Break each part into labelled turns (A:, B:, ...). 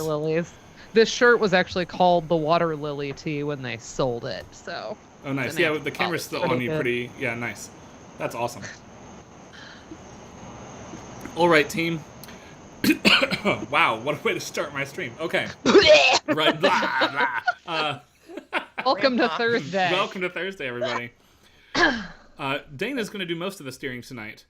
A: water lilies. This shirt was actually called the Water Lily Tee when they sold it, so...
B: Oh, nice. Yeah, the camera's still on you pretty... Yeah, nice. That's awesome. All right, team. Wow, what a way to start my stream. Okay. Right, blah, blah.
A: Welcome to Thursday.
B: Welcome to Thursday, everybody. Dana's going to do most of the steering tonight,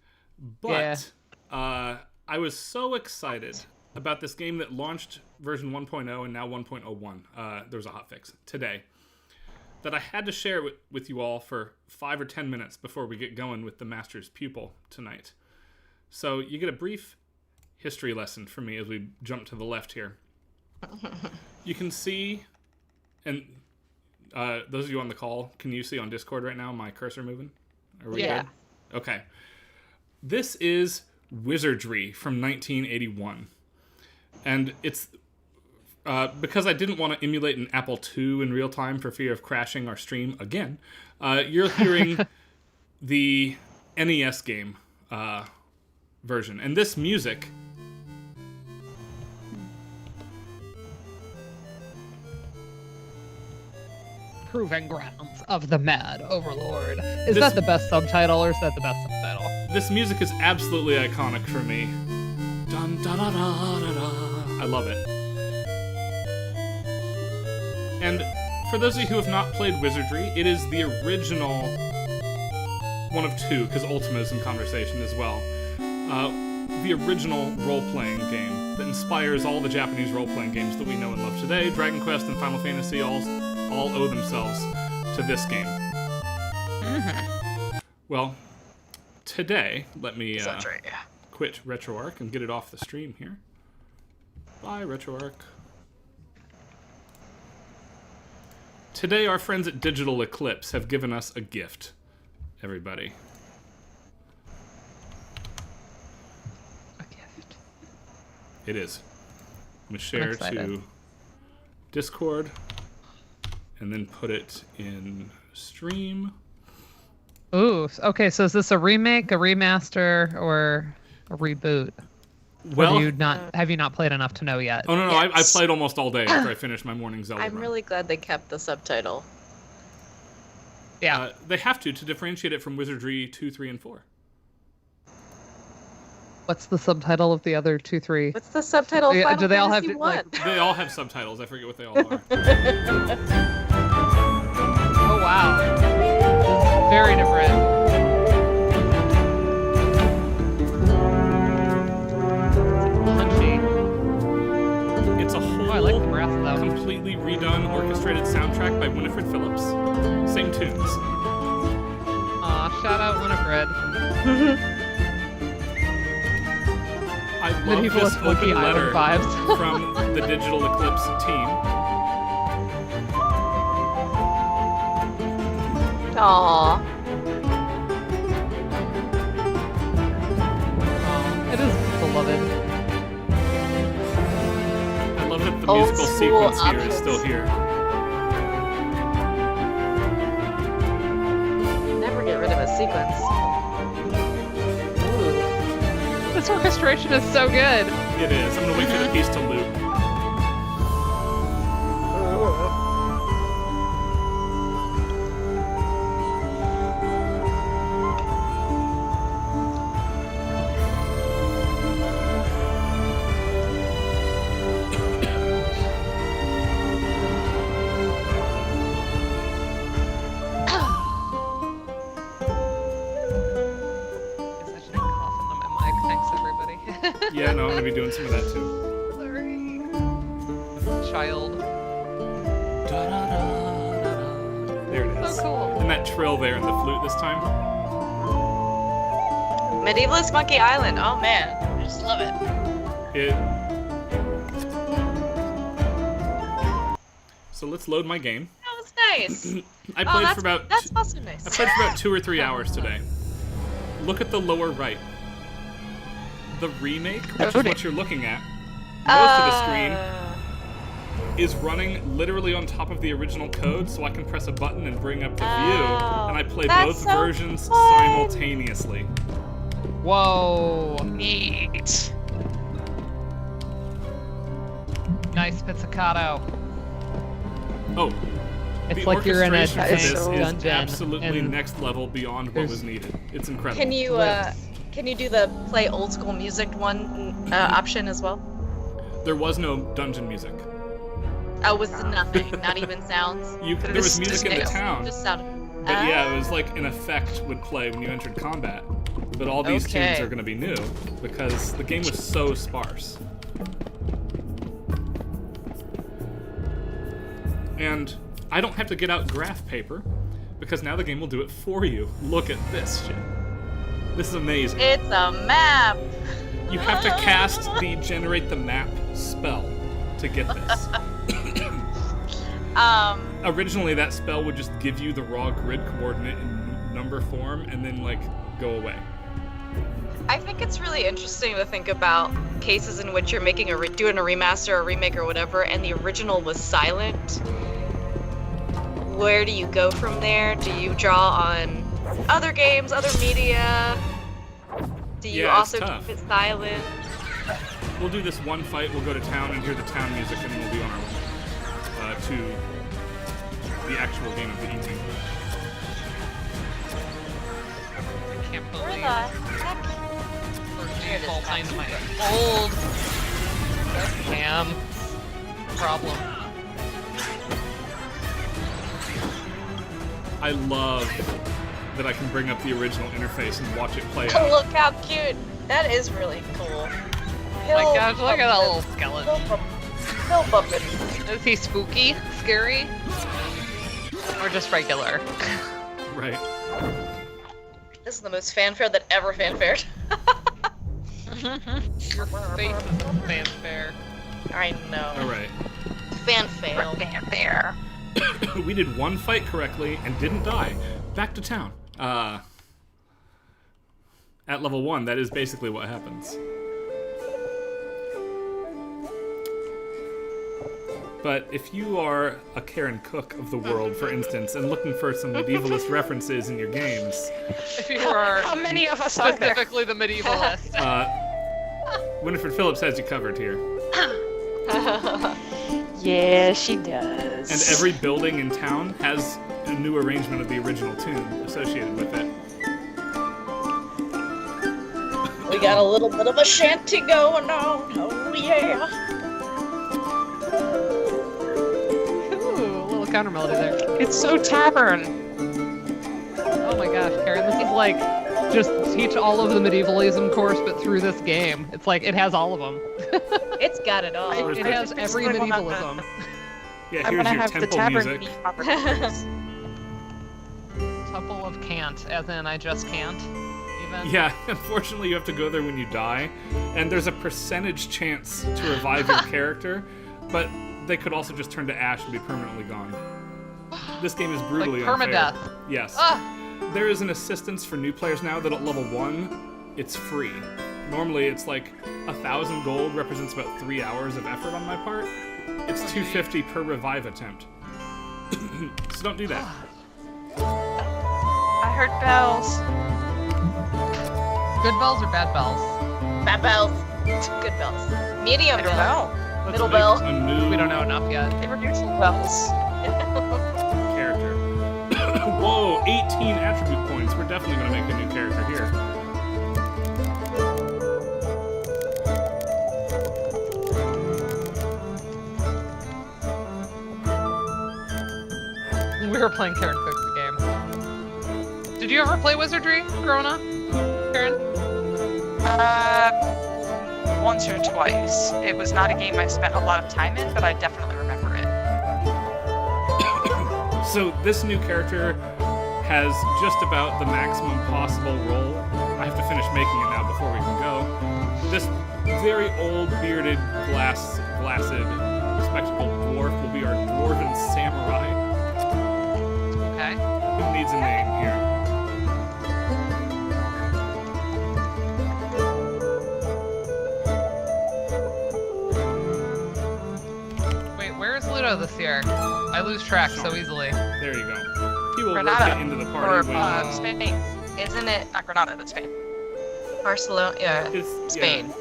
B: but I was so excited about this game that launched version 1.0 and now 1.01. There was a hotfix today that I had to share with you all for 5 or 10 minutes before we get going with the Master's Pupil tonight. So you get a brief history lesson from me as we jump to the left here. You can see, and those of you on the call, can you see on Discord right now my cursor moving? Are we good? Okay. This is Wizardry from 1981. And it's because I didn't want to emulate an Apple II in real time for fear of crashing our stream again. You're hearing the NES game version. And this music...
A: Proving Grounds of the Mad Overlord. Is that the best subtitle, or is that the best subtitle?
B: This music is absolutely iconic for me. Dun, da, da, da, da, da. I love it. And for those of you who have not played Wizardry, it is the original one of two, because Ultima is in conversation as well. The original role-playing game that inspires all the Japanese role-playing games that we know and love today. Dragon Quest and Final Fantasy all owe themselves to this game. Mm-hmm. Well, today, let me quit RetroArch and get it off the stream here. Bye, RetroArch. Today, our friends at Digital Eclipse have given us a gift, everybody.
A: A gift.
B: It is. I'm going to share to Discord. And then put it in stream.
A: Ooh, okay, so is this a remake, a remaster, or a reboot?
B: Well,
A: have you not played enough to know yet?
B: Oh, no, yes. I played almost all day after I finished my morning Zelda
C: I'm
B: run.
C: really glad they kept the subtitle.
A: Yeah.
B: They have to differentiate it from Wizardry 2, 3, and 4.
A: What's the subtitle of the other 2, 3?
C: What's the subtitle of Final
A: do they all
C: Fantasy
A: have
C: 1?
B: They all have subtitles. I forget what they all are.
A: Oh, wow. Very different. Punchy.
B: It's a whole
A: I like the breath, though.
B: completely redone orchestrated soundtrack by Winifred Phillips. Same tunes.
A: Aw, shout out Winifred.
B: I love this open letter
A: vibes.
B: from the Digital Eclipse team.
C: Aww.
A: It is beloved.
B: I love that the
C: Old
B: musical
C: school
B: sequence here is still here.
C: Never get rid of a sequence.
A: This orchestration is so good.
B: It is. I'm going to wait for the piece to loop. Yeah, no, I'm going to be doing some of that too.
A: Sorry. Child.
B: There it is.
A: So cool.
B: And that trill there in the flute this time.
C: Medievalist Monkey Island. Oh man, I just love it.
B: So let's load my game.
C: That was nice.
B: I played for about.
C: That's also nice.
B: I played for about 2 or 3 hours today. Look at the lower right. The remake, which is what you're looking at, most of the screen is running literally on top of the original code, so I can press a button and bring up the view, and I play both versions simultaneously.
A: Whoa.
C: Neat.
A: Nice pizzicato.
B: Oh,
A: It's
B: the
A: like you're in a
B: orchestration for this is
A: dungeon.
B: absolutely
A: and
B: next level beyond what
A: there's-
B: was needed. It's incredible.
C: Can you do the play old school music one option as well?
B: There was no dungeon music.
C: Oh, was nothing, not even sounds.
B: There was music in the town.
C: Just sound.
B: But yeah, it was like an effect would play when you entered combat. But all these tunes
C: Okay.
B: are going to be new because the game was so sparse. And I don't have to get out graph paper because now the game will do it for you. Look at this shit. This is amazing.
C: It's a map.
B: You have to cast the generate the map spell to get this. Originally, that spell would just give you the raw grid coordinate in number form and then, like, go away.
C: I think it's really interesting to think about cases in which you're making doing a remaster or remake or whatever, and the original was silent. Where do you go from there? Do you draw on other games, other media? Do you
B: Yeah, it's
C: also
B: tough.
C: keep it silent?
B: We'll do this one fight, we'll go to town and hear the town music, and then we'll be on our way to the actual game of the evening.
A: I can't
C: Where
A: believe
C: the heck?
A: we're defaulting to my old cam problem.
B: I love that I can bring up the original interface and watch it play out.
C: Look how cute. That is really cool.
A: Oh my gosh, look at that little skeleton.
C: Hill bumping.
A: Is he spooky? Scary? Or just regular?
B: Right.
C: This is the most fanfare that ever fanfared.
A: Your face is fanfare.
C: I know.
B: Alright.
C: Fanfare.
A: Fanfare.
B: We did one fight correctly and didn't die. Back to town. At level 1, that is basically what happens. But if you are a Karen Cook of the world, for instance, and looking for some medievalist references in your games,
A: If you are
D: How many of us are there?
A: specifically the medievalist.
B: Winifred Phillips has you covered here.
D: Yeah, she does.
B: And every building in town has a new arrangement of the original tune associated with it.
C: We got a little bit of a shanty going on. Oh yeah.
A: Ooh, a little counter melody there.
D: It's so tavern.
A: Oh my gosh, Karen, this is like just teach all of the medievalism course, but through this game. It's like it has all of them.
C: It's got it all.
A: It has every
D: It's like
A: medievalism.
B: Yeah,
D: I'm
B: here's
D: gonna
B: your
D: have the
B: temple
D: tavern
B: music.
D: be opportunities.
A: Temple of Can't, as in I just can't. Even.
B: Yeah, unfortunately you have to go there when you die, and there's a percentage chance to revive your character, but they could also just turn to ash and be permanently gone. This game is brutally
A: Like permadeath.
B: unfair. Yes.
A: Ah!
B: There is an assistance for new players now that at level 1, it's free. Normally it's like 1,000 gold represents about 3 hours of effort on my part. It's 250 per revive attempt. So don't do that.
D: I heard bells.
A: Good bells or bad bells?
C: Bad bells. Good bells. Medium
D: I don't
C: bells.
D: know.
B: Let's
C: Middle
B: make
C: bell.
B: a new
A: We don't know enough yet.
D: They were neutral bells.
B: character. Whoa, 18 attribute points. We're definitely going to make a new character here.
A: We were playing Karen Cook the game. Did you ever play Wizardry growing up, Karen?
D: Once or twice. It was not a game I spent a lot of time in, but I definitely remember it.
B: So this new character has just about the maximum possible roll. I have to finish making it now before we can go. This very old, bearded, glassed, spectacled dwarf will be our dwarven samurai.
A: Okay.
B: Who needs a name here?
A: Wait, where is Ludo this year? I lose track so easily.
B: There you go. He will work
D: Granada.
B: it into the
D: Or
B: party when
D: Spain.
C: Isn't it
D: Not Granada, but Spain.
C: Barcelona? Yeah.
B: it's
C: Spain.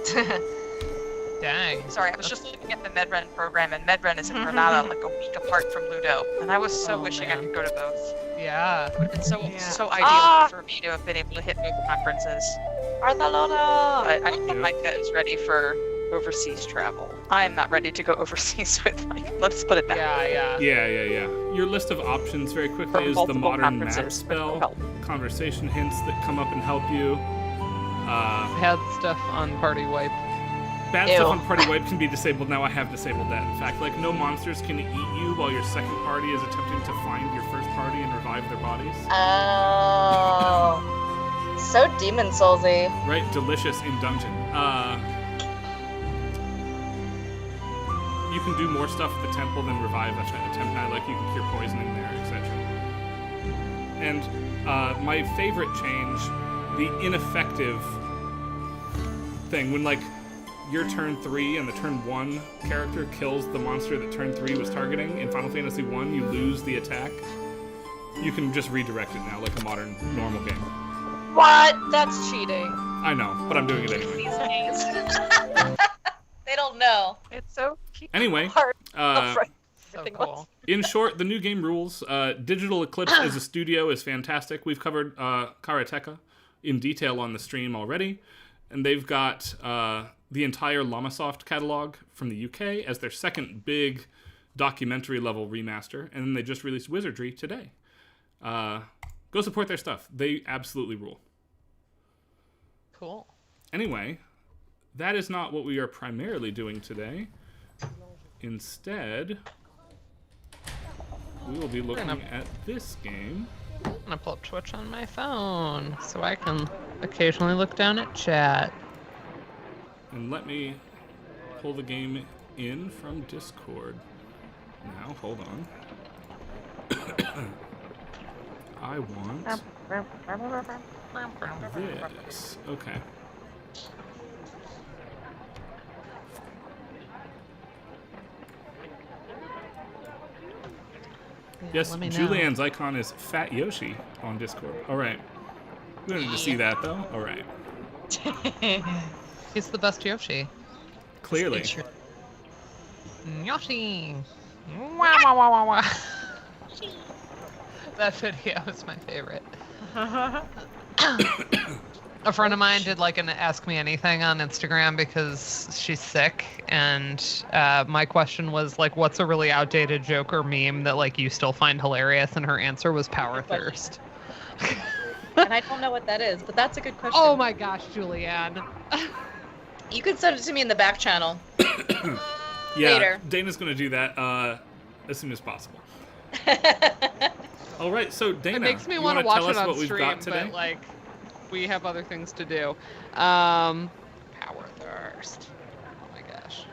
A: Dang.
D: Sorry, I was just looking at the MedRen program, and MedRen is in Granada, like a week apart from Ludo. And I was so wishing I could go to both.
A: Yeah.
D: It would have been so ideal for me to have been able to hit both conferences.
C: Barcelona!
D: But I think Micah is ready for overseas travel. I am not ready to go overseas with Micah. Let's put it that way.
A: Yeah.
B: Your list of options very quickly
D: For
B: is the
D: multiple
B: modern map
D: conferences, which will
B: spell,
D: help.
B: conversation hints that come up and help you.
A: Had stuff on Party Wipe.
B: Bad
C: Ew.
B: stuff on Party Wipe can be disabled. Now I have disabled that. In fact, like, no monsters can eat you while your second party is attempting to find your first party and revive their bodies.
C: Oh. So Demon Soulsy.
B: Right, delicious in dungeon. You can do more stuff at the temple than revive. That's right, the temple. Like, you can cure poisoning there, etc. And my favorite change, the ineffective thing, when, like, your turn 3 and the turn 1 character kills the monster that turn 3 was targeting, in Final Fantasy 1 you lose the attack. You can just redirect it now, like a modern, normal game.
C: What? That's cheating.
B: I know, but I'm doing it anyway.
C: These days. They don't know.
D: It's so cute.
B: Anyway,
C: Hard.
A: So
C: Everything
A: cool.
B: in short, the new game rules. Digital Eclipse as a studio is fantastic. We've covered Karateka in detail on the stream already, and they've got the entire Llamasoft catalog from the UK as their second big documentary-level remaster, and then they just released Wizardry today. Go support their stuff. They absolutely rule.
A: Cool.
B: Anyway, that is not what we are primarily doing today. Instead, we will be looking at this game.
A: I'm gonna pull up Twitch on my phone so I can occasionally look down at chat.
B: And let me pull the game in from Discord. Now, hold on. I want this. Okay. Yes,
A: let me know.
B: Julianne's icon is Fat Yoshi on Discord. All right. We don't need to see that, though. All right.
A: He's the best Yoshi.
B: Clearly.
A: Yoshi! Wah, wah, wah, wah, wah. That video is my favorite. A friend of mine did like an Ask Me Anything on Instagram because she's sick, and my question was like, what's a really outdated joke or meme that like you still find hilarious? And her answer was Power Thirst.
C: And I don't know what that is, but that's a good question.
A: Oh my gosh, Julianne.
C: You can send it to me in the back channel.
B: Yeah,
C: Later.
B: Dana's going to do that as soon as possible. All right, so Dana,
A: It makes me
B: you
A: want to
B: wanna
A: watch
B: tell
A: it
B: us
A: on
B: what we've
A: stream,
B: got today?
A: but like, we have other things to do. Power Thirst. Oh my gosh,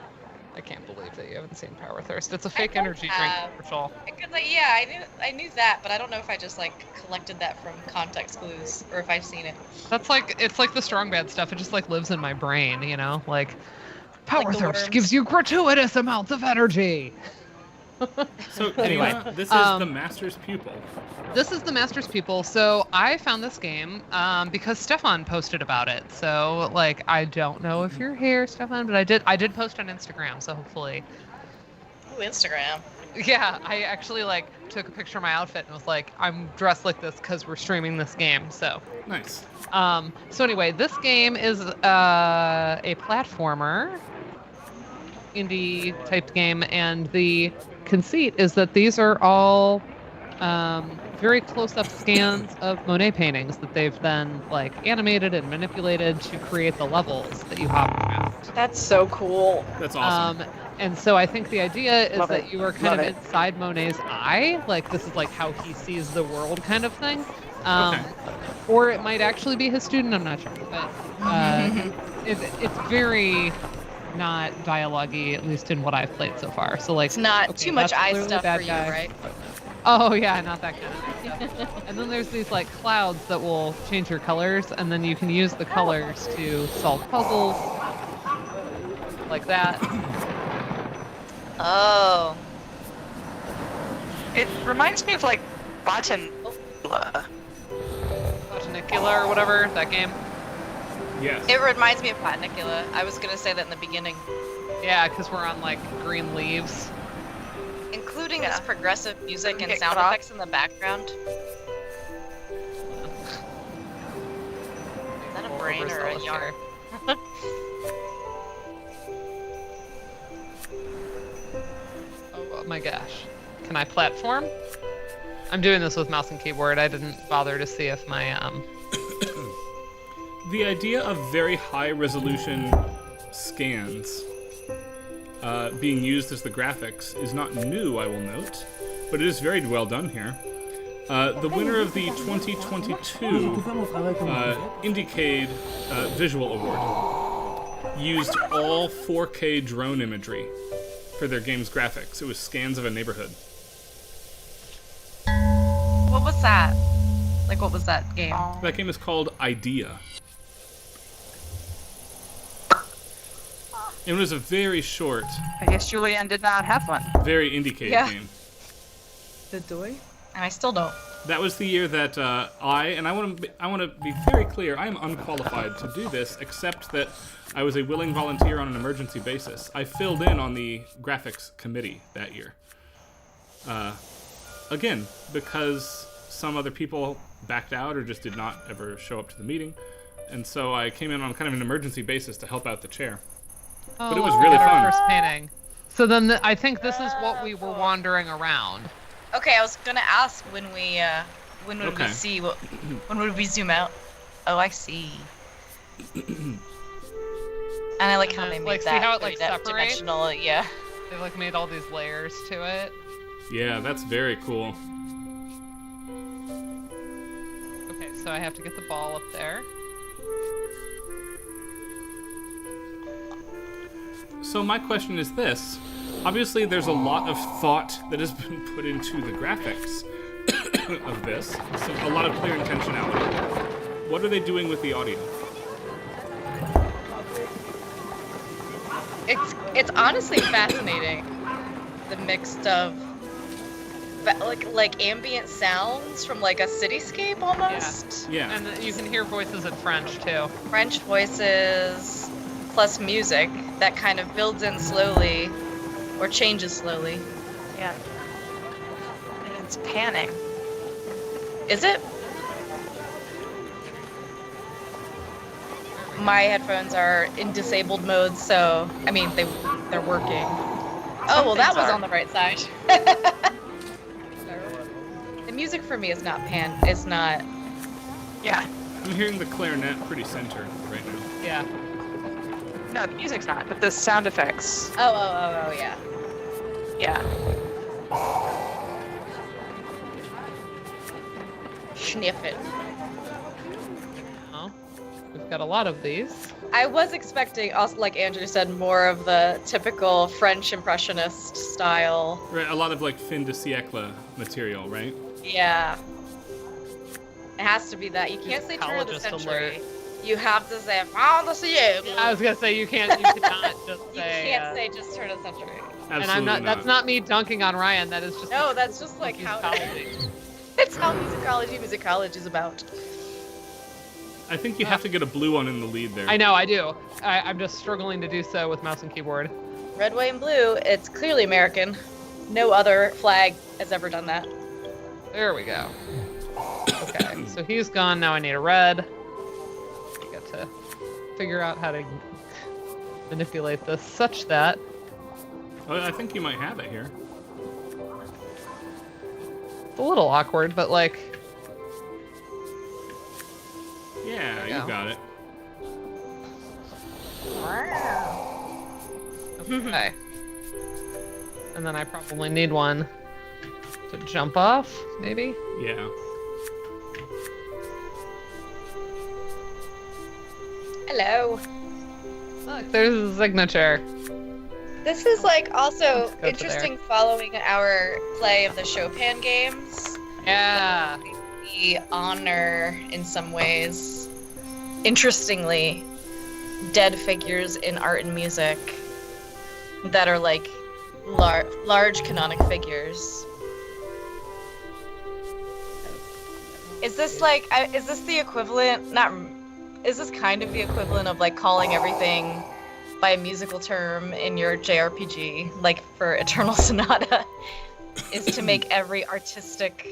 A: I can't believe that you haven't seen Power Thirst. It's a fake
C: don't
A: energy drink
C: have.
A: commercial.
C: Because yeah, I knew that, but I don't know if I just like collected that from context clues or if I've seen it.
A: That's like, it's like the strong bad stuff. It just like lives in my brain, you know? Like, Power
C: Like the
A: Thirst
C: worms.
A: gives you gratuitous amounts of energy.
B: So,
A: Anyway,
B: Dana, this is the Master's Pupil.
A: This is the Master's Pupil. So I found this game because Stefan posted about it. So like, I don't know if you're here, Stefan, but I did post on Instagram. So hopefully,
C: Ooh, Instagram.
A: yeah, I actually like took a picture of my outfit and was like, I'm dressed like this because we're streaming this game. So
B: Nice.
A: so anyway, this game is a platformer, indie type game, and the conceit is that these are all very close-up scans of Monet paintings that they've then like animated and manipulated to create the levels that you hop around.
C: That's so cool.
B: That's awesome.
A: And so I think the idea is
D: Love
A: that
D: it.
A: you are kind
D: Love
A: of
D: it.
A: inside Monet's eye, like this is like how he sees the world kind of thing.
B: Okay.
A: Or it might actually be his student, I'm not sure. But it's very not dialogue-y, at least in what I've played so far. So like,
C: It's not
A: okay,
C: too much
A: that's
C: eye
A: clearly
C: stuff
A: bad
C: for you,
A: guy.
C: right?
A: Oh yeah, not that kind of stuff. And then there's these like clouds that will change your colors, and then you can use the colors to solve puzzles, like that.
C: Oh.
D: It reminds me of like Botanicula.
A: Botanicula or whatever, that game.
B: Yes.
C: It reminds me of Botanicula. I was gonna say that in the beginning.
A: Yeah, because we're on like green leaves.
C: Including this progressive music and
D: Get
C: sound
D: cut off.
C: effects in the background. Is that a brain or a
A: Overzealous
C: yarn?
A: here. Oh my gosh. Can I platform? I'm doing this with mouse and keyboard. I didn't bother to see if my
B: The idea of very high resolution scans being used as the graphics is not new, I will note, but it is very well done here. The winner of the 2022 Indiecade Visual Award used all 4K drone imagery for their game's graphics. It was scans of a neighborhood.
C: What was that? Like, what was that game?
B: That game is called Idea. It was a very short,
D: I guess Julianne did not have one.
B: very Indiecade
C: Yeah.
B: game.
C: And I still don't.
B: That was the year that I want to be very clear, I am unqualified to do this, except that I was a willing volunteer on an emergency basis. I filled in on the graphics committee that year. Again, because some other people backed out or just did not ever show up to the meeting. And so I came in on kind of an emergency basis to help out the chair. But it was really
A: our
B: fun.
A: first painting. So then I think this is what we were wandering around.
C: Okay, I was gonna ask when would we
B: Okay.
C: see what, when would we zoom out? Oh, I see. And I like how
A: And
C: they
A: then,
C: made
A: like, see
C: that
A: how it, like,
C: that
A: separates?
C: dimensional. Yeah.
A: They've like made all these layers to it.
B: Yeah, that's very cool.
A: Okay, so I have to get the ball up there.
B: So my question is this. Obviously, there's a lot of thought that has been put into the graphics of this. So a lot of clear intentionality. What are they doing with the audio?
C: It's honestly fascinating. The mix of like ambient sounds from like a cityscape almost.
B: Yeah.
A: And you can hear voices in French too.
C: French voices plus music that kind of builds in slowly or changes slowly.
D: Yeah. And it's panning.
C: Is it? My headphones are in disabled mode, so I mean they're working. Oh well, that
D: things
C: was
D: are.
C: on the right side. The music for me is not pan. It's not.
D: Yeah.
B: I'm hearing the clarinet pretty centered right now.
A: Yeah.
D: No, the music's not, but the sound effects.
C: Oh yeah.
D: Yeah.
C: Sniff it.
A: Oh, we've got a lot of these.
C: I was expecting, also like Andrew said, more of the typical French impressionist style.
B: Right, a lot of like fin de siècle material, right?
C: Yeah. It has to be that. You can't say turn of the
A: Musicologist
C: century.
A: alert.
C: You have to say fin de siècle.
A: I was gonna say you cannot just
C: You
A: say.
C: can't say just turn of the century.
B: Absolutely
A: And I'm not. That's not me dunking on Ryan. That is just.
C: No, that's just like how
A: musicology.
C: it's how musicology is about.
B: I think you have to get a blue one in the lead there.
A: I know. I do. I'm just struggling to do so with mouse and keyboard.
C: Red, white, and blue. It's clearly American. No other flag has ever done that.
A: There we go. Okay, so he's gone. Now I need a red. I got to figure out how to manipulate this such that.
B: Oh, I think you might have it here.
A: It's a little awkward, but like.
B: Yeah,
A: we
B: you
A: go.
B: got it.
A: Okay. And then I probably need one to jump off, maybe?
B: Yeah.
C: Hello.
A: Look, there's a signature.
C: This is like also
A: Let's go to
C: interesting following our play of the Chopin games.
A: Yeah.
C: We honor in some ways, interestingly, dead figures in art and music that are like large canonic figures. Is this like, is this the equivalent, is this kind of the equivalent of like calling everything by a musical term in your JRPG, like for Eternal Sonata, is to make every artistic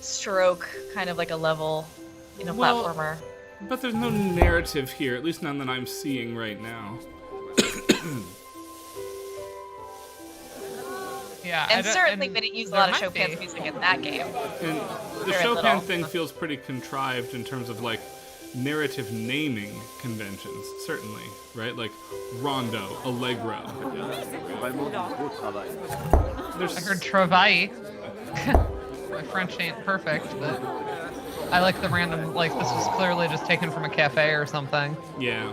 C: stroke kind of like a level in a platformer.
B: But there's no narrative here, at least none that I'm seeing right now.
A: Yeah,
C: And certainly we didn't use a lot of Chopin's
A: be.
C: music in that game.
B: And the
C: Very
B: Chopin
C: little.
B: thing feels pretty contrived in terms of, like, narrative naming conventions, certainly, right? Like, rondo, allegro. There's...
A: I heard travail. My French ain't perfect, but I like the random, like, this was clearly just taken from a cafe or something.
B: Yeah.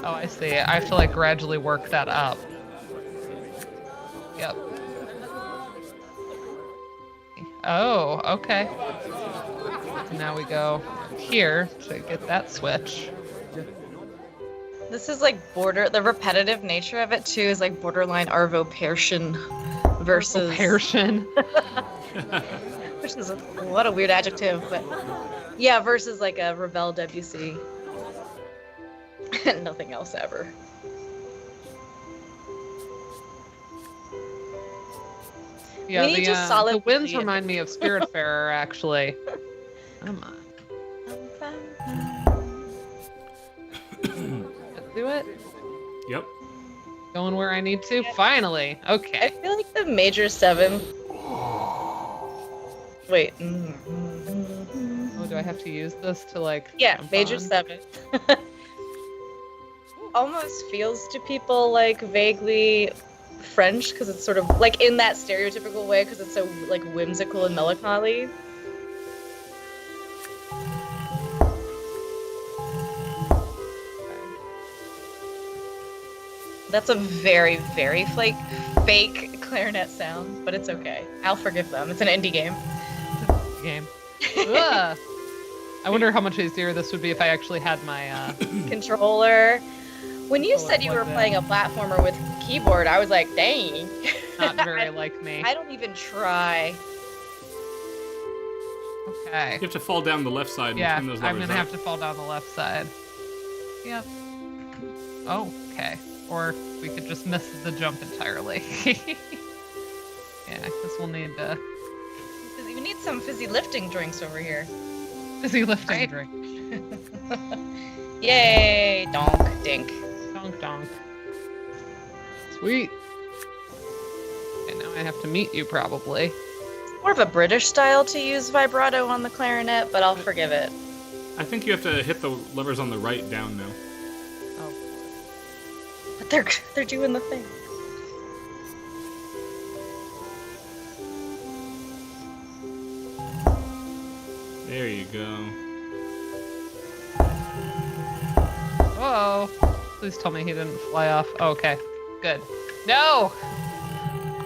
A: Oh, I see. I have to, like, gradually work that up. Yep. Oh, okay. So now we go here to get that switch.
C: This is like the repetitive nature of it too is like borderline Arvo Persson versus
A: Persson.
C: which is what a weird adjective, but yeah, versus like a Ravel Debussy. And nothing else ever.
A: Yeah,
C: We need just
A: the
C: solid
A: winds
C: melody.
A: remind me of Spiritfarer, actually. Come on. Let's do it.
B: Yep.
A: Going where I need to. Finally.
C: I
A: Okay.
C: feel like the major 7. Wait.
A: Oh, do I have to use this to like?
C: Yeah,
A: jump
C: major
A: on?
C: 7. Almost feels to people like vaguely French because it's sort of like in that stereotypical way because it's so like whimsical and melancholy. That's a very, very fake clarinet sound, but it's okay. I'll forgive them. It's an indie game.
A: Game. Ugh. I wonder how much easier this would be if I actually had my.
C: Controller. When you said you were
A: plugged in.
C: playing a platformer with keyboard, I was like, dang.
A: Not very like me.
C: I don't even try.
A: Okay.
B: You have to fall down the left side
A: Yeah,
B: and turn those
A: I'm
B: levers
A: gonna
B: up.
A: have to fall down the left side. Yep. Oh, okay. Or we could just miss the jump entirely. Yeah, this will need to
C: We need some fizzy lifting drinks over here.
A: busy lifting
C: Right.
A: drink.
C: Yay! Donk, dink.
A: Donk donk. Sweet. Okay, now I have to meet you probably.
C: More of a British style to use vibrato on the clarinet, but I'll forgive it.
B: I think you have to hit the levers on the right down now.
A: Oh.
C: But they're doing the thing.
B: There you go.
A: Whoa. Please tell me he didn't fly off. Oh, okay. Good. No!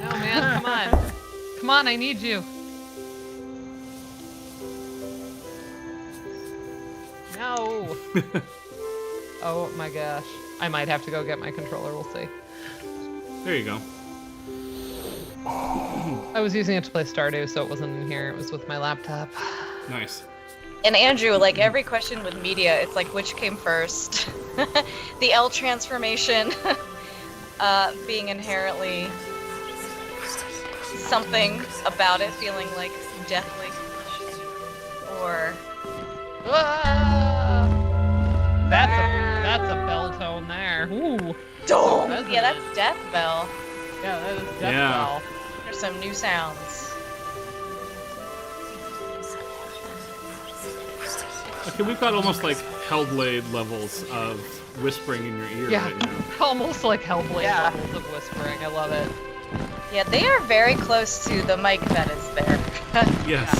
A: No, man, come on. Come on, I need you. No! Oh my gosh. I might have to go get my controller, we'll see.
B: There you go.
A: I was using it to play Stardew, so it wasn't in here. It was with my laptop.
B: Nice.
C: And Andrew, like every question with media, it's like which came first? The L transformation being inherently something about it feeling like deathly, or
A: Ah! That's a bell tone there. Ooh. That's
C: yeah, that's Death Bell.
A: Yeah, that is death
B: Yeah.
A: bell.
C: There's some new sounds.
B: Okay, we've got almost like Hellblade levels of whispering in your ear
A: Yeah,
B: right now.
A: almost like Hellblade
D: Yeah.
A: levels of whispering. I love it.
C: Yeah, they are very close to the mic that is there.
B: Yes.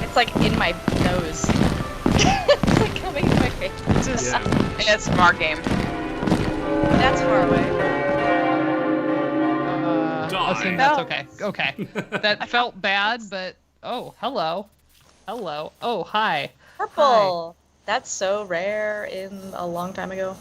C: It's like in my nose. It's like coming in my face.
D: This is
B: Yeah.
D: an ASMR game.
C: That's far away.
A: Assume
B: Die.
A: that's okay. Okay. That felt bad, but oh, hello. Hello. Oh, hi.
C: Purple. That's so rare in a long time ago.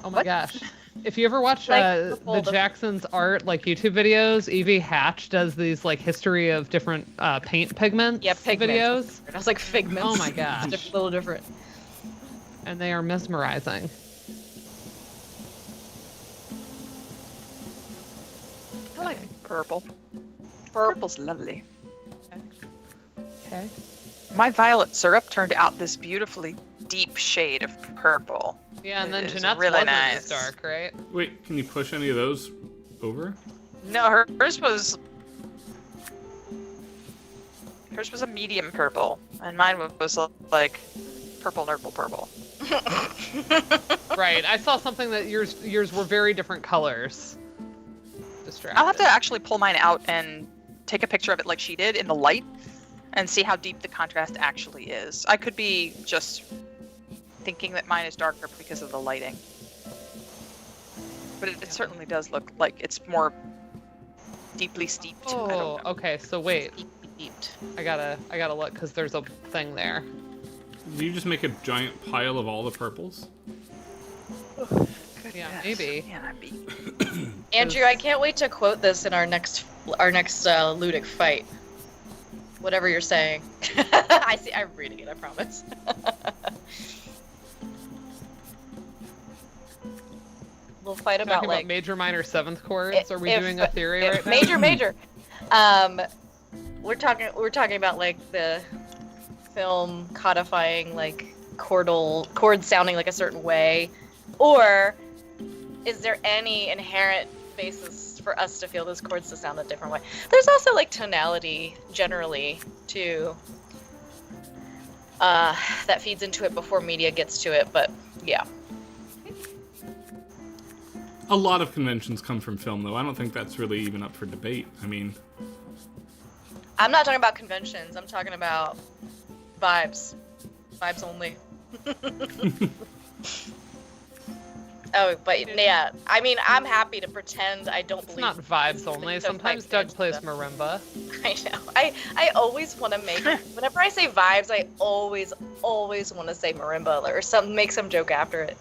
A: Oh my
C: What?
A: gosh. If you ever watch
C: Like
A: the
C: purple, the-
A: Jackson's art like YouTube videos, Evie Hatch does these like history of different paint pigments
C: Yeah, pigments.
A: videos,
C: I was like figments.
A: Oh my gosh.
C: It's a little different.
A: and they are mesmerizing.
D: I like purple. Purple's lovely.
A: Okay.
D: My violet syrup turned out this beautifully deep shade of purple.
A: Yeah, and then
D: It is
A: Jeanette's
D: really
A: wasn't
D: nice.
A: as dark, right?
B: Wait, can you push any of those over?
D: No, hers was a medium purple, and mine was like purple, nurple, purple.
A: Right. I saw something that yours were very different colors. Distracted.
D: I'll have to actually pull mine out and take a picture of it like she did in the light, and see how deep the contrast actually is. I could be just thinking that mine is darker because of the lighting, but it certainly does look like it's more deeply steeped. I
A: Oh,
D: don't know.
A: okay. So wait,
C: Steeped.
A: I gotta look because there's a thing there.
B: Do you just make a giant pile of all the purples?
A: Yeah, maybe.
D: Yeah, that'd be.
C: Andrew, I can't wait to quote this in our next ludic fight. Whatever you're saying. I see. I'm reading it. I promise. We'll fight about
A: Talking
C: like
A: about major, minor, seventh chords. Are we
C: if-
A: doing a theory
C: if-
A: right now?
C: major. We're talking about like the film codifying like chords sounding like a certain way, or is there any inherent basis for us to feel those chords to sound a different way? There's also like tonality generally too, that feeds into it before media gets to it. But yeah,
B: A lot of conventions come from film, though. I don't think that's really even up for debate. I mean,
C: I'm not talking about conventions. I'm talking about vibes only. Oh, but yeah, I mean, I'm happy to pretend I don't
A: It's
C: believe.
A: not vibes only.
C: the
A: Sometimes
C: pipe
A: Doug
C: fits
A: plays
C: the-
A: marimba.
C: I know. I always want to make. Whenever I say vibes, I always want to say marimba or make some joke after it.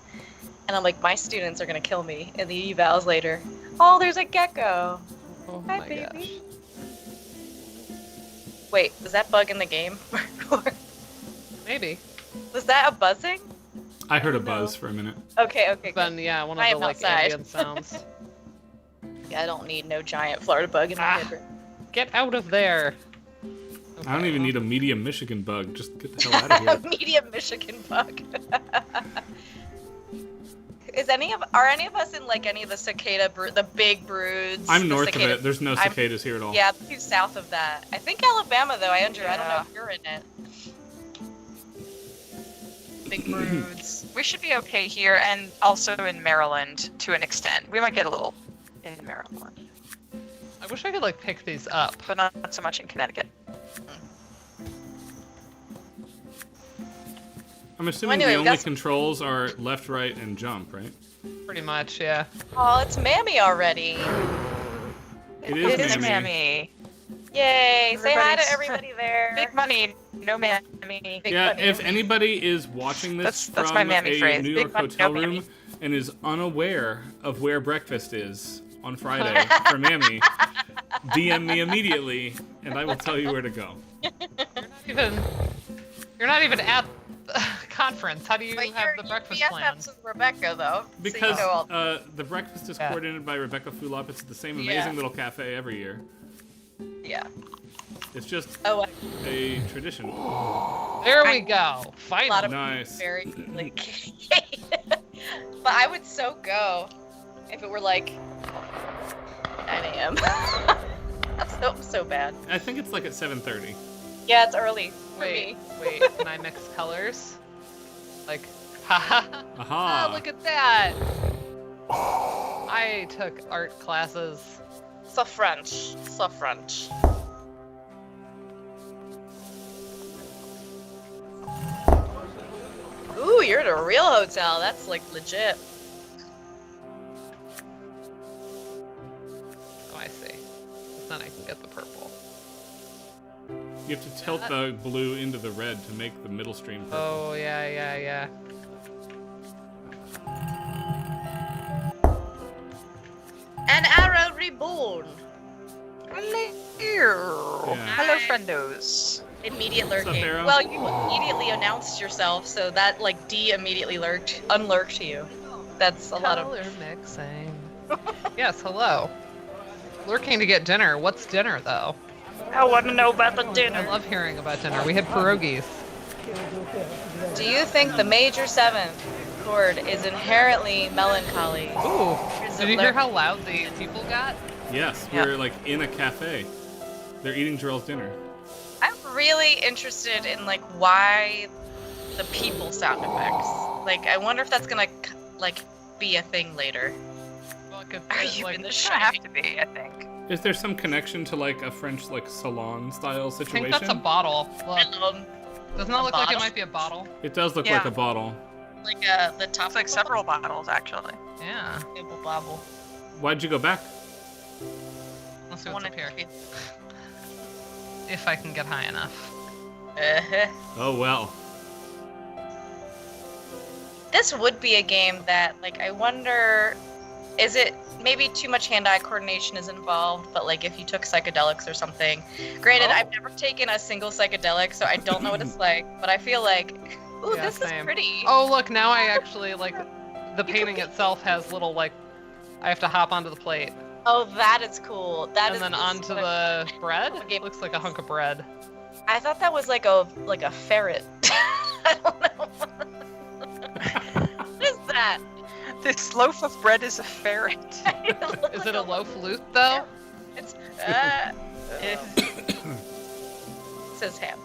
C: And I'm like, my students are gonna kill me in the evals later. Oh, there's a gecko.
A: Oh
C: Hi,
A: my
C: baby.
A: gosh.
C: Wait, was that bug in the game?
A: Maybe.
C: Was that a buzzing?
B: I heard a
C: No.
B: buzz for a minute.
C: Okay, good.
A: Then yeah, one of
C: I
A: the
C: am
A: like
C: outside.
A: ambient sounds.
C: Yeah, I don't need no giant Florida bug in my
A: Ah.
C: head.
A: Get out of there.
B: I don't even
A: well,
B: need a medium Michigan bug. Just get the hell out of here.
C: Medium Michigan bug. Are any of us in like any of the cicada the big broods?
B: I'm
C: the
B: north of
C: cicada-
B: it. There's no
C: I'm-
B: cicadas here at all.
C: Yeah, too south of that. I think Alabama though. Andrew, I don't know
D: Yeah.
C: if you're in it. Big broods.
D: We should be okay here, and also in Maryland to an extent. We might get a little in Maryland,
A: I wish I could like pick these up.
D: but not so much in Connecticut.
B: I'm assuming
C: Anyway,
B: the
C: we
B: only
C: got some-
B: controls are left, right, and jump, right?
A: Pretty much, yeah.
C: Oh, it's Mammy already.
B: It is
D: It is
B: Mammy.
D: Mammy.
C: Yay! Say hi to
D: Everybody's-
C: everybody there.
D: Big money, no Mammy.
C: Big
B: Yeah,
C: money.
B: if anybody is watching this
D: That's
B: from
D: my Mammy
B: a
D: phrase.
B: New
D: Big
B: York
D: money,
B: hotel
D: no
B: room
D: Mammy.
B: and is unaware of where breakfast is on Friday for Mammy, DM me immediately, and I will tell you where to go.
A: You're not even at the conference. How do you
C: But
A: have
C: you're
A: the
C: you
A: breakfast
C: BFFs
A: plan?
C: with Rebecca though.
B: Because
C: so you know all-
B: the breakfast is
A: Yeah.
B: coordinated by Rebecca Fulop. It's the same
C: Yeah.
B: amazing little cafe every year.
C: yeah.
B: It's just
C: Oh,
B: a tradition.
A: There we go.
C: a lot
A: Finally.
C: of
B: Nice.
C: very like. But I would so go if it were like 9 a.m. That's so bad.
B: I think it's like at 7:30.
C: Yeah, it's early for
A: Wait,
C: me.
A: wait. Can I mix colors? Like, haha.
B: Aha!
A: Oh, look at that. I took art classes.
C: So French. So French. Ooh, you're at a real hotel. That's like legit.
A: Oh, I see. Then I can get the purple.
B: You have to tilt the blue into the red to make the middle stream purple.
A: Oh, yeah.
C: reborn.
D: Hello. Hello, friendos.
C: Immediate
B: What's up,
C: lurking.
B: Arrow?
C: Well, you immediately announced yourself, so that like immediately unlurked you. That's a lot of.
A: Color mixing. Yes, hello. Lurking to get dinner. What's dinner, though?
C: I want to know about the
A: I
C: dinner.
A: love hearing about dinner. We had pierogies.
C: Do you think the major seventh chord is inherently melancholy?
A: Ooh.
C: Is
A: Did
C: it
A: you hear
C: lurk-
A: how loud the people got?
B: Yes,
D: Yeah.
B: we're like in a cafe. They're eating Jarell's dinner.
C: I'm really interested in like why the people sound effects. Like, I wonder if that's gonna like be a thing later. Are you in the
D: It's gonna have
C: Shining?
D: to be, I think.
B: Is there some connection to like a French like salon style
A: I
B: situation?
A: think that's a bottle. Look. Doesn't that
C: A
A: look like it
C: bottle?
A: might be a bottle?
B: It does look
D: Yeah.
B: like a bottle.
C: Like the top
D: It's like several bottles, actually.
A: Yeah.
C: Bibble bobble.
B: Why'd you go back?
A: Let's see what's
C: One
A: up here.
C: and
A: If I can get high enough.
B: Oh well.
C: This would be a game that, like, I wonder, is it maybe too much hand-eye coordination is involved, but like if you took psychedelics or something. Granted,
A: Oh.
C: I've never taken a single psychedelic, so I don't know what it's like, but I feel like, ooh,
A: Yeah,
C: this
A: same.
C: is pretty.
A: Oh, look, now I actually, like, the
C: You
A: painting
C: could-
A: itself has little, like, I have to hop onto the plate.
C: Oh, that is cool. That
A: And
C: is
A: then
C: this
A: onto
C: sort of-
A: the bread?
C: Okay.
A: It looks like a hunk of bread.
C: I thought that was like a ferret. I don't know. What is that?
D: This loaf of bread is a ferret.
A: Is it a loaf loot, though?
C: It's it says ham.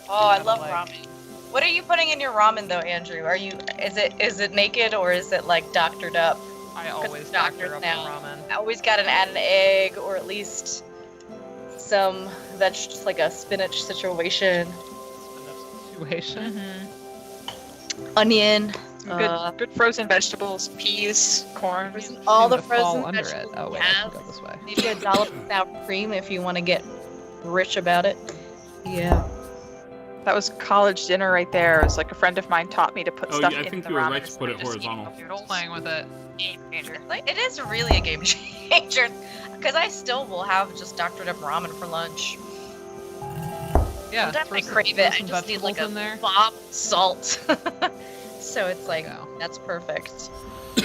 C: Oh, I love ramen. What are you putting in your ramen though, Andrew? Is it naked or is it like doctored up?
A: I always
C: doctors
A: doctor up
C: now.
A: the ramen.
C: I always gotta add an egg or at least some that's just like a spinach situation.
A: Situation.
C: Mm-hmm. Onion.
D: Some good frozen vegetables, peas, corn.
C: All the
A: Seem to fall
C: frozen
A: under
C: vegetables
A: it. Oh,
C: we
A: wait, I
C: have.
A: can go this way.
C: Maybe a dollop of sour cream if you want to get rich about it. Yeah.
D: That was college dinner right there. It was like a friend of mine taught me to put
B: Oh,
D: stuff
B: yeah, I
D: in
B: think
D: the
B: you were
D: ramen
B: right to put it
D: instead of just eating
B: horizontal.
D: noodles.
A: Playing with it.
D: Game changer.
C: Like, it is really a game changer. Because I still will have just doctored up ramen for lunch.
A: Yeah.
C: Sometimes
A: throw
C: I
A: some-
C: crave
A: throw
C: it. I
A: some
C: just need like
A: vegetables
C: a
A: in there.
C: bob of salt. So it's like,
A: Go.
C: that's perfect.
A: Okay.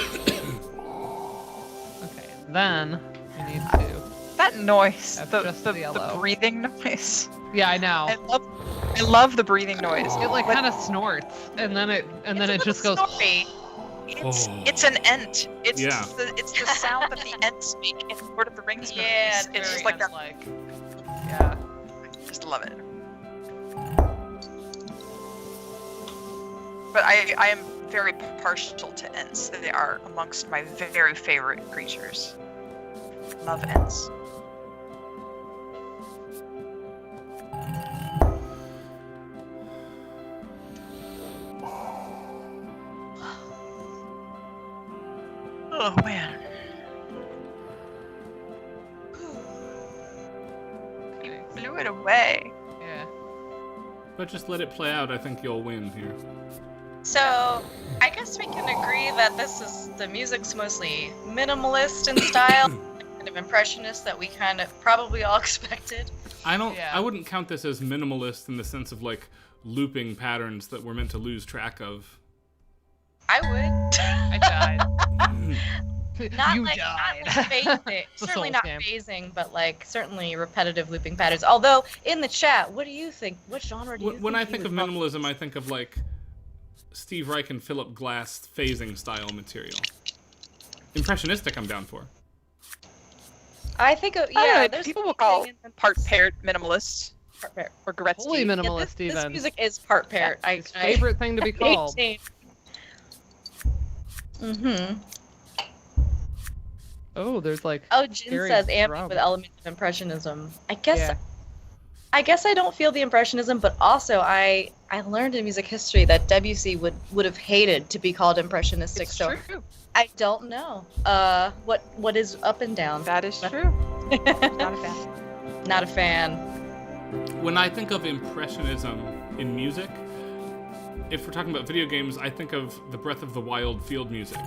A: Then we need to.
D: That noise,
A: That's
D: the,
A: just
D: the,
A: the
D: the
A: yellow.
D: breathing noise.
A: Yeah, I know.
D: I love the breathing noise.
A: It like
D: But
A: kind of snorts, and then it
C: It's a
A: just
C: little
A: goes.
C: snorty.
D: It's an ent. It's
B: Yeah.
D: it's the sound that the ents make in Lord of the Rings movies.
C: Yeah,
D: It's
C: very
D: just like that.
A: Yeah.
D: I just love it. But I am very partial to ents. They are amongst my very favorite creatures. Love ents. Oh man.
A: Okay.
D: Blew it away.
A: Yeah.
B: But just let it play out. I think you'll win here.
C: So, I guess we can agree that the music's mostly minimalist in style, kind of impressionist that we kind of probably all expected.
A: Yeah.
B: I wouldn't count this as minimalist in the sense of like looping patterns that we're meant to lose track of.
C: I would.
A: I died.
C: Not
A: You
C: like,
A: died.
C: Not like phasing.
A: It's a
C: Certainly
A: Souls
C: not
A: game.
C: phasing, but like certainly repetitive looping patterns. Although in the chat, what do you think? What genre do you
B: When I think
C: you
B: of
C: would call-
B: minimalism, I think of like Steve Reich and Philip Glass phasing style material. Impressionistic, I'm down for.
C: I think of,
D: I don't
C: yeah.
D: know,
C: There's
D: people will
C: something
D: call
C: in the-
D: part paired minimalist
C: part pair.
D: or Gretzky.
A: Holy
C: Yeah,
A: minimalist,
C: this
A: even.
C: music is part paired.
A: His favorite thing to be called.
C: Mm-hmm.
A: Oh, there's like.
C: Oh, Jin
A: Very
C: says ambient
A: drum.
C: with elements of impressionism. I guess
A: Yeah.
C: I guess I don't feel the impressionism, but also I learned in music history that Debussy would have hated to be called impressionistic.
D: It's
C: so
D: true.
C: I don't know. What is up and down?
D: That is true. Not a fan.
C: Not a fan.
B: When I think of impressionism in music, if we're talking about video games, I think of the Breath of the Wild field music,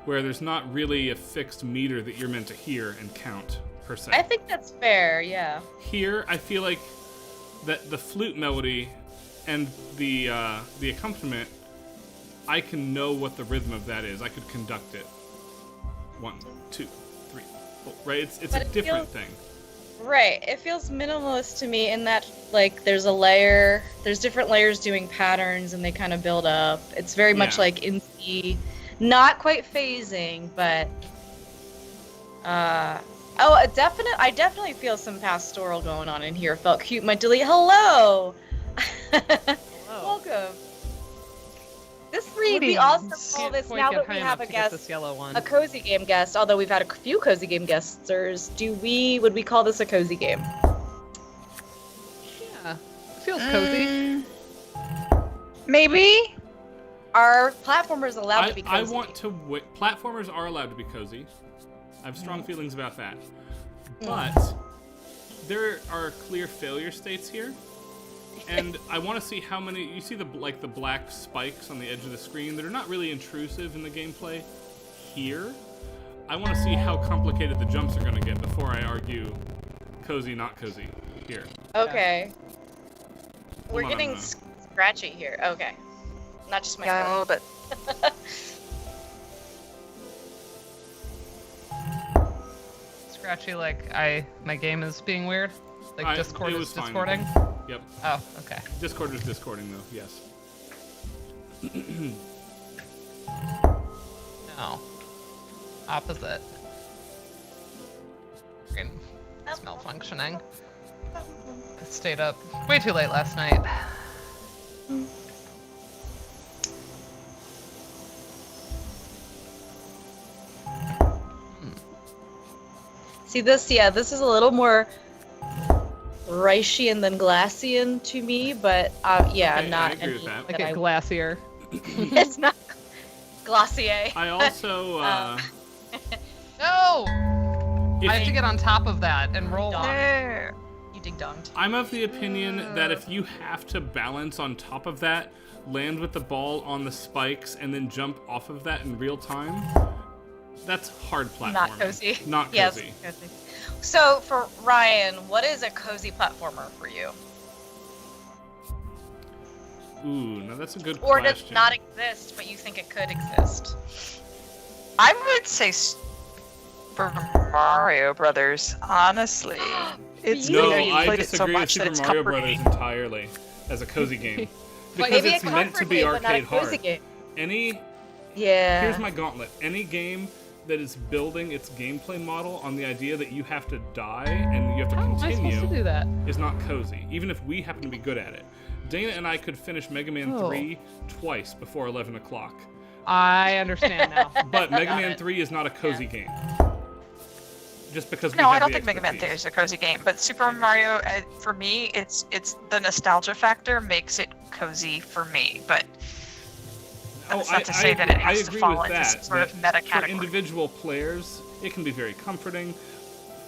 B: where there's not really a fixed meter that you're meant to hear and count, per se.
C: I think that's fair, yeah.
B: Here, I feel like that the flute melody and the accompaniment, I can know what the rhythm of that is. I could conduct it. 1, 2, 3, 4. Right? It's a different thing.
C: Right. It feels minimalist to me in that, like, there's different layers doing patterns and they kind of build up. It's very much like in C, not quite phasing, but I definitely feel some pastoral going on in here. Felt cute. My delete. Hello. Welcome. This would be awesome to call this now that we have a guest,
A: this yellow one.
C: a cozy game guest. Although we've had a few cozy game guesters, would we call this a cozy game?
A: Yeah, it feels cozy.
C: Maybe. Are platformers allowed to be cozy?
B: Platformers are allowed to be cozy. I have strong feelings about that. But there are clear failure states here. And I want to see how many... You see the black spikes on the edge of the screen that are not really intrusive in the gameplay here. I want to see how complicated the jumps are going to get before I argue cozy, not cozy here.
C: Okay. We're getting scratchy here. Okay. Not just my phone.
D: A little bit.
A: Scratchy, like my game is being weird? Like Discord is discording?
B: Yep.
A: Oh, okay.
B: Discord is discording, though, yes.
A: No. Opposite. Screen is malfunctioning. I stayed up way too late last night.
C: See this? Yeah, this is a little more Reichian than Glacian to me, but yeah,
B: Okay,
C: not
B: I agree with that.
A: Like a glacier.
C: It's not Glacier.
B: I also...
A: No! I have to get on top of that and roll on it.
C: There. You ding-donged.
B: I'm of the opinion that if you have to balance on top of that, land with the ball on the spikes, and then jump off of that in real time, that's hard platforming.
C: Not cozy.
B: Not
C: Yes,
B: cozy.
C: cozy. So, for Ryan, what is a cozy platformer for you?
B: Ooh, now that's a good
C: Or
B: question.
C: does it not exist, but you think it could exist?
D: I would say Super Mario Brothers. Honestly, it's
B: No,
D: because you
B: I
D: played it so
B: disagree with
D: much that
B: Super
D: it's
B: Mario
D: comforting.
B: Brothers entirely as a cozy game. Because
C: Maybe
B: it's
C: a
B: meant to
C: comfort
B: be
C: game, but not a
B: arcade
C: cozy
B: hard.
C: game. Here's
B: my gauntlet. Any game that is building its gameplay model on the idea that you have to die and you have to
A: How am I supposed to
B: continue
A: do that?
B: is not cozy, even if we happen to be good at it. Dana and I could finish Mega Man 3 twice before 11 o'clock.
A: I understand now.
B: But Mega Man 3 is not a cozy game. Just because we
D: No,
B: have
D: I don't
B: the
D: think Mega Man 3
B: expertise.
D: is a cozy game, but Super Mario, for me, it's the nostalgia factor makes it cozy for me. But that's not to say that it has to
B: agree
D: fall
B: with
D: into
B: that,
D: some sort of meta
B: For
D: category.
B: individual players, it can be very comforting.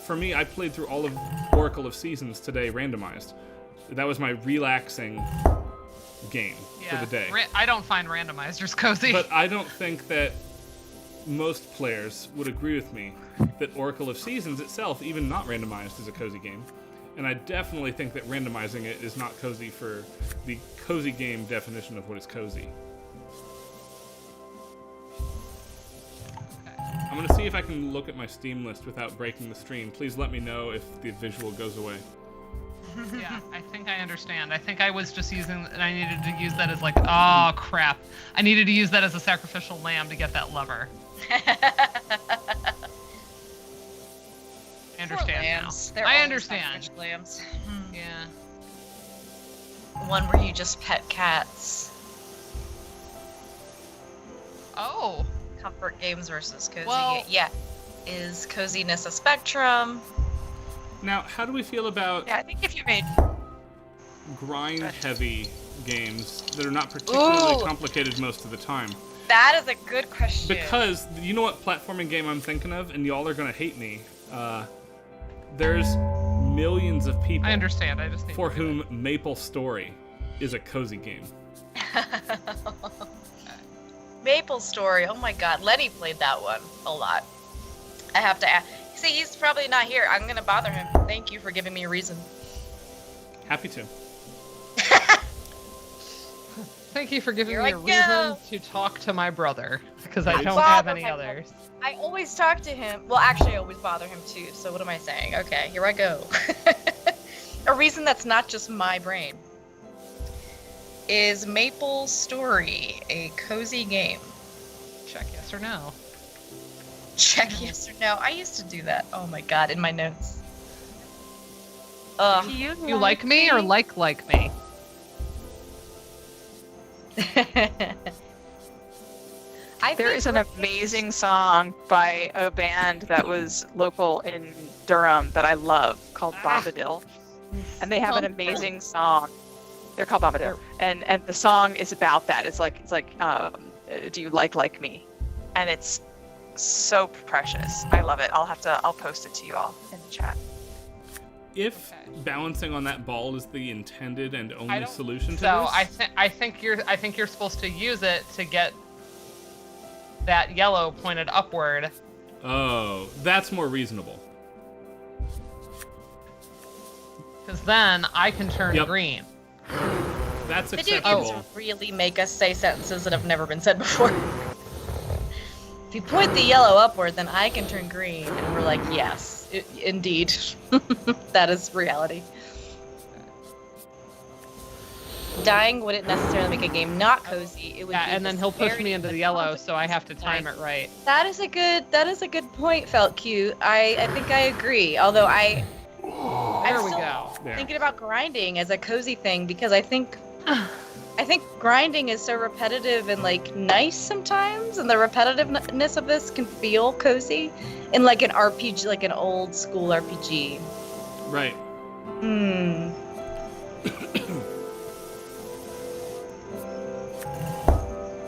B: For me, I played through all of Oracle of Seasons today randomized. That was my relaxing game for the day.
A: I don't find randomizers cozy.
B: But I don't think that most players would agree with me that Oracle of Seasons itself, even not randomized, is a cozy game. And I definitely think that randomizing it is not cozy for the cozy game definition of what is cozy. I'm going to see if I can look at my Steam list without breaking the stream. Please let me know if the visual goes away.
A: Yeah, I think I understand. I think I was just using, and I needed to use that as like, oh crap. I needed to use that as a sacrificial lamb to get that lever. I understand now.
C: They're
A: I
C: always
A: understand.
C: sacrificial lambs.
A: Yeah.
C: One where you just pet cats.
A: Oh.
C: Comfort games versus cozy.
A: Well-
C: Yeah. Is coziness a spectrum?
B: Now, how do we feel about
D: Yeah, I think if you made
B: grind-heavy games that are not particularly
C: Ooh.
B: complicated most of the time?
C: That is a good question.
B: Because, you know what platforming game I'm thinking of? And y'all are going to hate me. There's millions of people
A: I understand. I just need
B: for
A: to read
B: whom Maple Story is a cozy game.
C: Maybe Maple Story. Oh my god, Lenny played that one a lot. I have to ask. See, he's probably not here. I'm gonna bother him. Thank you for giving me a reason.
B: Happy to.
A: Thank you for giving
C: Here
A: me
C: I
A: a reason
C: go.
A: to talk to my brother, because I
B: Please.
A: don't have
C: Bother
A: any
C: my
A: others.
C: I always talk to him. Well, actually, I always bother him too. So what am I saying? Okay, here I go. A reason that's not just my brain. Is Maple Story a cozy game?
A: Check yes or no.
C: Check yes or no. I used to do that. Oh my god, in my notes.
A: You like me or like me?
D: There is an amazing song by a band that was local in Durham that I love called Bombadil. And they have an amazing song. They're called Bombadil. And the song is about that. It's like do you like me? And it's so precious. I love it. I'll post it to you all in the chat.
B: If balancing on that ball is the intended and only solution to
A: So
B: this,
A: I think you're supposed to use it to get that yellow pointed upward.
B: oh, that's more reasonable.
C: Because
A: then I can turn
B: Yep.
A: green.
B: That's
C: Video
B: acceptable.
C: games really make us say sentences that have never been said before. If you point the yellow upward, then I can turn green. And we're like, yes, indeed. That is reality. Dying wouldn't necessarily make a game not cozy. It would
A: Yeah,
C: be
A: and then he'll push
C: very
A: me into the yellow, so I have to time it right.
C: That is a good point, Felt Cute. I think I agree. Although I'm
A: There we
C: still
A: go.
B: There.
C: thinking about grinding as a cozy thing because I think grinding is so repetitive and like nice sometimes, and the repetitiveness of this can feel cozy in like an RPG, like an old school RPG.
B: Right.
C: Hmm.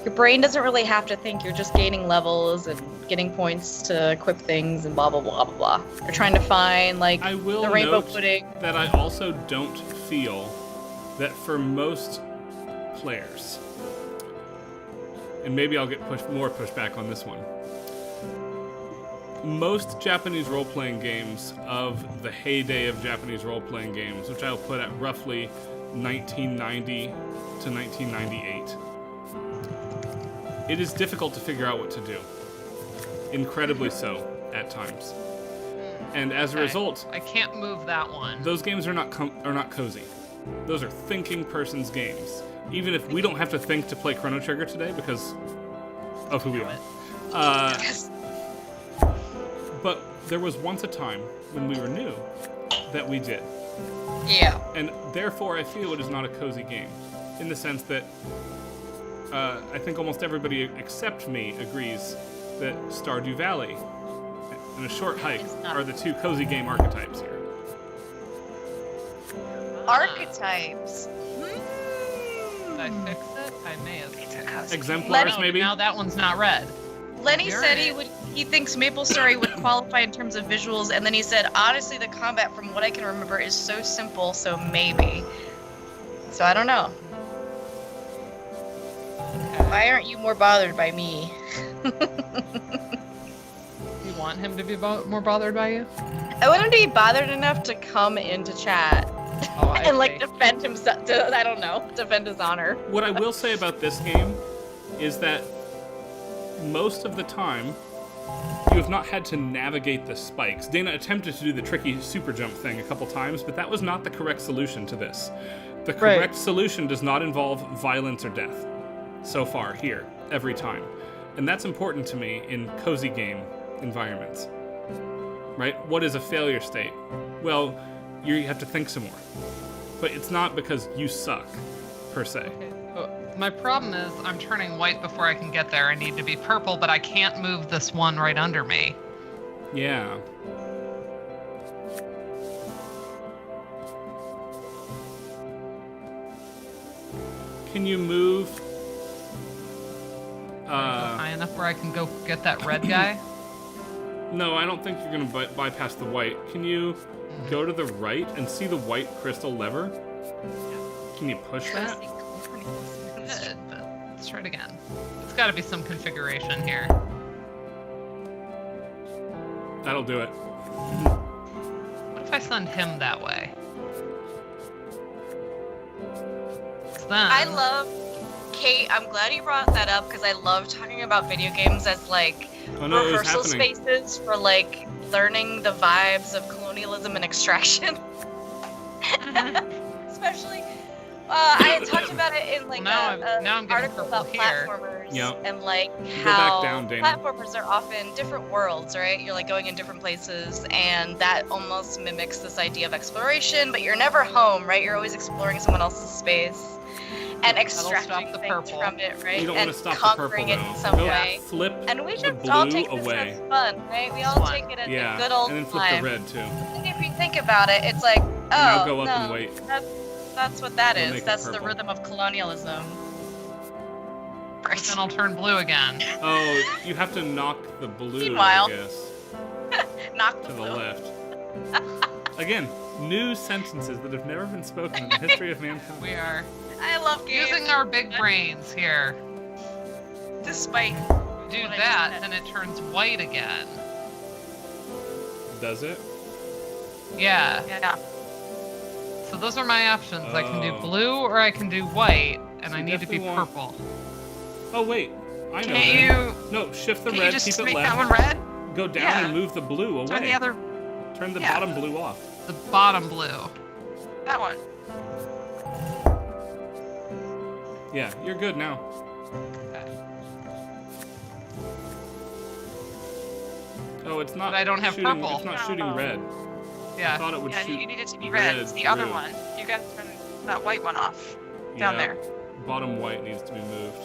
C: Your brain doesn't really have to think. You're just gaining levels and getting points to equip things and blah blah blah blah blah. You're trying to find like
B: I will
C: the rainbow
B: note
C: pudding.
B: that I also don't feel that for most players, and maybe I'll get more pushback on this one. Most Japanese role-playing games of the heyday of Japanese role-playing games, which I'll put at roughly 1990 to 1998, it is difficult to figure out what to do. Incredibly so, at times. And as a
A: Okay.
B: result,
A: I can't move that one.
B: those games are not cozy. Those are thinking person's games. Even if we don't have to think to play Chrono Trigger today because of who we are. But there was once a time when we were new that we did.
C: Yeah.
B: And therefore I feel it is not a cozy game. In the sense that I think almost everybody except me agrees that Stardew Valley and A Short Hike are the two cozy game archetypes here.
C: Archetypes.
A: Did I fix it? I may have.
B: Exemplars, maybe?
A: Now that one's not red.
C: Lenny
A: You're
C: said
A: right.
C: he thinks Maple Story would qualify in terms of visuals, and then he said, honestly, the combat, from what I can remember, is so simple, so maybe. So I don't know. Why aren't you more bothered by me?
A: You want him to be more bothered by you?
C: I want him to be bothered enough to come into chat
A: Oh, I
C: and like
A: see.
C: defend himself. I don't know, defend his honor.
B: What I will say about this game is that most of the time, you have not had to navigate the spikes. Dana attempted to do the tricky super jump thing a couple times, but that was not the correct solution to this. The correct solution does not involve violence or death. So far, here, every time. And that's important to me in cozy game environments. Right? What is a failure state? Well, you have to think some more. But it's not because you suck, per se.
A: Okay. My problem is I'm turning white before I can get there. I need to be purple, but I can't move this one right under me.
B: Yeah. Can you move?
A: High enough where I can go get that red guy?
B: No, I don't think you're going to bypass the white. Can you go to the right and see the white crystal lever? Can you push that?
A: Good, but it's try it again. It's got to be some configuration here.
B: That'll do it.
A: What if I send him that way? 'Cause then...
C: I love Kate. I'm glad you brought that up because I love talking about video games as like
B: Oh no, it was
C: rehearsal
B: happening.
C: spaces for like learning the vibes of colonialism and extraction. Especially, I had talked about it in like
A: Now I'm getting
C: article
A: purple
C: about
A: here.
C: platformers
B: Yep.
C: and like
B: Go back
C: how
B: down, Dana.
C: platformers are often different worlds, right? You're like going in different places, and that almost mimics this idea of exploration. But you're never home, right? You're always exploring someone else's space and extracting
A: the
C: things
A: purple.
C: from it, right?
B: You don't
C: and
B: want to stop the
C: conquering
B: purple
C: it in
B: though.
C: some
B: Go
C: way.
B: flip
C: And we
B: the
C: should
B: blue
C: all take this
B: away.
C: as fun, right? We all
A: Fun.
C: take it as
B: Yeah,
C: a good old
B: and then flip
C: time.
B: the red too.
C: And if you think about it, it's like, oh,
B: Now go up
C: no,
B: and wait.
C: That's what that
B: We'll
C: is.
B: make it
C: That's the
B: purple.
C: rhythm of colonialism.
A: But then I'll turn blue again.
B: Oh, you have to knock the blue,
C: Meanwhile.
B: I guess,
C: Knock the
B: to the
C: blue.
B: left. Again, new sentences that have never been spoken in the history of mankind.
A: We are
C: I love games.
A: using our big brains here.
C: Despite
A: Do
C: what I
A: that,
C: just
A: then it turns white again.
B: Does it?
A: Yeah.
C: yeah.
A: So those are my options. I can do
B: Oh.
A: blue or I can do white, and
B: So
A: I
B: you
A: need to be
B: definitely want-
A: purple.
B: Oh wait, I know.
D: Can't
B: then.
D: you?
B: No, shift the
D: Can't
B: red,
D: you just
B: keep it
D: make
B: left.
D: that one red?
B: Go down
D: Yeah.
B: and move the blue away.
D: Turn the other.
B: Turn the
D: yeah.
B: bottom blue off.
A: The bottom blue.
D: That one.
B: Yeah, you're good now.
A: Okay.
B: Oh, it's not.
A: But I don't have
B: shooting,
A: purple.
B: It's not
D: No.
B: shooting red. I
A: Yeah.
B: thought it would
D: Yeah,
B: shoot.
D: you need it to be red. It's the other
B: red.
D: one. You got to turn that white one off. Down
B: Yeah,
D: there.
B: Bottom white needs to be moved.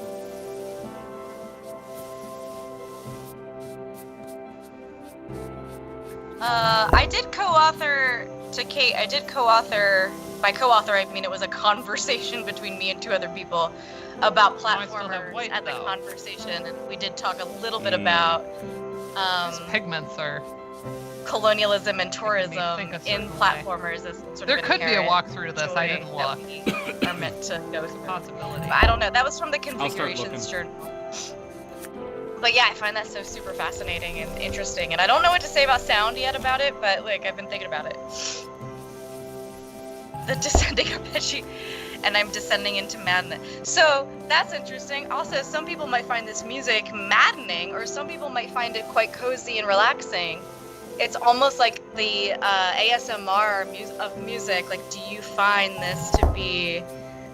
C: I did co-author to Kate. I did co-author. By co-author, I mean it was a conversation between me and two other people about
A: Oh, I still have
C: platformers
A: white,
C: at the
A: though.
C: conversation, and we did talk a little bit
B: Mm.
C: about
A: These pigments are.
C: colonialism and
A: Making me
C: tourism
A: think a
C: in
A: certain way.
C: platformers as sort
A: There
C: of
A: could be a
C: inherent
A: walkthrough to this. I
C: joy
A: didn't
C: that
A: look.
C: we are meant to go through.
A: Possibility.
C: But I don't know. That was from the
B: start
C: configurations
B: looking.
C: journal. But yeah, I find that so super fascinating and interesting. And I don't know what to say about sound yet about it, but like I've been thinking about it. The descending arpeggio, and I'm descending into madness. So that's interesting. Also, some people might find this music maddening, or some people might find it quite cozy and relaxing. It's almost like the ASMR of music. Like, do you find this to be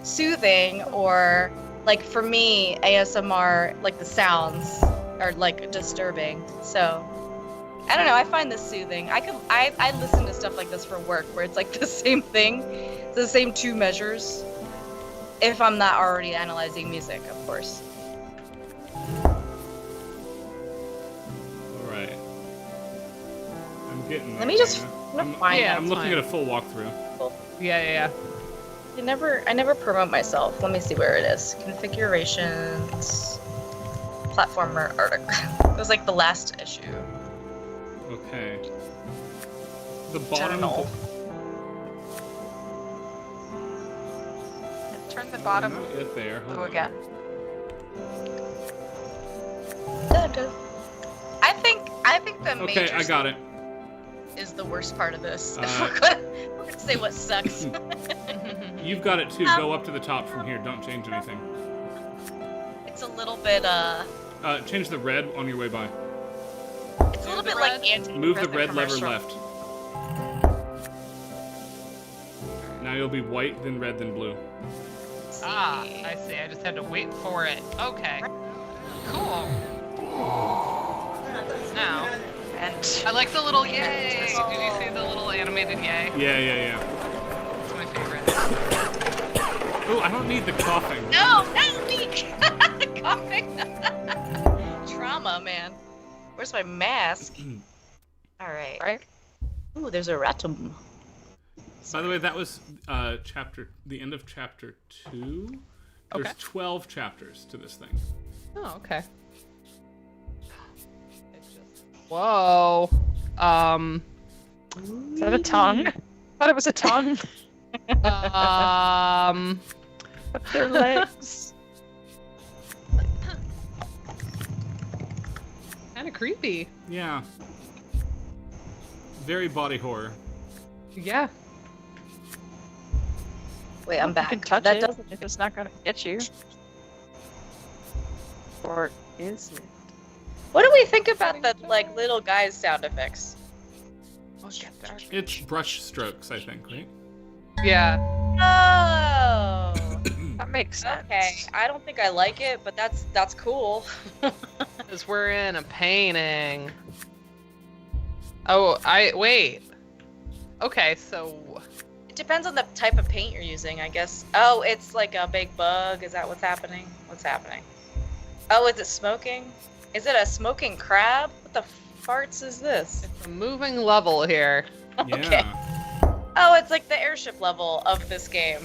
C: soothing, or like for me, ASMR, like the sounds are like disturbing. So I don't know. I find this soothing. I listen to stuff like this for work, where it's like the same thing, it's the same two measures. If I'm not already analyzing music, of course.
B: All right. I'm getting.
C: Let me
B: there,
C: just
B: Dana.
C: I'm find
A: Yeah.
C: out.
B: I'm
A: it's
B: looking
A: fine.
B: at a full walkthrough.
A: Yeah.
C: I never promote myself. Let me see where it is. Configurations, platformer article. It was like the last issue.
B: Okay. The bottom.
C: Journal.
D: Turn the bottom
B: Not yet there. Hold
D: blue
B: on.
D: again.
C: I think the
B: Okay,
C: major
B: I got it.
C: is the worst part of this.
B: Uh,
C: We're gonna say what sucks.
B: You've got it too. Go up to the top from here. Don't change anything.
C: It's a little bit
B: Change the red on your way by.
C: it's a little
A: Move the
C: bit
A: red.
C: like anti.
B: Move the red lever left. Now you'll be white, then red, then blue.
A: Ah, I see. I just had to wait for it. Okay. Cool. Now,
D: And
A: I like the little yay. Did you see the little animated yay?
B: Yeah.
A: It's my favorite.
B: Oh, I don't need the coughing.
C: No, not me. Coughing. Trauma, man. Where's my mask? All right.
D: right.
C: Ooh, there's a ratum.
B: By the way, that was the end of chapter 2. There's
A: Okay.
B: 12 chapters to this thing.
A: Oh, okay. Whoa.
D: Is that a tongue? I thought it was a tongue.
A: Um.
D: Their legs.
A: of creepy.
B: Yeah. Very body horror.
A: Yeah.
C: Wait, I'm
D: You
C: back.
D: can touch
C: that
D: it
C: doesn't.
D: if it's not gonna get you. Or is it?
C: What do we think about the like little guy's sound effects?
B: It's brush strokes, I think, right?
A: Yeah.
C: Oh.
D: That makes sense.
C: Okay, I don't think I like it, but that's cool.
A: Because we're in a painting. Wait. Okay, so
C: It depends on the type of paint you're using, I guess. Oh, it's like a big bug. Is that what's happening? What's happening? Oh, is it smoking? Is it a smoking crab? What the farts is this?
A: it's a moving level here.
C: Okay.
B: Yeah.
C: Oh, it's like the airship level of this game.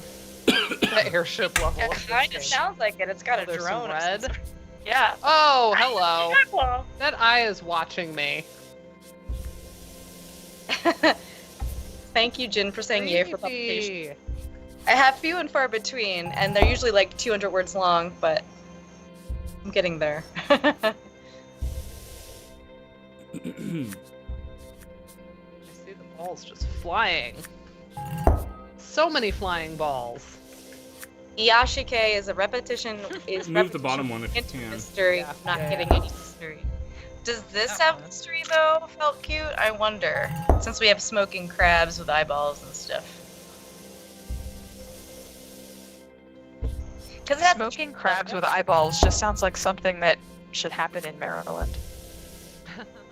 A: The airship level.
C: It
A: of this
C: kind of
A: game.
C: sounds like it. It's got
A: Oh,
C: a
A: there's some
C: drone. of
A: red.
C: some sort. Yeah.
A: Oh, hello.
C: Well,
A: That eye is watching me.
C: thank you, Jin, for saying yay for publication.
A: Creepy.
C: I have few and far between, and they're usually like 200 words long, but I'm getting there.
A: I see the balls just flying. So many flying balls.
C: Iyashike is a repetition.
B: Move the bottom one if you
C: into
B: can.
C: mystery,
A: Yeah,
C: not
A: yeah,
C: getting
A: yeah.
C: any mystery. Does this
A: That
C: have
A: one.
C: mystery though? Felt cute. I wonder. Since we have smoking crabs with eyeballs and stuff. Because that's
D: Smoking crabs with eyeballs just sounds like something that should happen in Maryland.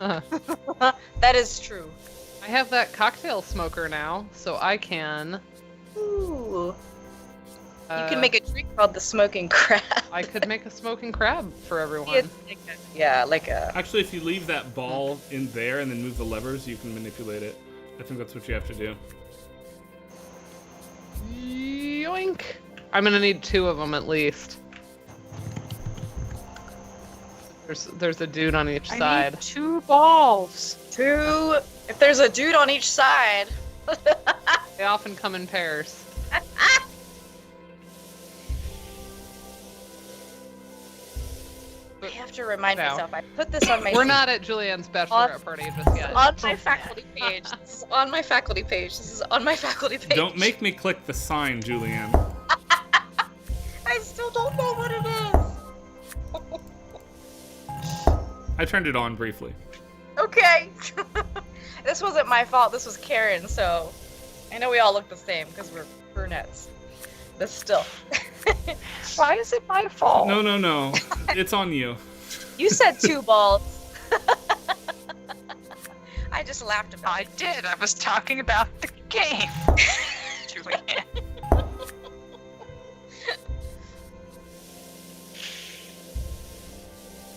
C: that is true.
A: I have that cocktail smoker now, so I can.
C: Ooh. You
A: uh,
C: can make a drink called the smoking crab.
A: I could make a smoking crab for everyone.
C: Yeah, like a.
B: Actually, if you leave that ball in there and then move the levers, you can manipulate it. I think that's what you have to do.
A: Yoink! I'm gonna need 2 of them at least. There's a dude on each
D: I
A: side.
D: need 2 balls.
C: Two. If there's a dude on each side.
A: They often come in pairs.
C: I have to remind
A: No.
C: myself. I put this on my.
A: We're not at Julianne's bachelorette party just yet.
C: on my faculty page. This is on my faculty page. This is on my faculty page.
B: Don't make me click the sign, Julianne.
C: I still don't know what it is.
B: I turned it on briefly.
C: Okay. This wasn't my fault. This was Karen. So I know we all look the same because we're brunettes. But still.
D: Why is it my fault?
B: No. It's on you.
C: You said 2 balls. I just laughed about
D: I
C: it.
D: did. I was talking about the game. Julianne.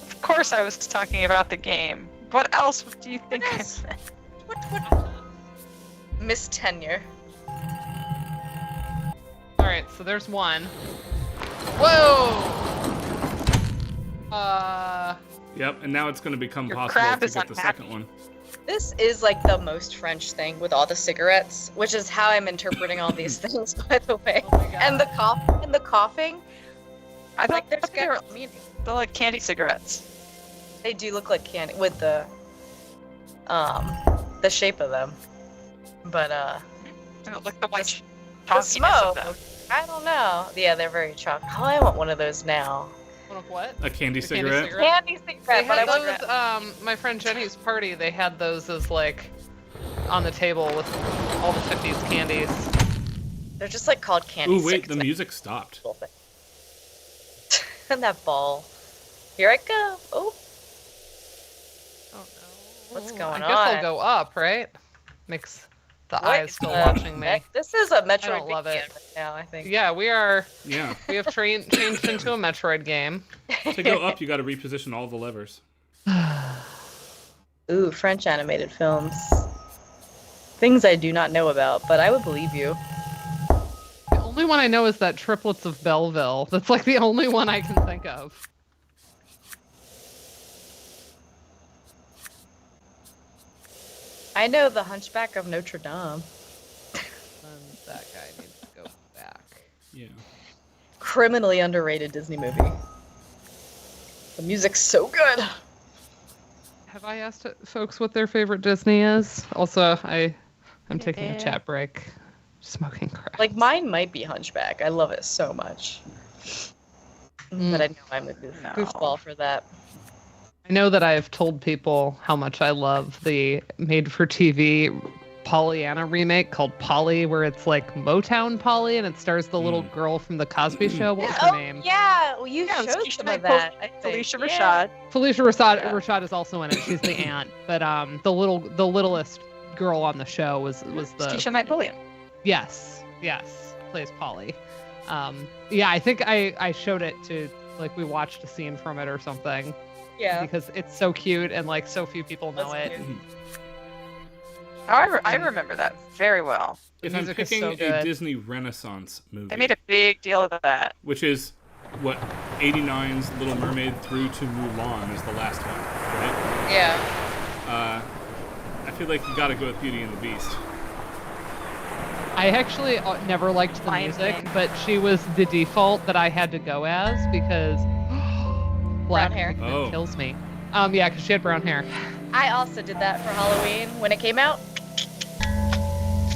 D: Of course I was talking about the game. What else do you think I said?
C: What? Miss Tenure.
A: Alright, so there's one. Whoa!
B: Yep, and now it's going to become
D: Your
B: possible
D: crab
B: to
D: is
B: get the
D: unhappy.
B: second one.
C: This is like the most French thing with all the cigarettes, which is how I'm interpreting all these things, by the way.
A: Oh my God.
C: And the coughing.
D: I thought
C: Like, there's
D: they were
C: got meaning.
D: they're like candy cigarettes.
C: They do look like candy with the shape of them. But
D: They look like the white
C: the
D: chalkiness
C: smoke.
D: of them.
C: I don't know. Yeah, they're very chalky. Oh, I want one of those now.
A: One of what?
B: A candy
A: The
B: cigarette?
C: Candy
A: They
C: cigarette, but I
A: had
C: want
A: those, my friend Jenny's party, they had those as like on the table with all the 50s candies.
C: they're just like called candy
B: Ooh, wait,
C: sticks.
B: the music stopped.
C: And that ball. Here I go. Oh,
A: Oh no.
C: What's going
A: I guess I'll
C: on?
A: go up, right? Makes the
C: what
A: eyes
C: is
A: still
C: the-
A: watching me.
C: This is a Metroid
A: don't love it.
C: game right now, I think.
A: Yeah, we are.
B: Yeah.
A: We have changed into a Metroid game.
B: To go up, you got to reposition all the levers.
C: Ooh, French animated films. Things I do not know about, but I would believe you.
A: The only one I know is that Triplets of Belleville. That's like the only one I can think of.
C: I know The Hunchback of Notre Dame.
A: And that guy needs to go back.
B: Yeah.
C: Criminally underrated Disney movie. The music's so good.
A: Have I asked folks what their favorite Disney is? Also, I'm taking a chat break. Smoking crack.
C: Like, mine might be Hunchback. I love it so much. But I know I'm a goofball for that.
A: I know that I've told people how much I love the made-for-TV Pollyanna remake called Polly, where it's like Motown Polly, and it stars the little girl from the Cosby Show. What was her name?
C: Yeah, well, you showed some of that. I think.
D: Felicia Rashad.
A: Felicia Rashad is also in it. She's the aunt, but the littlest girl on the show was the
D: Keisha Knight Pulliam.
A: Yes, plays Polly. Yeah, I think I showed it to, like, we watched a scene from it or something.
C: Yeah.
A: Because it's so cute and, like, so few people know
C: That's
A: it.
C: cute.
D: I remember that very well.
B: If I'm
A: music is
B: picking
A: so
B: a
A: good.
B: Disney Renaissance movie,
D: They made a big deal of that.
B: which is what 89's Little Mermaid through to Mulan is the last one, right?
C: Yeah.
B: I feel like you gotta go with Beauty and the Beast.
A: I actually never liked the
D: Lion
A: music,
D: King.
A: but she was the default that I had to go as because black
C: hair.
A: pigment
B: Oh.
A: kills me. Yeah, because she had brown hair.
C: I also did that for Halloween when it came out.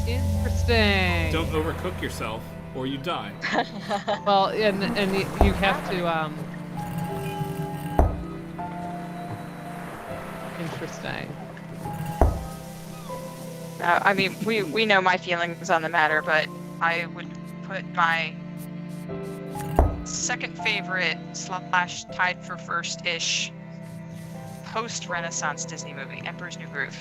A: Interesting.
B: Don't overcook yourself, or you die.
A: Well, and you have to. Interesting.
D: I mean, we know my feelings on the matter, but I would put my second favorite / tied for first-ish post-Renaissance Disney movie, Emperor's New Groove.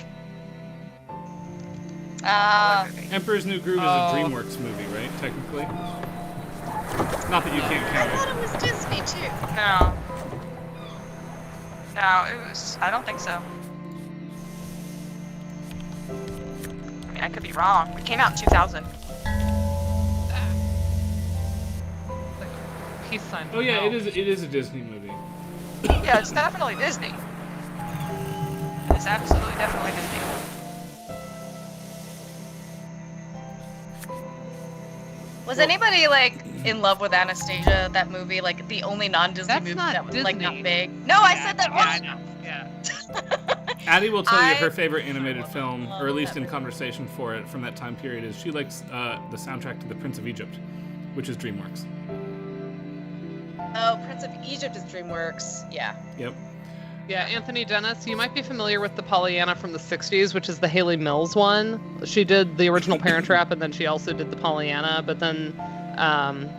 B: Emperor's New Groove is a DreamWorks movie, right? Technically. Not that you can't
C: I
B: count
C: thought
B: it.
C: it was Disney too.
D: No, it was. I don't think so. I mean, I could be wrong. It came out in 2000.
A: Peace sign.
B: Oh yeah,
A: No.
B: it is a Disney movie.
D: Yeah, it's definitely Disney. It's absolutely definitely Disney.
C: Was anybody like in love with Anastasia? That movie, like the only non-Disney
A: That's
C: movie
A: not
C: that was like
A: Disney.
C: not big. No, I said that
A: Yeah, I
C: wrong.
A: know. Yeah.
B: Addie will tell you her
C: I
B: favorite animated film, or at least
C: that
B: in
C: movie.
B: conversation for it from that time period, is she likes the soundtrack to The Prince of Egypt, which is DreamWorks.
C: Oh, Prince of Egypt is DreamWorks. Yeah.
B: Yep.
A: Yeah, Anthony Dennis, you might be familiar with the Pollyanna from the 60s, which is the Haley Mills one. She did the original Parent Trap, and then she also did the Pollyanna, but then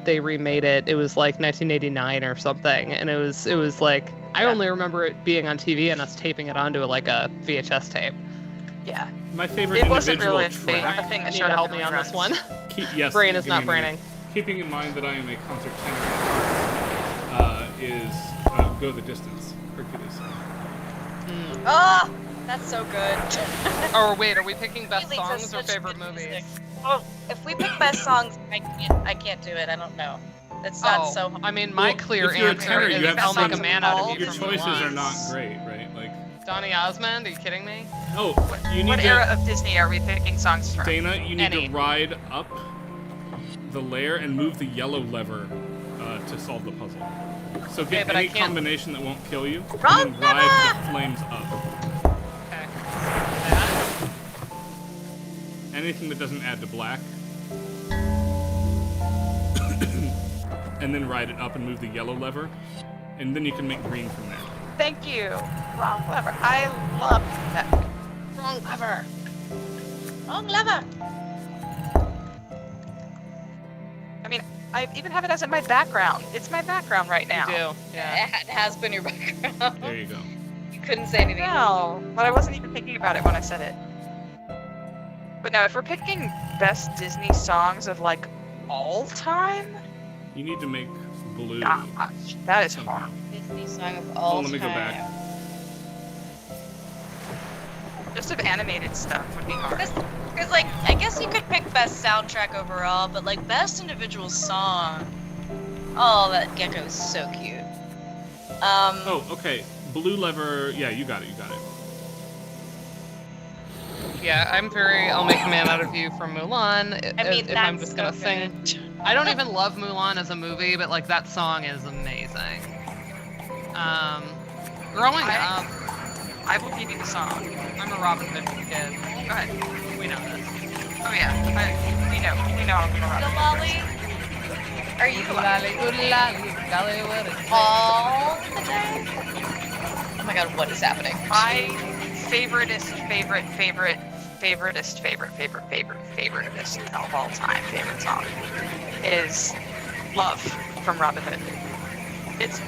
A: they remade it. It was like 1989 or something, and it was like, I only remember it being on TV and us taping it onto like a VHS tape.
D: Yeah.
B: My favorite
D: It wasn't
B: individual
D: really a thing.
B: track.
D: A thing
A: I
D: that
A: need
D: showed
A: to
D: up
A: help
D: in
A: me on this
D: reruns.
A: one.
B: Yes,
A: Brain is
B: give
A: not
B: me a minute.
A: braining.
B: Keeping in mind that I am a concert tenor, is Go the Distance, Hercules.
C: Oh, that's so good.
A: Oh wait, are we picking best
C: He leads us
A: songs or
C: such
A: favorite
C: good
A: movies?
C: music. Oh, if we pick best songs, I can't do it. I don't know. It sounds so hard.
A: I mean, my
B: Well,
A: clear
B: if you're a
A: answer
B: tenor, you
A: is
B: have
A: I'll make a
B: some-
A: man out of you
B: Your
A: from
B: choices
A: Mulan.
B: are not great, right? Like,
A: Donny Osmond, are you kidding me?
B: oh, you need
D: What
B: to,
D: era of Disney are we picking songs from?
B: Dana, you need
A: Any.
B: to ride up the layer and move the yellow lever to solve the puzzle. So get
A: but I
B: any
A: can't-
B: combination that won't kill you,
C: Wrong
B: and then ride the flames up.
A: Okay. That?
B: Anything that doesn't add to black. And then ride it up and move the yellow lever. And then you can make green from there.
D: Thank you. Wrong lever. I love that.
C: Wrong lever. Wrong lever.
D: I mean, I even have it as in my background. It's my background right now.
A: You do. Yeah.
C: It has been your background.
B: There you go.
C: You couldn't say anything.
D: No, but I wasn't even thinking about it when I said it. But no, if we're picking best Disney songs of like all time,
B: You need to make blue.
D: gosh, that is
B: somehow.
D: hard.
C: Disney song of all
B: Let me go back.
C: time.
D: Just of animated stuff would be hard.
C: Because, like, I guess you could pick best soundtrack overall, but, like, best individual song. Oh, that gecko is so cute.
B: Oh, okay. Blue lever. Yeah, you got it. You got it.
A: Yeah, I'll make a man out of you from Mulan.
C: I mean,
A: if I'm
C: that's
A: just gonna
C: so
A: sing.
C: good.
A: I don't even love Mulan as a movie, but like that song is amazing. Growing up,
D: I will give you the song.
A: I'm a Robin Hood kid.
D: Go ahead.
A: We know this.
D: Oh yeah, we know I'm gonna run.
C: Lolly, are you
A: Lolly, lolly, what is
C: all the day? Oh my god, what is happening?
D: My favoritist of all time favorite song is Love from Robin Hood. It's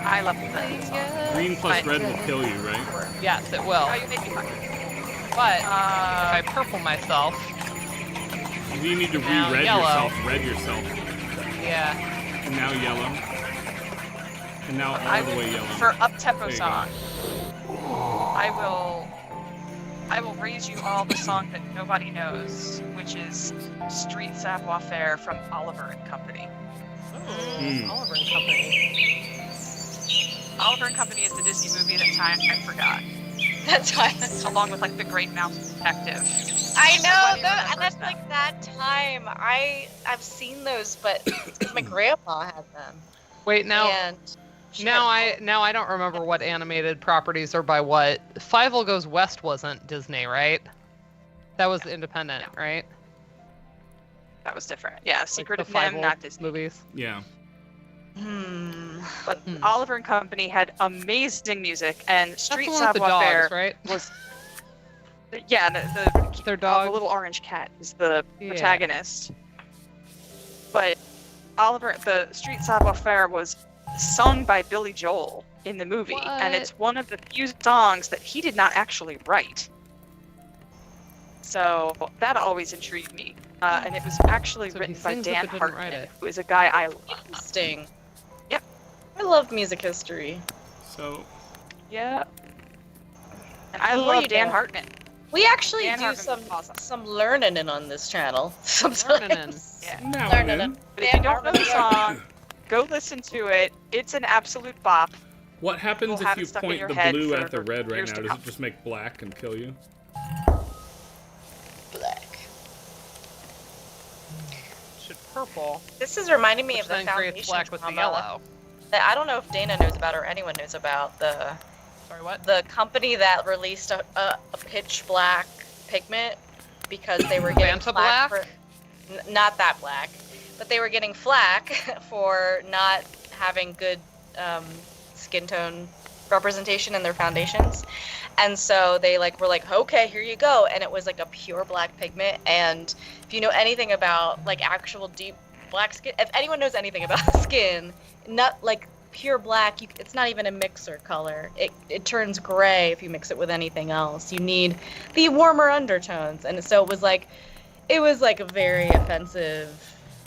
D: I love that song.
B: Green plus
D: But-
B: red will kill you, right?
A: Yes, it will.
D: Oh, you make me fun.
A: But if I purple myself,
B: You need to
A: Now
B: re-red
A: yellow.
B: yourself, red yourself,
A: yeah.
B: and now yellow, and now
D: I
B: all the
D: will,
B: way yellow.
D: for up-tempo
B: There you
D: song, I will raise you all the song that nobody knows, which is Street Savoir Faire from Oliver and Company.
A: Oliver and Company.
D: Oliver and Company is the Disney movie that time I forgot,
C: That time.
D: along with like The Great Mouse Detective.
C: I know,
D: Nobody
C: and
D: remembers
C: that's
D: them.
C: like that time. I've seen those, but it's 'cause my grandpa had them.
A: Wait, now
C: And she
A: now
C: had-
A: I don't remember what animated properties are by what. Five Will Goes West wasn't Disney, right? That was independent, right?
D: That was different. Yeah, Secret
A: Like
D: of
A: the Five
D: Nim,
A: Will
D: not Disney.
A: movies.
B: Yeah.
D: But Oliver and Company had amazing music, and
A: That's
D: Street
A: the one with the
D: Savoir Faire
A: dogs, right?
D: was. Yeah,
A: Their
D: the
A: dog.
D: little orange cat is the
A: Yeah.
D: protagonist. But the Street Savoir Faire was sung by Billy Joel in the movie, and
A: What?
D: it's one of the few songs that he did not actually write. So that always intrigued me, and it was actually
A: So he
D: written by
A: sings it
D: Dan
A: but didn't write
D: Hartman,
A: it.
D: who is a guy I love.
C: Interesting.
D: Yep.
C: I love music history.
B: So
D: Yeah. And I
C: Well,
D: love
C: you
D: Dan
C: don't.
D: Hartman.
C: We actually
D: Dan
C: do
D: Hartman was awesome.
C: some learning in on this channel sometimes.
A: Learning.
D: Yeah.
B: now
C: Learning
B: and
C: in.
B: then,
D: But if you don't know the song, go listen to it. It's an absolute bop.
B: what happens
D: We'll
B: if
D: have
B: you
D: it stuck in
B: point
D: your
B: the
D: head
B: blue
D: for
B: at the red right
D: years
B: now?
D: to
B: Does
D: come.
B: it just make black and kill you?
C: Black.
A: Should purple.
C: This is reminding me
A: Which
C: of the
A: then
C: foundation
A: creates black with the
C: drama
A: yellow.
C: that I don't know if Dana knows about or anyone knows about
A: Sorry, what?
C: the company that released a pitch black pigment because they were getting
A: Vanta
C: flack
A: black?
C: for not that black, but they were getting flack for not having good skin tone representation in their foundations. And so they were like, okay, here you go. And it was like a pure black pigment. And if you know anything about like actual deep black skin, if anyone knows anything about skin, not like pure black, it's not even a mixer color. It turns gray if you mix it with anything else. You need the warmer undertones. And so it was like a very offensive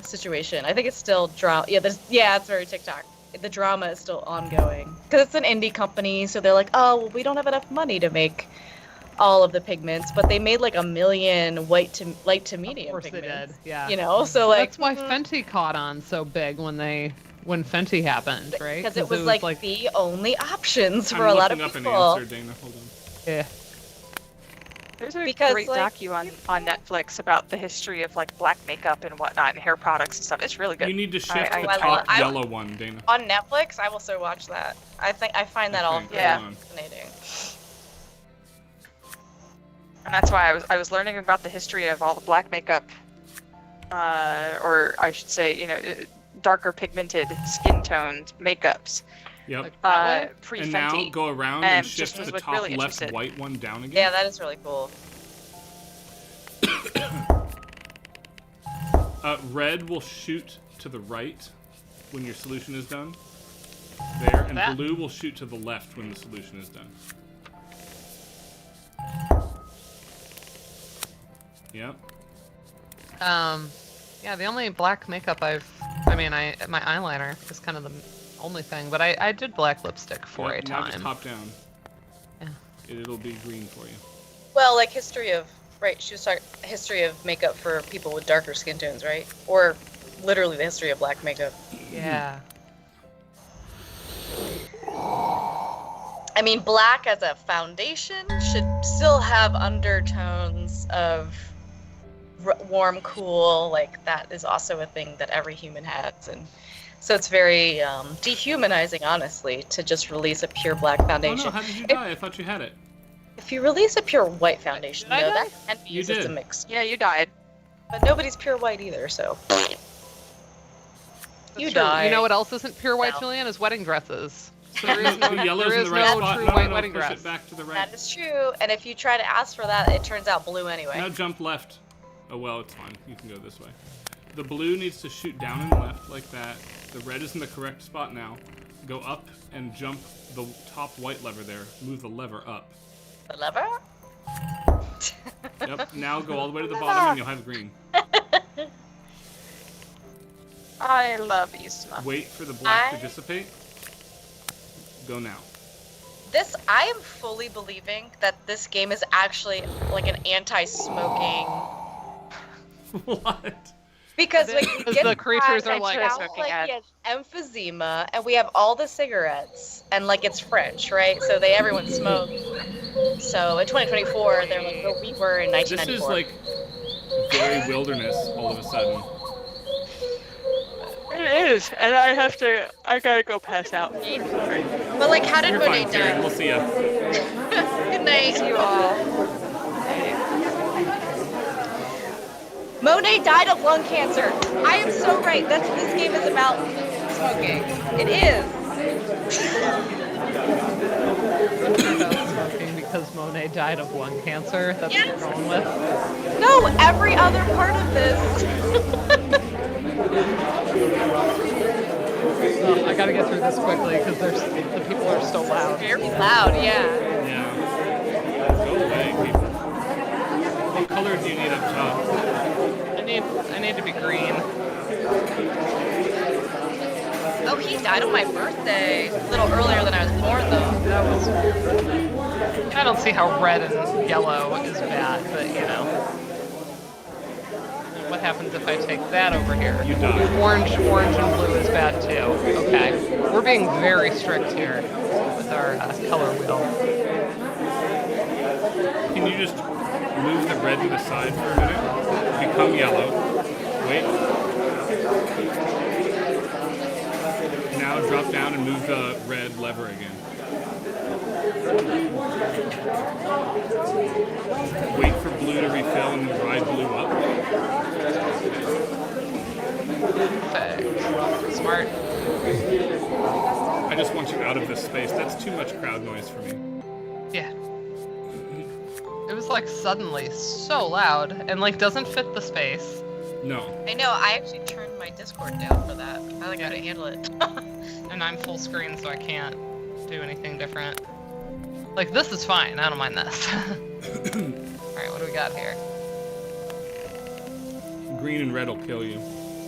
C: situation. I think it's still drama. Yeah, it's very TikTok. The drama is still ongoing because it's an indie company, so they're like, oh, well, we don't have enough money to make all of the pigments, but they made like 1 million light to medium
A: Of course they
C: pigments.
A: did. Yeah.
C: You know, so like
A: That's why Fenty caught on so big when Fenty happened, right?
C: because it was like the only options for a
B: I'm
C: lot of
B: looking
C: people.
B: up an answer, Dana. Hold on.
A: yeah.
D: There's a
C: Because,
D: great
C: like,
D: docu on Netflix about the history of like black makeup and whatnot and hair products and stuff. It's really good.
B: You need to shift
D: I-
B: the
C: I-
B: top
C: I-
B: yellow one, Dana.
C: On Netflix, I will so watch that. I find that all
B: Okay,
C: very
D: Yeah.
B: hold on.
C: fascinating.
D: And that's why I was learning about the history of all the black makeup, or I should say, darker pigmented skin toned makeups.
B: Yep.
A: Like that way?
D: Pre
B: And now
D: Fenty.
B: go around
D: And
B: and
D: just
B: shift
D: was,
B: the
D: like,
B: top
D: really
B: left
D: interested.
B: white one down again.
C: Yeah, that is really cool.
B: Red will shoot to the right when your solution is done. There, and
A: That.
B: blue will shoot to the left when the solution is done. Yep.
A: Yeah, the only black makeup my eyeliner is kind of the only thing, but I did black lipstick for
B: Yep,
A: a
B: now just
A: time.
B: top down.
A: Yeah.
B: It'll be green for you.
C: Well, like she was talking history of makeup for people with darker skin tones, right? Or literally the history of black makeup.
A: Yeah.
C: I mean, black as a foundation should still have undertones of warm, cool. Like that is also a thing that every human has, and So it's very dehumanizing, honestly, to just release a pure black
B: Oh
C: foundation.
B: no, how did you die? I thought you had it.
C: If you release a pure white foundation,
A: Did I
C: though,
A: die?
C: that can be
B: You
C: used as a
B: did.
C: mix.
D: Yeah, you died.
C: But nobody's pure white either, so.
A: That's
C: You
A: true.
C: die.
A: You know what else isn't pure white,
C: No.
A: Julian? Is wedding dresses.
B: So
A: There is no,
B: the yellow's
A: there
B: in
A: is
B: the right
A: no
B: spot.
A: true
B: No,
A: white
B: no,
A: wedding
B: push
A: dress.
B: it back to the right.
C: That is true, and if you try to ask for that, it turns out blue anyway.
B: Now jump left. Oh well, it's fine. You can go this way. The blue needs to shoot down and left like that. The red is in the correct spot now. Go up and jump the top white lever there. Move the lever up.
C: The lever?
B: Yep. Now go all the way to the bottom and you'll have green.
D: I love Yzma.
B: Wait for the black to
C: I-
B: dissipate. Go now.
C: I am fully believing that this game is actually like an anti-smoking.
B: What?
C: Because when you
A: Because
C: get
A: the creatures
C: black,
A: are like-
C: it sounds
D: Smoking
C: like
D: ad.
C: he has emphysema, and we have all the cigarettes, and like it's French, right? So everyone smoked. So in 2024, they're like where we were in
B: This
C: 1994.
B: is like very wilderness all of a sudden.
D: It is, and I gotta go pass out.
C: But like, how did
B: You're
C: Monet
B: fine, Karen.
C: die?
B: We'll see ya.
C: Good night.
D: You all.
C: Monet died of lung cancer. I am so right. This game is about smoking. It is.
A: Smoking because Monet died of lung cancer. That's what
C: Yes.
A: you're going with.
C: No, every other part of this.
A: Oh, I gotta get through this quickly because the people are so loud.
C: Very loud, yeah.
B: Yeah. Go away, people. What color do you need up top?
A: I need to be green.
C: Oh, he died on my birthday. A little earlier than I was born, though.
A: That was. I don't see how red and yellow is bad, but you know. What happens if I take that over here?
B: You die.
A: Orange and blue is bad too. Okay, we're being very strict here with our color wheel.
B: Can you just move the red to the side for a minute? Become yellow. Wait. Now drop down and move the red lever again. Wait for blue to refill and then ride blue up.
A: Perfect. Smart.
B: I just want you out of this space. That's too much crowd noise for me.
A: Yeah. It was like suddenly so loud and like doesn't fit the space.
B: No.
C: I know, I actually turned my Discord down for that. I like how to handle it.
A: And I'm full screen, so I can't do anything different. Like, this is fine. I don't mind this. Alright, what do we got here?
B: Green and red will kill you.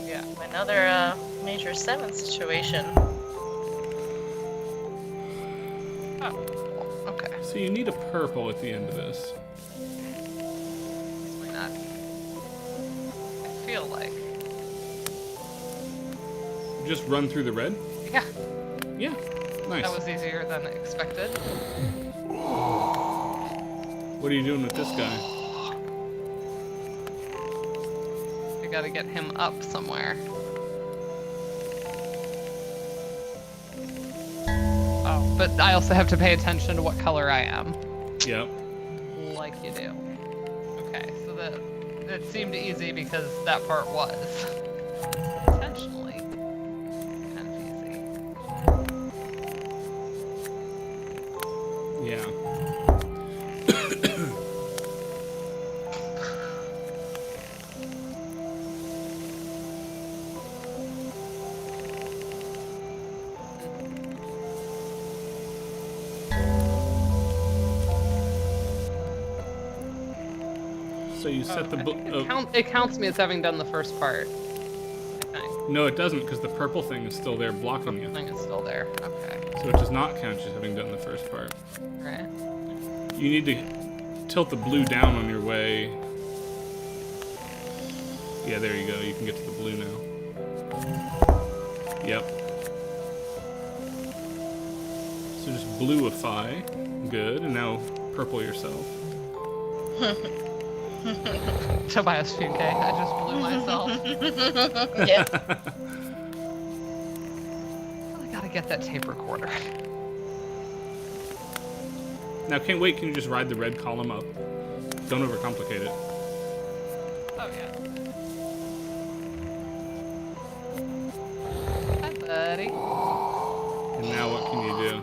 A: Yeah.
C: Another major 7 situation.
A: Oh, okay.
B: So you need a purple at the end of this.
A: Why not? I feel like.
B: Just run through the red?
A: Yeah,
B: Yeah. Nice.
A: that was easier than expected.
B: What are you doing with this guy?
A: I gotta get him up somewhere. Oh, but I also have to pay attention to what color I am.
B: Yep.
A: Like you do. Okay, so it seemed easy because that part was intentionally kind of easy.
B: Yeah. So you set the
A: It counts me as having done the first part. I think.
B: No, it doesn't, because the purple thing is still there blocking
A: The
B: you.
A: thing is still there. Okay.
B: So it does not count you as having done the first part.
A: Right.
B: You need to tilt the blue down on your way. Yeah, there you go. You can get to the blue now. Yep. So just bluify. Good. And now purple yourself.
A: Tobias Funke, I just blew myself.
C: Yeah.
A: get that tape recorder.
B: Now, can't wait. Can you just ride the red column up? Don't overcomplicate it.
A: Oh, yeah. Hi, buddy.
B: And now what can you do?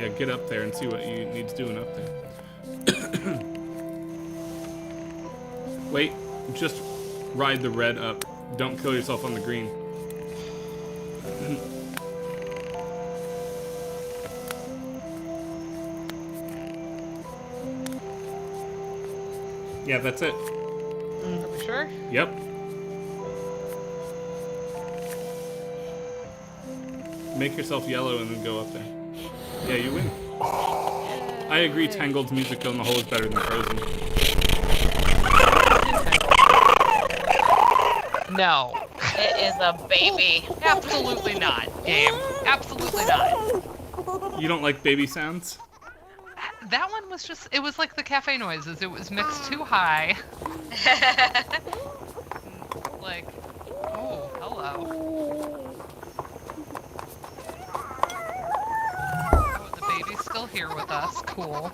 B: Yeah, get up there and see what you needs doing up there. Wait, just ride the red up. Don't kill yourself on the green. Yeah, that's it.
A: Are we sure?
B: Yep. Make yourself yellow and then go up there. Yeah, you win. I agree, Tangled's music on the whole is better than Frozen.
A: No.
C: It is a baby.
A: Absolutely not, game. Absolutely not.
B: You don't like baby sounds?
A: That one was just, it was like the cafe noises. It was mixed too high. Like, oh, hello. Oh, the baby's still here with us. Cool.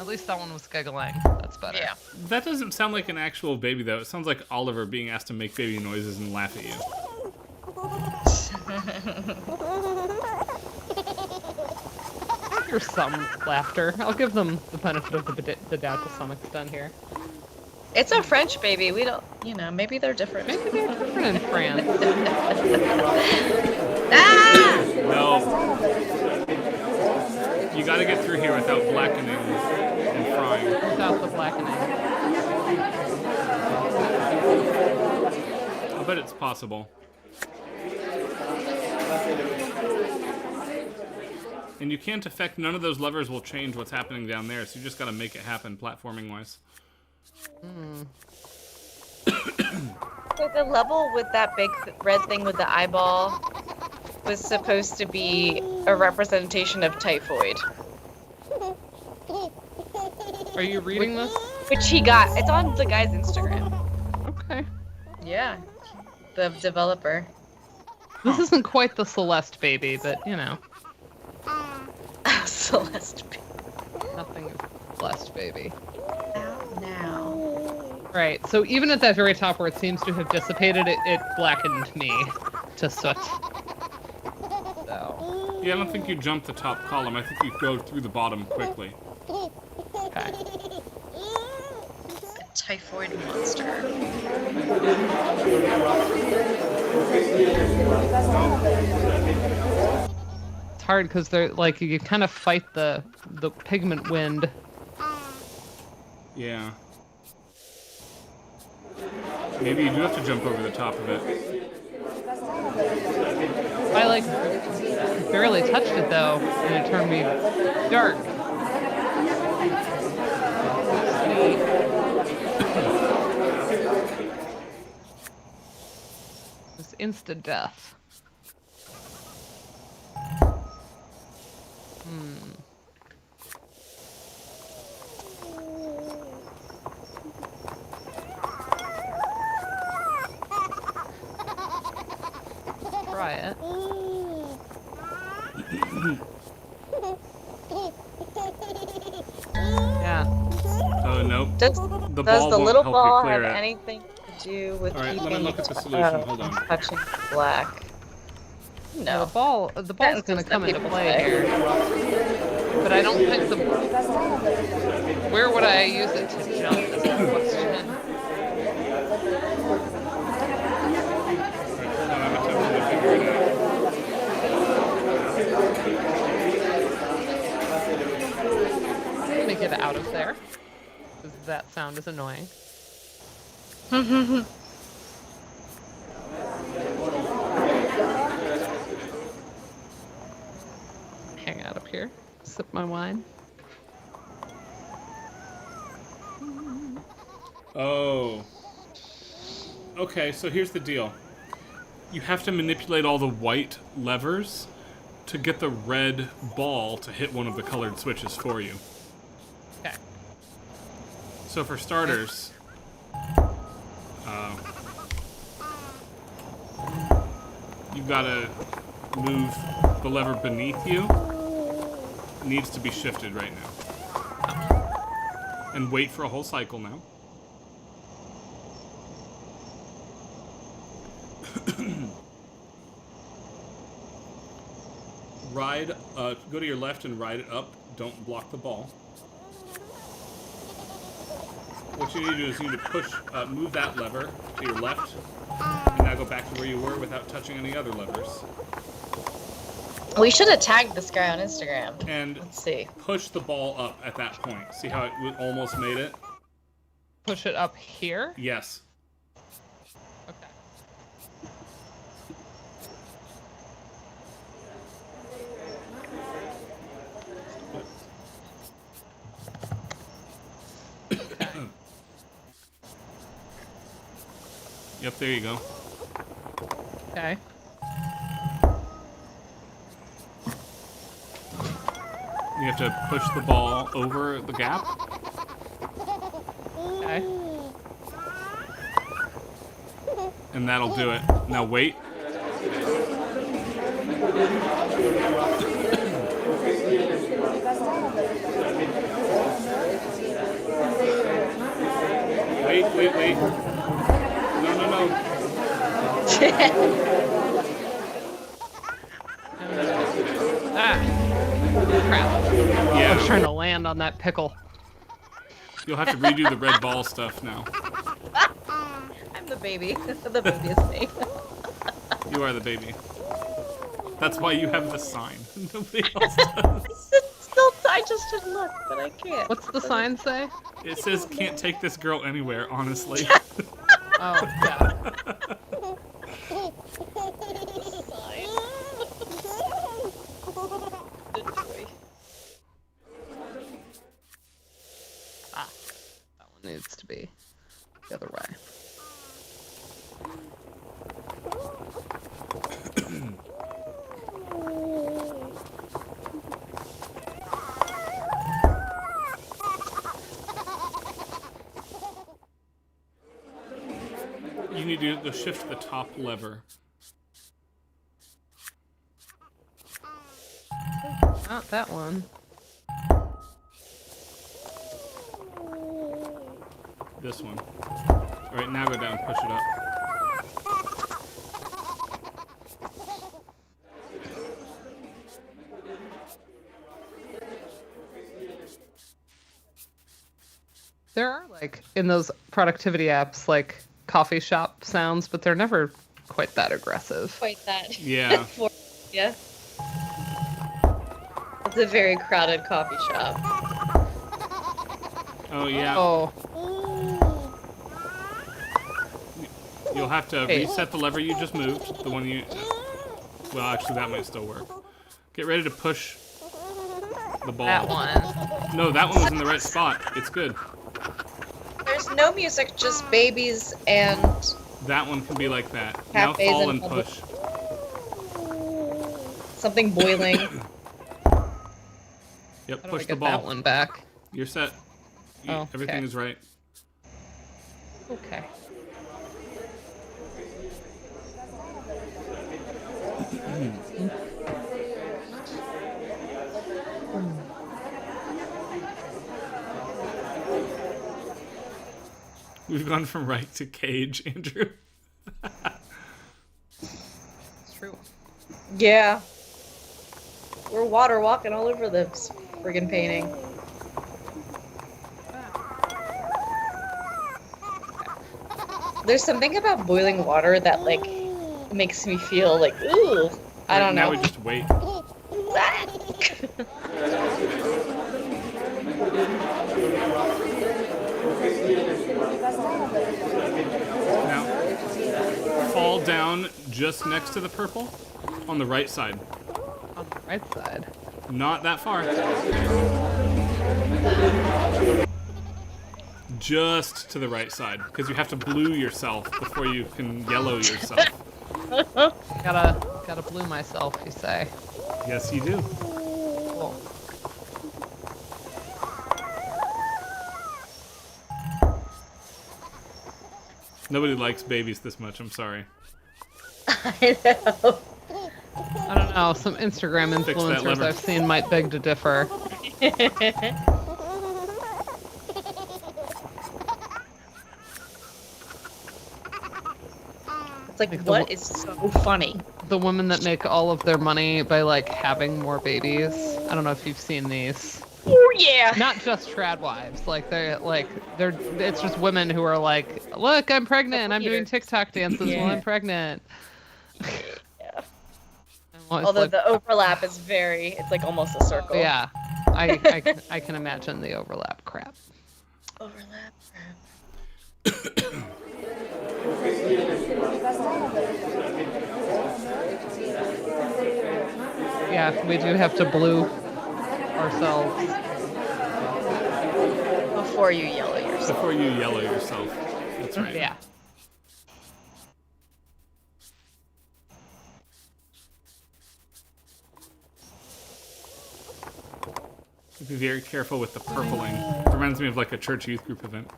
A: At least that one was giggling. That's better.
C: Yeah.
B: That doesn't sound like an actual baby, though. It sounds like Oliver being asked to make baby noises and laugh at you.
A: Here's some laughter. I'll give them the benefit of the doubt to some extent here.
C: It's a French baby. We don't, maybe they're different.
A: Maybe they're different in France.
C: Ah!
B: No. You gotta get through here without blackening and frying.
A: Without the blackening.
B: I bet it's possible. And you can't affect, none of those levers will change what's happening down there, so you just gotta make it happen platforming-wise.
C: So the level with that big red thing with the eyeball was supposed to be a representation of typhoid.
A: Are you reading this?
C: Which he got. It's on the guy's Instagram.
A: Okay.
C: Yeah. The developer.
A: This isn't quite the Celeste baby, but
C: Celeste.
A: nothing is Celeste baby.
C: Now.
A: Right, so even at that very top where it seems to have dissipated, it blackened me to soot. So.
B: Yeah, I don't think you jump the top column. I think you go through the bottom quickly.
A: Okay.
C: A typhoid monster.
A: It's hard because they're like you kind of fight the pigment wind.
B: Yeah. Maybe you do have to jump over the top of it.
A: I like barely touched it though, and it turned me dark. It's instant death. Try it. Yeah.
B: Oh, nope.
C: Does
B: The
C: the
B: won't
C: little
B: help
C: ball
B: you clear
C: have
B: it.
C: anything to do with
B: All right, let me
C: keeping
B: look at the solution. Hold on.
C: touching black? No.
A: The ball's
C: Sentences
A: gonna
C: that
A: come into
C: people
A: play
C: say.
A: here. But I don't think where would I use it to jump is the question.
B: I'm attempting to figure it out.
A: Let me get out of there. Because that sound is annoying. Hang out up here. Sip my wine.
B: Oh. Okay, so here's the deal. You have to manipulate all the white levers to get the red ball to hit one of the colored switches for you.
A: Okay.
B: So for starters, You gotta move the lever beneath you. It needs to be shifted right now. And wait for a whole cycle now. Go to your left and ride it up. Don't block the ball. What you need to do is you need to push, move that lever to your left, and now go back to where you were without touching any other levers.
C: We should have tagged this guy on Instagram.
B: And
C: let's see.
B: Push the ball up at that point. See how it almost made it?
A: Push it up here?
B: Yes. Yep, there you go.
A: Okay.
B: You have to push the ball over the gap.
A: Okay.
B: And that'll do it. Now wait. Wait. No.
A: Crap.
B: Yeah.
A: I was trying to land on that pickle.
B: You'll have to redo the red ball stuff now.
C: I'm the baby. The baby is me.
B: You are the baby. That's why you have the sign. Nobody else does.
C: Still, I just didn't look, but I can't.
A: What's the sign say?
B: It says, "Can't take this girl anywhere," honestly.
A: Oh, yeah. Ah, that one needs to be the other way.
B: You need to shift the top lever.
A: Not that one.
B: This one. Alright, now go down, push it up.
A: There are, like, in those productivity apps, like, coffee shop sounds, but they're never quite that aggressive.
C: Quite that.
B: Yeah.
C: Yeah. It's a very crowded coffee shop.
B: Oh, yeah.
A: Oh.
B: You'll have to reset the lever you just moved. The one you... Well, actually, that might still work. Get ready to push the ball.
A: That one.
B: No, that one was in the right spot. It's good.
C: There's no music, just babies and...
B: That one can be like that. Now
C: Cafes
B: fall
C: and
B: and push.
C: something boiling.
B: Yep,
A: How do I
B: push the
A: get
B: ball.
A: that one back?
B: You're set.
A: Oh,
B: Everything
A: okay.
B: is right.
A: Okay.
B: We've gone from right to cage, Andrew.
A: It's true.
C: Yeah. We're water walking all over this friggin' painting. There's something about boiling water that, like, makes me feel like, ooh, I don't
B: Now
C: know.
B: we just wait. Now, fall down just next to the purple on the right side.
A: On the right side.
B: Not that far. Just to the right side, because you have to blue yourself before you can yellow yourself.
A: Gotta blue myself, you say.
B: Yes, you do.
A: Cool.
B: Nobody likes babies this much, I'm sorry.
C: I know.
A: I don't know. Some Instagram
B: Fix that
A: influencers
B: lever.
A: I've seen might beg to differ.
C: It's like, what is so funny?
A: The women that make all of their money by like having more babies. I don't know if you've seen these.
C: Oh yeah.
A: Not just trad wives. They're it's just women who are like, look, I'm pregnant. I'm doing TikTok dances while I'm pregnant.
C: Yeah.
A: Although
C: the overlap is it's like almost a circle.
A: Yeah, I can imagine the overlap crap.
C: Overlap.
A: Yeah, we do have to blue ourselves.
C: Before you yell at yourself.
B: Before you yell at yourself. That's right.
A: Yeah.
B: Be very careful with the purpling. It reminds me of like a church youth group event.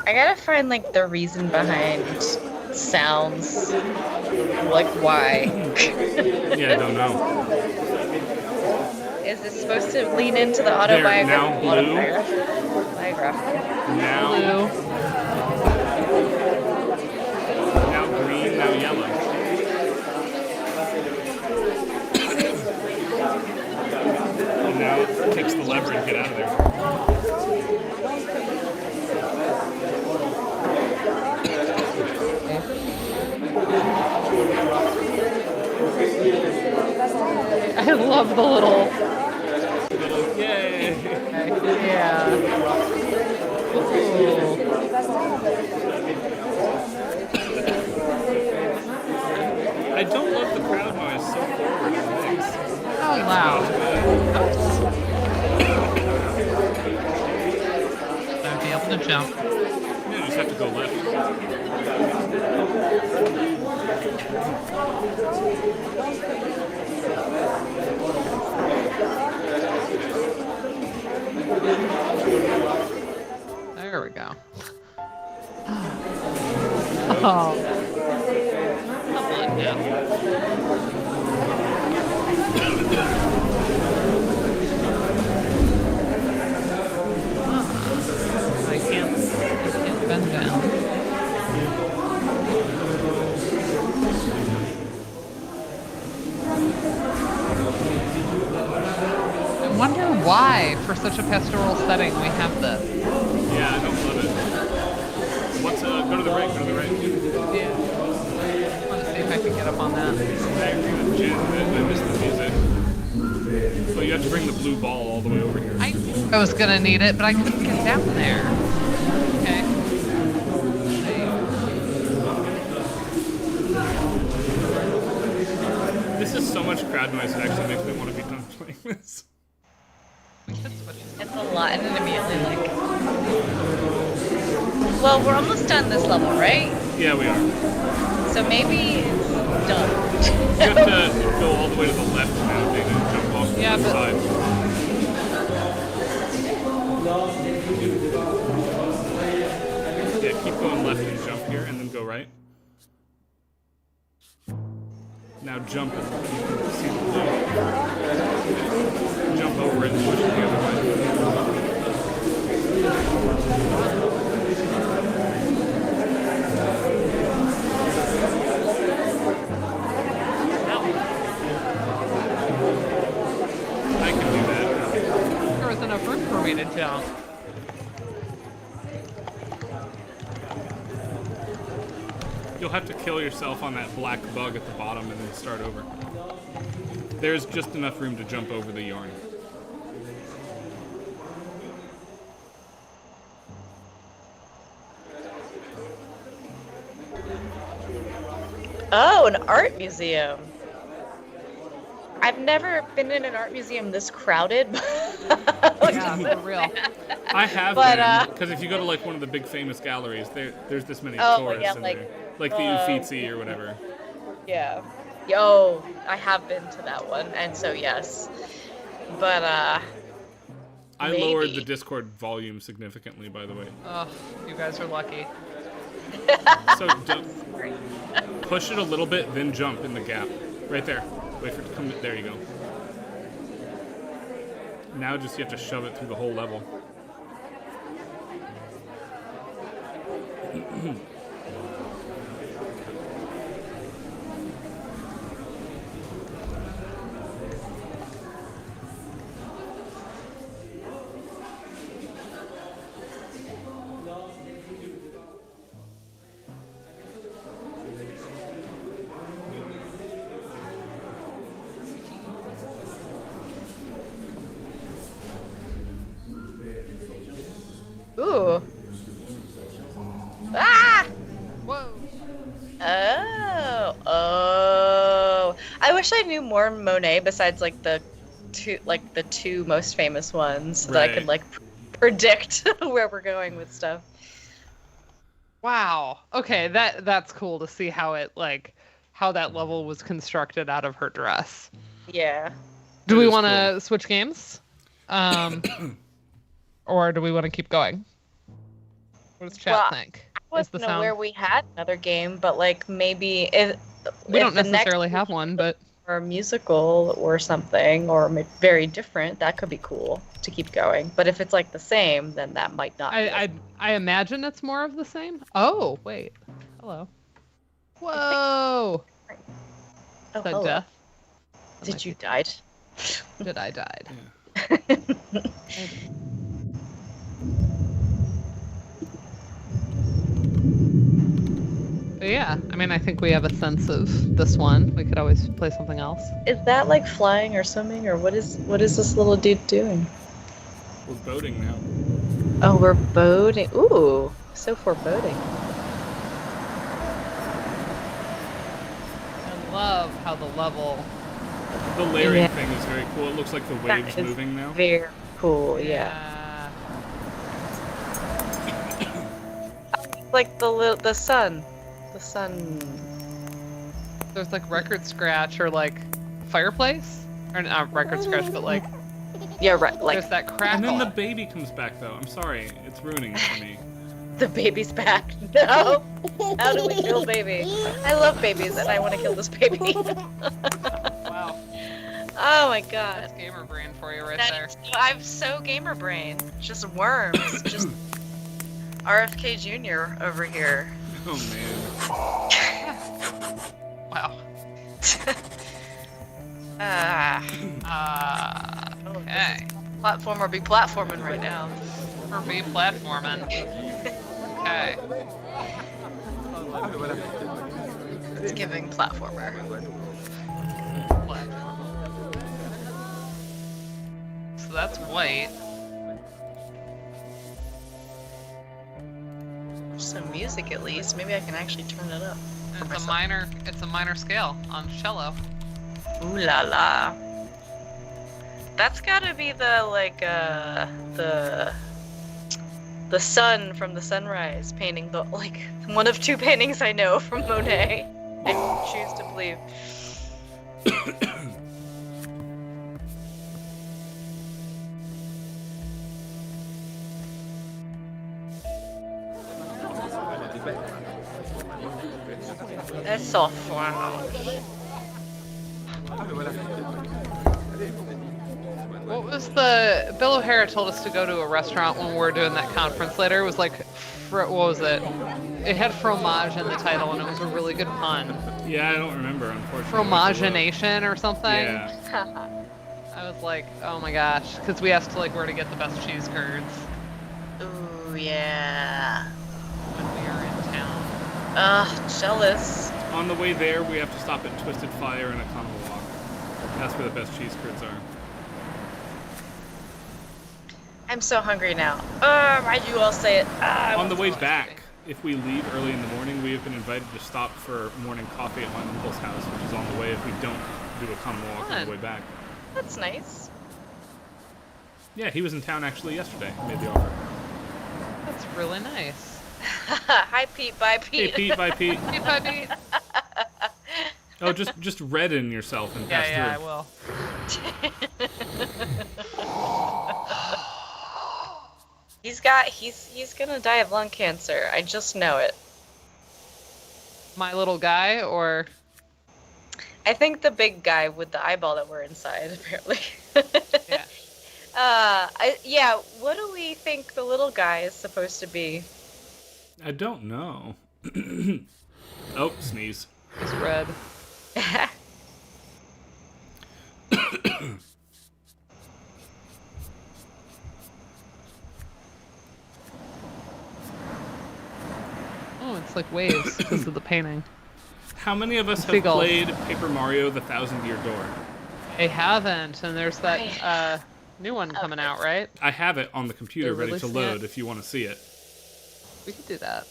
C: I gotta find like the reason behind sounds. Like why?
B: Yeah, I don't know.
C: Is it supposed to lean into the autobiography?
B: Now blue.
C: Biographical.
B: Now
A: Blue.
B: Now green, now yellow. And now it takes the lever and get out of there.
A: I love the little.
B: Yay!
A: Yeah. Ooh.
B: I don't love the crowd noise so forward on things.
A: Oh, wow. I'd be able to jump.
B: Yeah, you just have to go left.
A: There we go. Oh. Come on now. I can't bend down. I wonder why, for such a pastoral setting, we have this.
B: Yeah, I don't love it. What's go to the right, go to the right.
A: Yeah. I want to see if I can get up on that.
B: I agree with Jen that I missed the music. So you have to bring the blue ball all the way over here.
A: I was gonna need it, but I couldn't get down there. Okay.
B: This is so much crowd noise, it actually makes me want to be done playing this.
C: It's a lot, and then immediately like. Well, we're almost done this level, right?
B: Yeah, we are.
C: So maybe it's done.
B: You have to go all the way to the left now, Dana, and jump off the left side. Yeah, keep going left and jump here, and then go right. Now jump and you can see the blue. Jump over it and push it the other way. I can do that.
A: There was enough room for me to jump.
B: You'll have to kill yourself on that black bug at the bottom and then start over. There's just enough room to jump over the yarn.
C: Oh, an art museum. I've never been in an art museum this crowded.
A: Yeah, for real.
B: I have been, because if you go to like one of the big famous galleries, there's this many tourists
C: yeah,
B: in
C: like,
B: there. Like the Uffizi or whatever.
C: Yeah. Yo, I have been to that one, and so yes. But
B: I lowered the Discord volume significantly, by the way.
A: Oh, you guys are lucky.
B: So push it a little bit, then jump in the gap. Right there. Wait for it to come. There you go. Now just you have to shove it through the whole level.
C: Ooh. Ah!
A: Whoa.
C: Oh. I wish I knew more Monet besides like the two most famous ones so that I could like predict where we're going with stuff.
A: Wow. Okay, that's cool to see how it how that level was constructed out of her dress.
C: Yeah.
A: Do we want to switch games? Or do we want to keep going? What does chat think?
C: I don't know where we had another game, but like maybe if
A: we don't necessarily have one, but
C: or a musical or something, or very different, that could be cool to keep going. But if it's like the same, then that might not.
A: I imagine it's more of the same. Oh wait, hello. Whoa.
C: Oh,
A: hello. Death.
C: Did you died?
A: Did I died?
B: Yeah.
A: But yeah, I mean, I think we have a sense of this one. We could always play something else.
C: Is that like flying or swimming, or what is this little dude doing?
B: We're boating now.
C: Oh, we're boating. Ooh, so foreboding.
A: I love how the level.
B: The layering thing is very cool. It looks like the waves moving now.
C: Very cool, yeah. Like the sun. The sun.
A: There's like record scratch or like fireplace, or not record scratch, but like
C: right. Like
A: there's that crackle.
B: And then the baby comes back though. I'm sorry, it's ruining it for me.
C: The baby's back. No. How do we kill baby? I love babies and I want to kill this baby.
A: Wow.
C: Oh my god.
A: That's gamer brain for you right there.
C: I'm so gamer brain. Just worms. Just RFK Jr. over here.
B: Oh man.
A: Wow. Okay.
C: Platformer be platforming right now.
A: For me, platforming. Okay.
C: It's giving platformer.
A: So that's white.
C: Some music at least. Maybe I can actually turn it up.
A: It's a minor scale on cello.
C: Ooh la la. That's gotta be the sun from the sunrise painting, the one of two paintings I know from Monet. I choose to believe. That's so fun.
A: What was the Bill O'Hara told us to go to a restaurant when we were doing that conference later? It was like, what was it? It had fromage in the title, and it was a really good pun.
B: Yeah, I don't remember, unfortunately.
A: Fromagination or something.
B: Yeah.
A: I was like, oh my gosh, because we asked where to get the best cheese curds.
C: Ooh yeah.
A: When we were in town.
C: Jealous.
B: On the way there, we have to stop at Twisted Fire and a Carnival Walk. That's where the best cheese curds are.
C: I'm so hungry now. Why'd you all say it?
B: On the way back, if we leave early in the morning, we have been invited to stop for morning coffee at my uncle's house, which is on the way if we don't do a Carnival Walk on the way back.
C: That's nice.
B: Yeah, he was in town actually yesterday. Made the offer.
A: That's really nice.
C: Hi Pete, bye Pete.
B: Hey Pete, bye Pete.
A: Pete, bye Pete.
B: Oh, just redden yourself and pass
A: Yeah,
B: through.
A: I will.
C: He's gonna die of lung cancer. I just know it.
A: My little guy, or
C: I think the big guy with the eyeball that we're inside, apparently.
A: yeah.
C: What do we think the little guy is supposed to be?
B: I don't know. Oh, sneeze.
A: It's red. Oh, it's like waves because of the painting.
B: How many of us have
A: Seagulls.
B: played Paper Mario: The Thousand-Year Door?
A: I haven't, and there's that new one coming out, right?
B: I have it on the computer
A: They're
B: ready to
A: releasing
B: load
A: it?
B: if you want to see it.
A: We could do that.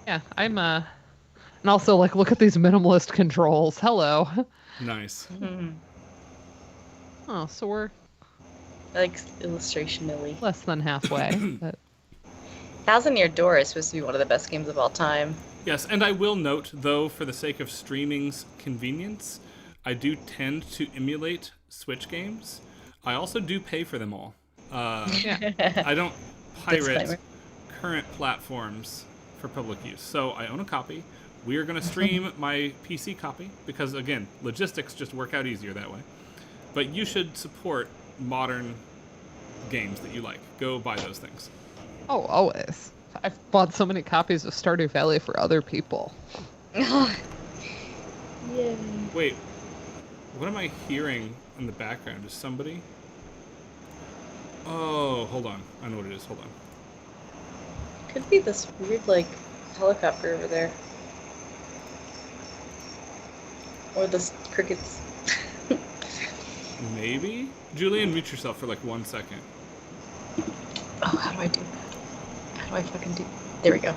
A: Yeah, I'm and also like look at these minimalist controls. Hello.
B: Nice.
A: Oh, so we're
C: I like illustrationally.
A: less than halfway. But
C: 1000-Year Door is supposed to be one of the best games of all time.
B: Yes, and I will note, though, for the sake of streaming's convenience, I do tend to emulate Switch games. I also do pay for them all.
A: yeah.
B: I don't pirate
C: Disclaimer.
B: current platforms for public use. So I own a copy. We are going to stream my PC copy because, again, logistics just work out easier that way. But you should support modern games that you like. Go buy those things.
A: Oh, always. I've bought so many copies of Stardew Valley for other people.
C: Yay.
B: Wait, what am I hearing in the background? Is somebody? Oh, hold on. I know what it is. Hold on.
C: Could be this weird, like, helicopter over there. Or the crickets.
B: Maybe? Julian, mute yourself for like 1 second.
C: Oh, how do I do that? How do I fucking do... There we go.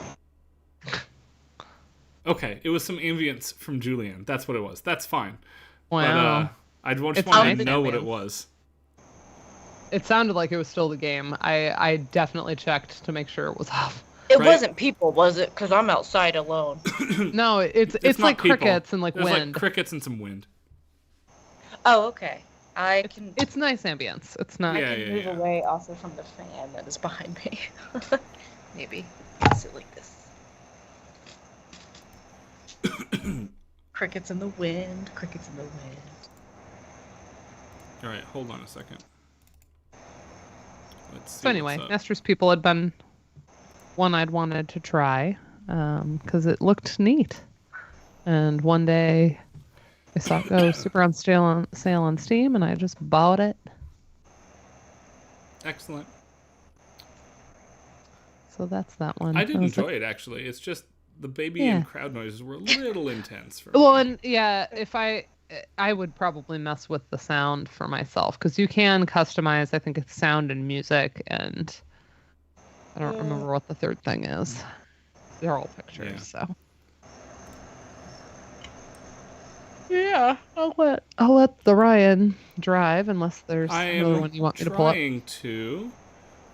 B: Okay, it was some ambience from Julian. That's what it was. That's fine.
A: Wow.
B: But I just
A: It's
B: wanted to
A: nice
B: know what it
A: ambience.
B: was.
A: It sounded like it was still the game. I definitely checked to make sure it was off.
C: It
B: Right.
C: wasn't people, was it? Because I'm outside alone.
A: No, it's
B: not
A: like
B: people.
A: crickets and like
B: There's
A: wind.
B: like crickets and some wind.
C: Oh, okay. I can
A: It's nice ambience. It's not.
B: Yeah, yeah,
C: move
B: yeah.
C: away also from the fan that is behind me. Maybe. Let's do it like this. Crickets in the wind. Crickets in the wind.
B: All right, hold on a second. Let's see.
A: So anyway,
B: what's up.
A: Nestor's People had been one I'd wanted to try because it looked neat. And one day I saw it go super on sale on Steam, and I just bought it.
B: Excellent.
A: So that's that one.
B: I did
A: was
B: enjoy
A: like-
B: it actually. It's just the baby
A: Yeah.
B: and crowd noises were a little intense for
A: Well,
B: me.
A: and yeah, if I would probably mess with the sound for myself because you can customize. I think it's sound and music, and I don't remember what the third thing is. They're all pictures,
B: Yeah.
A: so. Yeah, I'll let the Ryan drive unless there's
B: I
A: another
B: am
A: one you want me to pull up.
B: trying to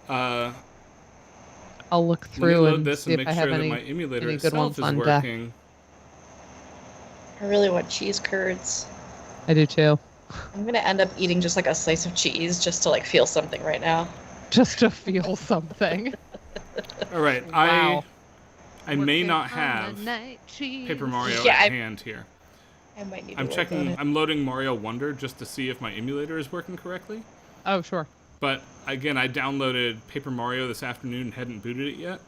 A: I'll look
B: let me
A: through
B: load
A: and
B: this
A: see
B: and
A: if
B: make
A: I have
B: sure that
A: any.
B: my emulator
A: any good
B: itself
A: ones
B: is
A: on deck.
B: working.
C: I really want cheese curds.
A: I do too,
C: I'm gonna end up eating just like a slice of cheese just to like feel something right now.
A: just to feel something.
B: All right,
A: Wow.
B: I may not have Paper Mario
C: Yeah,
B: at hand here.
C: I might need to
B: I'm
C: work on
B: checking.
C: it.
B: I'm loading Mario Wonder just to see if my emulator is working correctly.
A: Oh, sure.
B: But again, I downloaded Paper Mario this afternoon and hadn't booted it yet.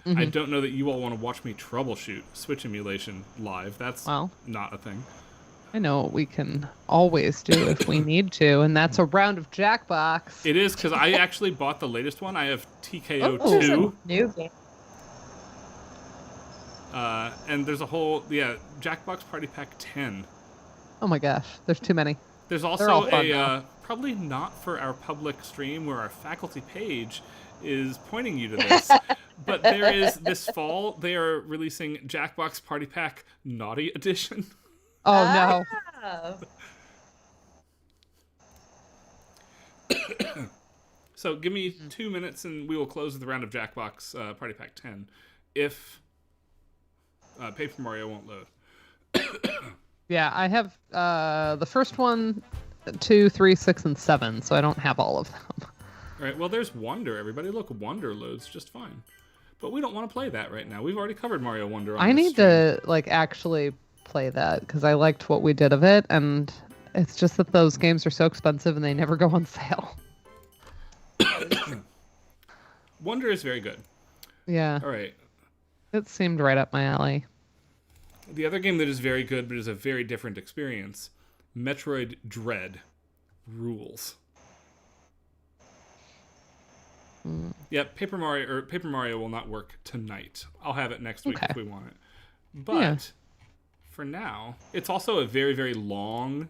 B: I
A: Mhm.
B: don't know that you all want to watch me troubleshoot Switch emulation live. That's
A: Well,
B: not a thing.
A: I know what we can always do if we need to, and that's a round of Jackbox.
B: It is because I actually bought the latest one. I have TKO
A: Oh.
B: 2.
C: New game.
B: And there's a whole, Jackbox Party Pack 10.
A: Oh my gosh, there's too many.
B: There's
A: all
B: also
A: fun, though.
B: probably not for our public stream where our faculty page is pointing you to this, but there is this fall, they are releasing Jackbox Party Pack Naughty Edition.
A: Oh no.
C: Oh.
B: So give me 2 minutes and we will close the round of Jackbox Party Pack 10 if Paper Mario won't load.
A: Yeah, I have the first one, 2, 3, 6, and 7, so I don't have all of them.
B: All right, well, there's Wonder, everybody. Look, Wonder loads just fine. But we don't want to play that right now. We've already covered Mario Wonder on
A: I
B: this
A: need
B: stream.
A: to like actually play that because I liked what we did of it, and it's just that those games are so expensive and they never go on sale.
B: Wonder is very good.
A: Yeah.
B: All right.
A: It seemed right up my alley.
B: The other game that is very good but is a very different experience, Metroid Dread rules. Yeah, Paper Mario will not work tonight. I'll have it next week if we want it. But for now, it's also a very, very long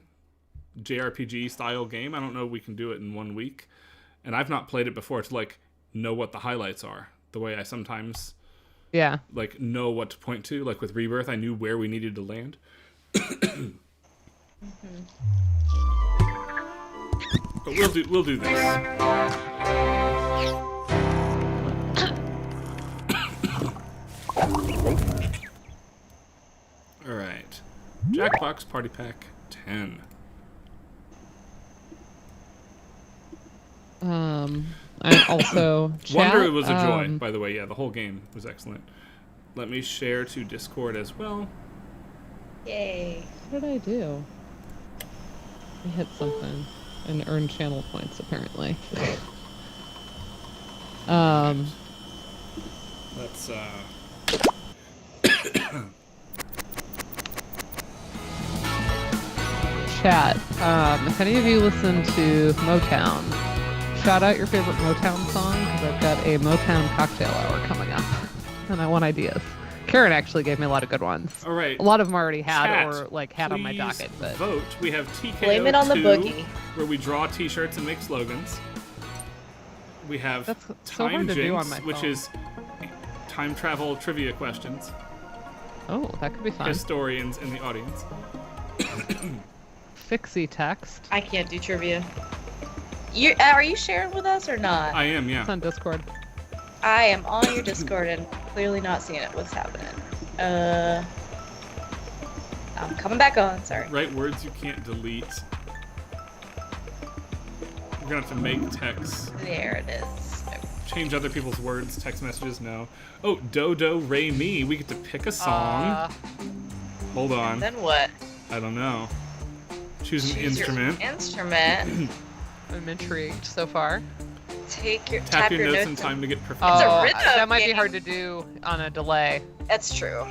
B: JRPG style game. I don't know if we can do it in 1 week. And I've not played it before to like know what the highlights are. The way I sometimes like know what to point to. Like with Rebirth, I knew where we needed to land. But we'll do this. All right, Jackbox Party Pack 10.
A: And also chat,
B: Wonder was a joy, by the way. Yeah, the whole game was excellent. Let me share to Discord as well.
C: Yay.
A: What did I do? I hit something and earned channel points apparently.
B: Let's
A: Chat. If any of you listen to Motown, shout out your favorite Motown song because I've got a Motown cocktail hour coming up, and I want ideas. Karen actually gave me a lot of good ones.
B: all right.
A: A lot of them I already had
B: Chat,
A: or like had on my
B: please
A: docket, but
B: vote. We have TKO
C: Blame it on the
B: 2,
C: boogie.
B: where we draw T-shirts and make slogans. We have
A: That's so hard
B: Time
A: to do on
B: Jinx,
A: my
B: which
A: phone.
B: is time travel trivia questions.
A: oh, that could be fun.
B: Historians in the audience.
A: Fixie text.
C: I can't do trivia. Are you sharing with us or not?
B: I am, yeah.
A: It's on Discord.
C: I am on your Discord and clearly not seeing it. What's happening? I'm coming back on. Sorry.
B: Write words you can't delete. We're gonna have to make texts.
C: There it is.
B: Change other people's words, text messages, no. Oh, Do Do Re Mi. We get to pick a song. Hold on.
C: Then what?
B: I don't know. Choose an
C: Choose your
B: instrument.
C: Instrument.
A: I'm intrigued so far.
B: Tap your notes in time to get perfect.
C: It's a
A: Oh,
C: rhythm
A: that might be
C: game.
A: hard to do on a delay.
C: That's true.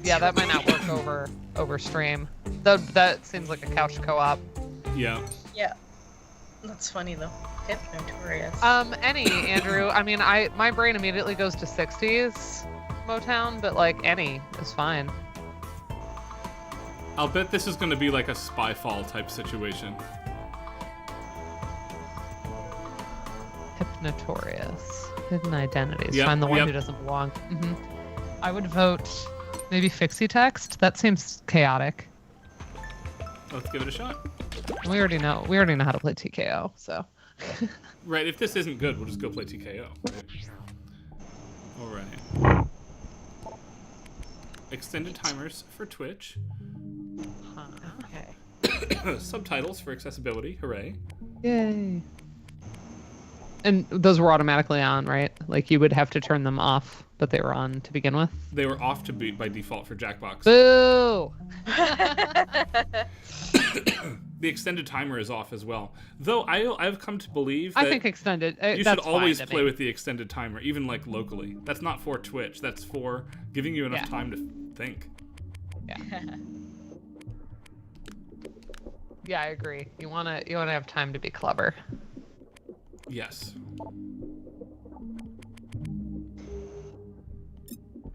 A: Yeah, that might not work over stream. Though that seems like a couch co-op.
B: Yeah.
C: Yeah. That's funny though. Hip notorious.
A: Any Andrew. I mean, my brain immediately goes to 60s Motown, but like any is fine.
B: I'll bet this is going to be like a Spyfall type situation.
A: Hypnotorious. Hidden identities.
B: Yep,
A: Find the one
B: yep.
A: who doesn't belong. I would vote maybe Fixie text. That seems chaotic.
B: Let's give it a shot.
A: We already know how to play TKO, so.
B: Right, if this isn't good, we'll just go play TKO. Alright. Extended timers for Twitch.
A: Okay.
B: Subtitles for accessibility. Hooray.
A: Yay. And those were automatically on, right? Like you would have to turn them off, but they were on to begin with.
B: They were off to be by default for Jackbox.
A: Boo!
B: The extended timer is off as well. Though I've come to believe that
A: I think extended.
B: you
A: that's
B: should always
A: fine to
B: play
A: me.
B: with the extended timer, even like locally. That's not for Twitch. That's for giving you enough
A: Yeah.
B: time to think.
A: Yeah. Yeah, I agree. You wanna have time to be clever.
B: Yes.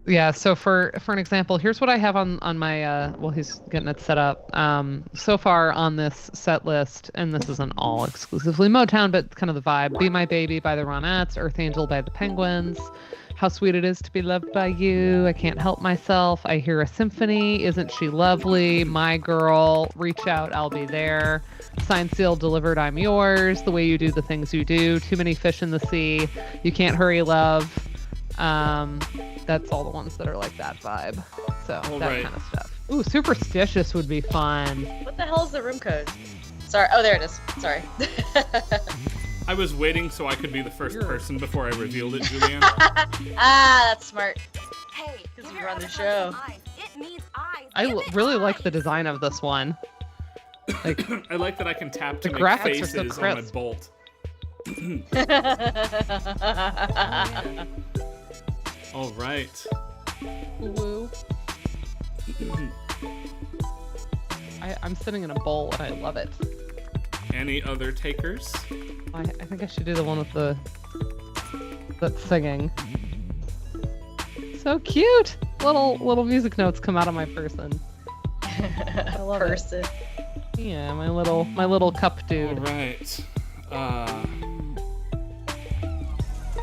A: Yeah, so for an example, here's what I have on my well, he's getting it set up. So far on this set list, and this isn't all exclusively Motown, but kind of the vibe. Be My Baby by the Ronettes, Earth Angel by the Penguins, How Sweet It Is to Be Loved by You, I Can't Help Myself, I Hear a Symphony, Isn't She Lovely, My Girl, Reach Out, I'll Be There, Signed, Sealed, Delivered, I'm Yours, The Way You Do the Things You Do, Too Many Fish in the Sea, You Can't Hurry Love. That's all the ones that are like that vibe. So
B: All
A: that
B: right.
A: kind of stuff. Ooh, Superstitious would be fun.
C: What the hell is the room code? Sorry. Oh, there it is. Sorry.
B: I was waiting so I could be the first person before I revealed it, Julianne.
C: That's smart.
E: Hey,
C: Because
E: give
C: we
E: your
C: run the
E: other
C: show.
E: person eyes. It needs eyes.
A: I
E: Give it
A: really like the
E: eyes.
A: design of this one. Like,
B: I like that I can tap to
A: The
B: make
A: graphics are so
B: faces on my
A: crisp.
B: bolt. All right.
A: woo. I'm sitting in a bowl and I love it.
B: Any other takers?
A: I think I should do the one with the singing. So cute! Little music notes come out of my person. I love
C: Person.
A: it. Yeah, my little cup
B: All
A: dude.
B: right.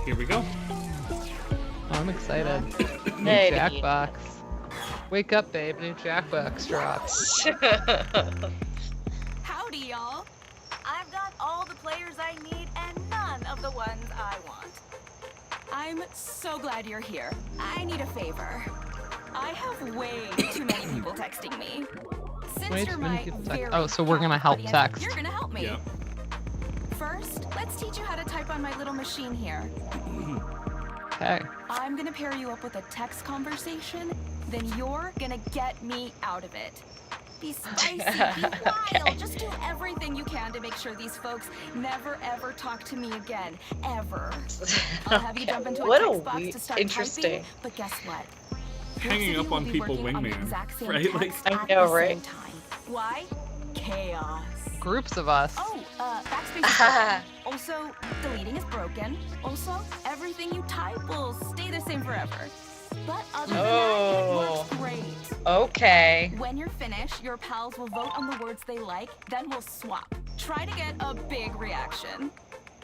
B: Here we go.
A: Oh, I'm excited. New
C: Hey,
A: Jackbox. Wake up, babe. New Jackbox drops.
E: Howdy, y'all. I've got all the players I need and none of the ones I want. I'm so glad you're here. I need a favor. I have way too many people texting me. Since
A: Way
E: you're
A: too many
E: my
A: people
E: very
A: oh, so we're gonna
E: captive
A: help
E: audience,
A: text.
E: You're gonna help me.
B: Yep.
E: First, let's teach you how to type on my little machine here.
A: Okay.
E: I'm gonna pair you up with a text conversation, then you're gonna get me out of it. Be spicy, be wild, just do everything you can to make sure these folks never ever talk to me again, ever. I'll have you jump into a
C: What a
E: text box to start
C: interesting.
E: typing, but guess what?
B: Hanging
E: Most
B: up
E: of you
B: on
E: will be
B: people
E: working on the
B: wingman,
E: exact same
B: right? Like-
E: text
C: I
E: at
C: know,
E: the
C: right?
E: same time. Why? Chaos.
A: Groups of us.
E: Oh, backspace is broken. Also, deleting is broken. Also, everything you type will stay the same forever. But other than that, it works great.
C: Okay.
E: When you're finished, your pals will vote on the words they like, then we'll swap. Try to get a big reaction.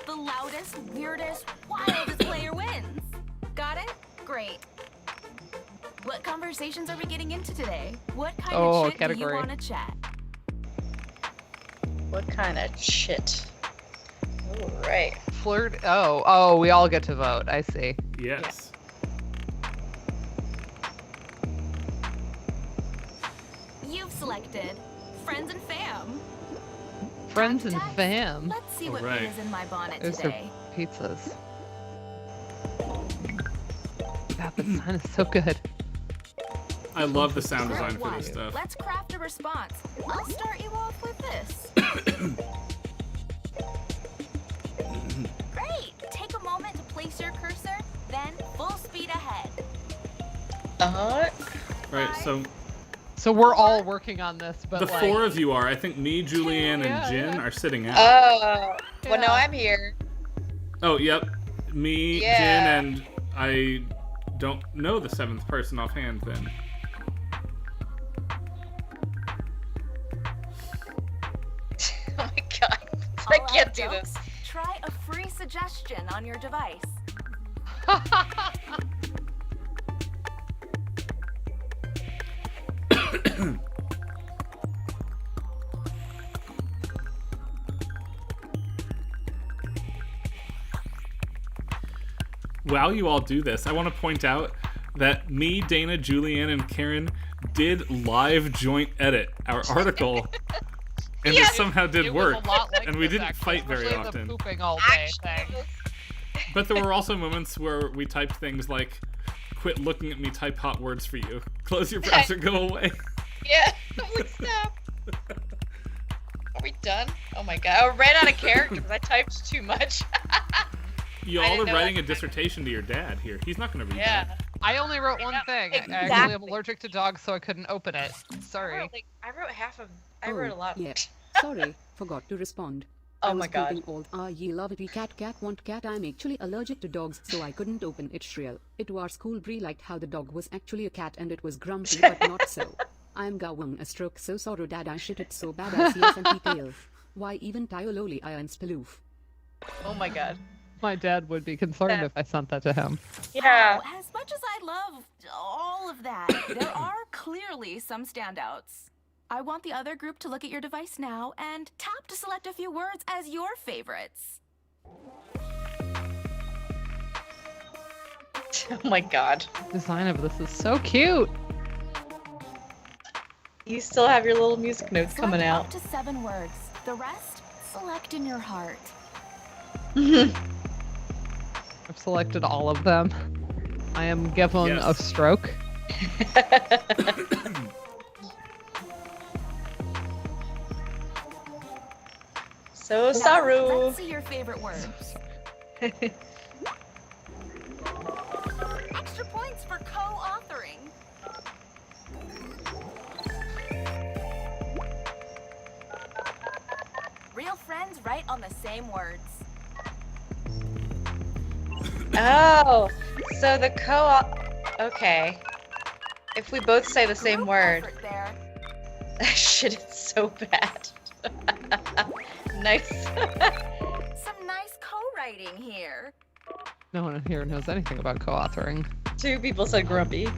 E: The loudest, weirdest, wildest player wins. Got it? Great. What conversations are we getting into today? What kind
A: Oh,
E: of shit do you
A: category.
E: want to chat?
C: What kind of shit? All right.
A: Flirt. Oh, we all get to vote. I see.
B: Yes.
E: You've selected friends and fam.
A: Friends
E: Time
A: and
E: to text.
A: fam.
E: Let's see what
B: Alright.
E: is in my bonnet
A: Those are
E: today.
A: pizzas. God, the design is so good.
B: I love the sound
E: Great
B: design for
E: one.
B: this stuff.
E: Let's craft a response. I'll start you off with this. Great! Take a moment to place your cursor, then full speed ahead.
B: Right, so
A: So we're all working on this, but
B: the
A: like,
B: four of you are. I think me, Julianne,
A: Yeah,
B: and Jin
A: yeah.
B: are sitting out.
C: Oh. Well, no,
A: Yeah.
C: I'm here.
B: Oh, yep. Me,
C: Yeah.
B: Jin, and I don't know the seventh person offhand then.
C: Oh my god. I
E: All
C: can't
E: right,
C: do
E: folks,
C: this.
E: Try a free suggestion on your device.
B: While you all do this, I want to point out that me, Dana, Julianne, and Karen did live joint edit our article, and
C: Yes.
B: it somehow did
A: it was
B: work.
A: a lot like
B: and we
A: this,
B: didn't
A: actually,
B: fight very
A: especially
B: often.
A: The pooping all day thing.
B: But there were also moments where we typed things like, "Quit looking at me, type hot words for you. Close your browser, go away."
C: Yeah. I'm like, stop. Are we done? Oh my god. I ran out of characters. I typed too much.
B: You
C: I
B: all
C: didn't
B: are
C: know
B: writing
C: that.
B: a dissertation to your dad here. He's not going to read
C: Yeah.
B: that.
A: I only wrote one thing. I actually am
C: Exactly.
A: allergic to dogs, so I couldn't open it.
C: I
A: Sorry.
C: wrote half of. I wrote a lot.
F: Yeah. Sorry, forgot to respond.
C: Oh
F: I
C: my
F: was
C: god.
F: typing all ye love it cat want cat. I'm actually allergic to dogs, so I couldn't open it. Shrill. It was cool. Bree liked how the dog was actually a cat and it was grumpy, but not so. I'm going a stroke. So sorry, Dad. I shit it so bad. I see yes and Pupil. Why even Tyololi I and Spaloof.
C: Oh my god.
A: My dad would be concerned if I sent that to him.
C: Yeah.
E: As much as I love all of that, there are clearly some standouts. I want the other group to look at your device now and tap to select a few words as your favorites.
C: Oh my god.
A: Design of this is so cute.
C: You still have your little music notes coming
E: Select
C: out.
E: up to 7 words. The rest, select in your heart.
A: I've selected all of them. I am given a stroke.
C: So
E: Now,
C: Saru.
E: let's see your favorite words. Extra points for co-authoring. Real friends write on the same words.
C: Oh, so the co-op. Okay. If we both say the same
E: Group
C: word.
E: effort there.
C: Shit, it's so bad. Nice.
E: Some nice co-writing here.
A: No one here knows anything about co-authoring.
C: 2 people said grumpy.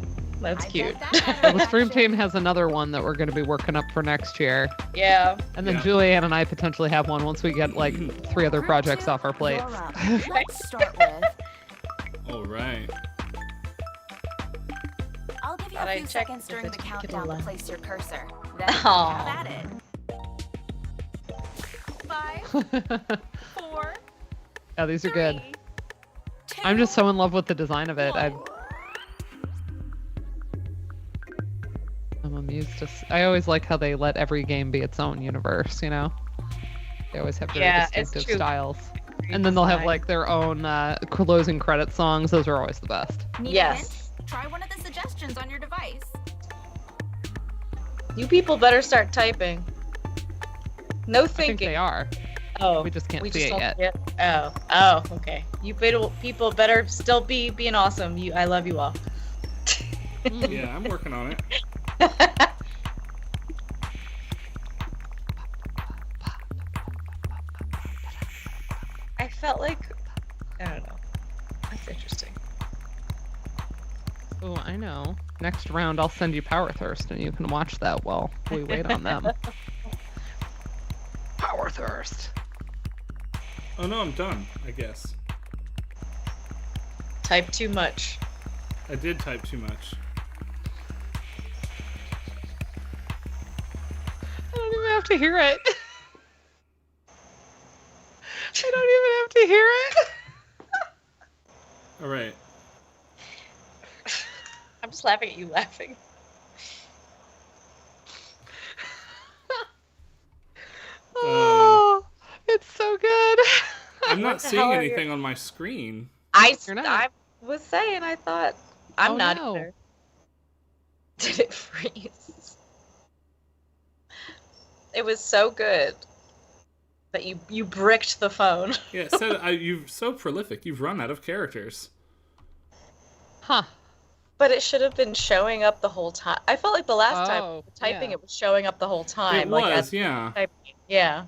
C: That's
E: I
C: cute.
E: bet that has
A: Well, the stream
E: action.
A: team has another one that we're going to be working up for next year.
C: Yeah.
A: And then
B: Yeah.
A: Julianne and I potentially have one once we get like 3 other
E: Group
A: projects
E: 2,
A: off our plates.
E: you're up. Let's start with.
B: All right.
E: I'll give you
C: Thought
E: a
C: I'd
E: few
C: check
E: seconds
C: if
E: during
C: it's
E: the
C: Pupil
E: countdown to
C: left.
E: place your cursor. Then
C: Aw.
E: have at it. 5, 4,
A: Yeah, these are good.
E: 3, 2,
A: I'm just so in love with the design of it. I'm amused to. I always like how they let every game be its own universe. You know, they always have very
C: Yeah, it's
A: distinctive
C: true.
A: styles. And then they'll have like their own closing credit songs. Those are always the best.
E: Need a
C: Yes.
E: hint? Try one of the suggestions on your device.
C: You people better start typing. No
A: I think
C: thinking.
A: they are.
C: Oh,
A: We just can't
C: we
A: see
C: just
A: it
C: don't
A: yet.
C: see it? Oh, okay. You people better still be being awesome. I love you all.
B: Yeah, I'm working on it.
C: I felt like I don't know. That's interesting.
A: Oh, I know. Next round, I'll send you Power Thirst, and you can watch that while we wait on them. Power Thirst.
B: Oh no, I'm done, I guess.
C: Type too much.
B: I did type too much.
A: I don't even have to hear it. I don't even have to hear it.
B: All right.
C: I'm just laughing at you laughing.
A: Oh, it's so good.
B: I'm not
C: What the
B: seeing
C: hell are
B: anything on my screen.
A: You're not.
C: I was saying I thought I'm
A: Oh,
C: not
A: no.
C: either. Did it freeze? It was so good that you bricked the phone.
B: Yeah, it said you're so prolific. You've run out of characters.
A: Huh.
C: But it should have been showing up the whole time. I felt like the last time
A: Oh,
C: typing
A: yeah.
C: it was showing up the whole time.
B: It
C: like
B: was,
C: as
B: yeah.
C: typing. Yeah.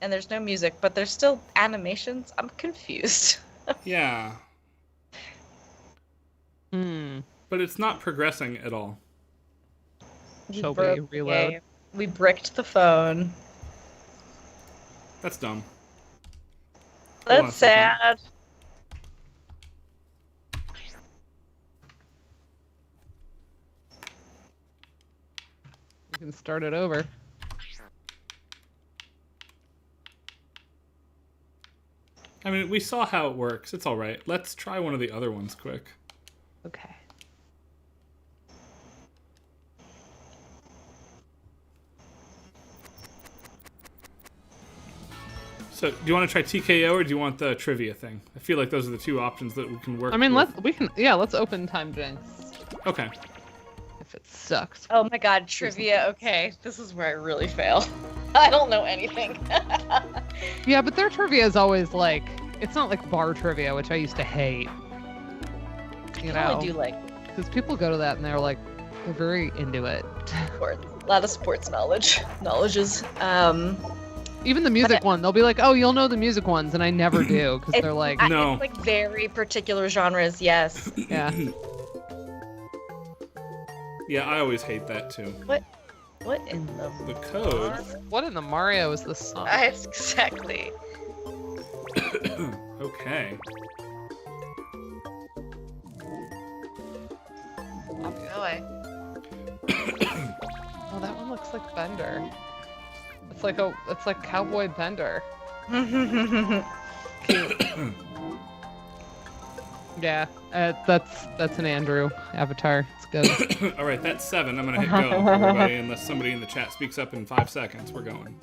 C: And there's no music, but there's still animations. I'm confused.
B: Yeah.
A: Hmm.
B: But it's not progressing at all.
C: You
A: Shall we
C: broke the
A: reload?
C: game. We bricked the phone.
B: That's dumb. Hold on a
C: That's
B: second.
C: sad.
A: You can start it over.
B: I mean, we saw how it works. It's all right. Let's try one of the other ones quick.
A: Okay.
B: So, do you want to try TKO or do you want the trivia thing? I feel like those are the two options that we can work
A: I mean,
B: with.
A: let's open Time Jinx.
B: Okay.
A: If it sucks.
C: Oh my god, trivia. Okay, this is where I really fail. I don't know anything.
A: Yeah, but their trivia is always like, it's not like bar trivia, which I used to hate. You
C: I
A: know,
C: only do like
A: because people go to that and they're like, they're very into it.
C: sports. A lot of sports knowledges.
A: Even the music one, they'll be like, oh, you'll know the music ones, and I never do, because they're like,
B: No.
C: It's like very particular genres. Yes.
A: yeah.
B: Yeah, I always hate that too.
C: What in the?
B: The code.
A: What in the Mario is this song?
C: Exactly.
B: Okay.
C: Oh boy.
A: Oh, Oh, that one looks like Bender. It's like Cowboy Bender. Cute. Yeah, that's an Andrew avatar. It's good.
B: All right, that's 7. I'm gonna hit go, everybody, unless somebody in the chat speaks up in 5 seconds. We're going.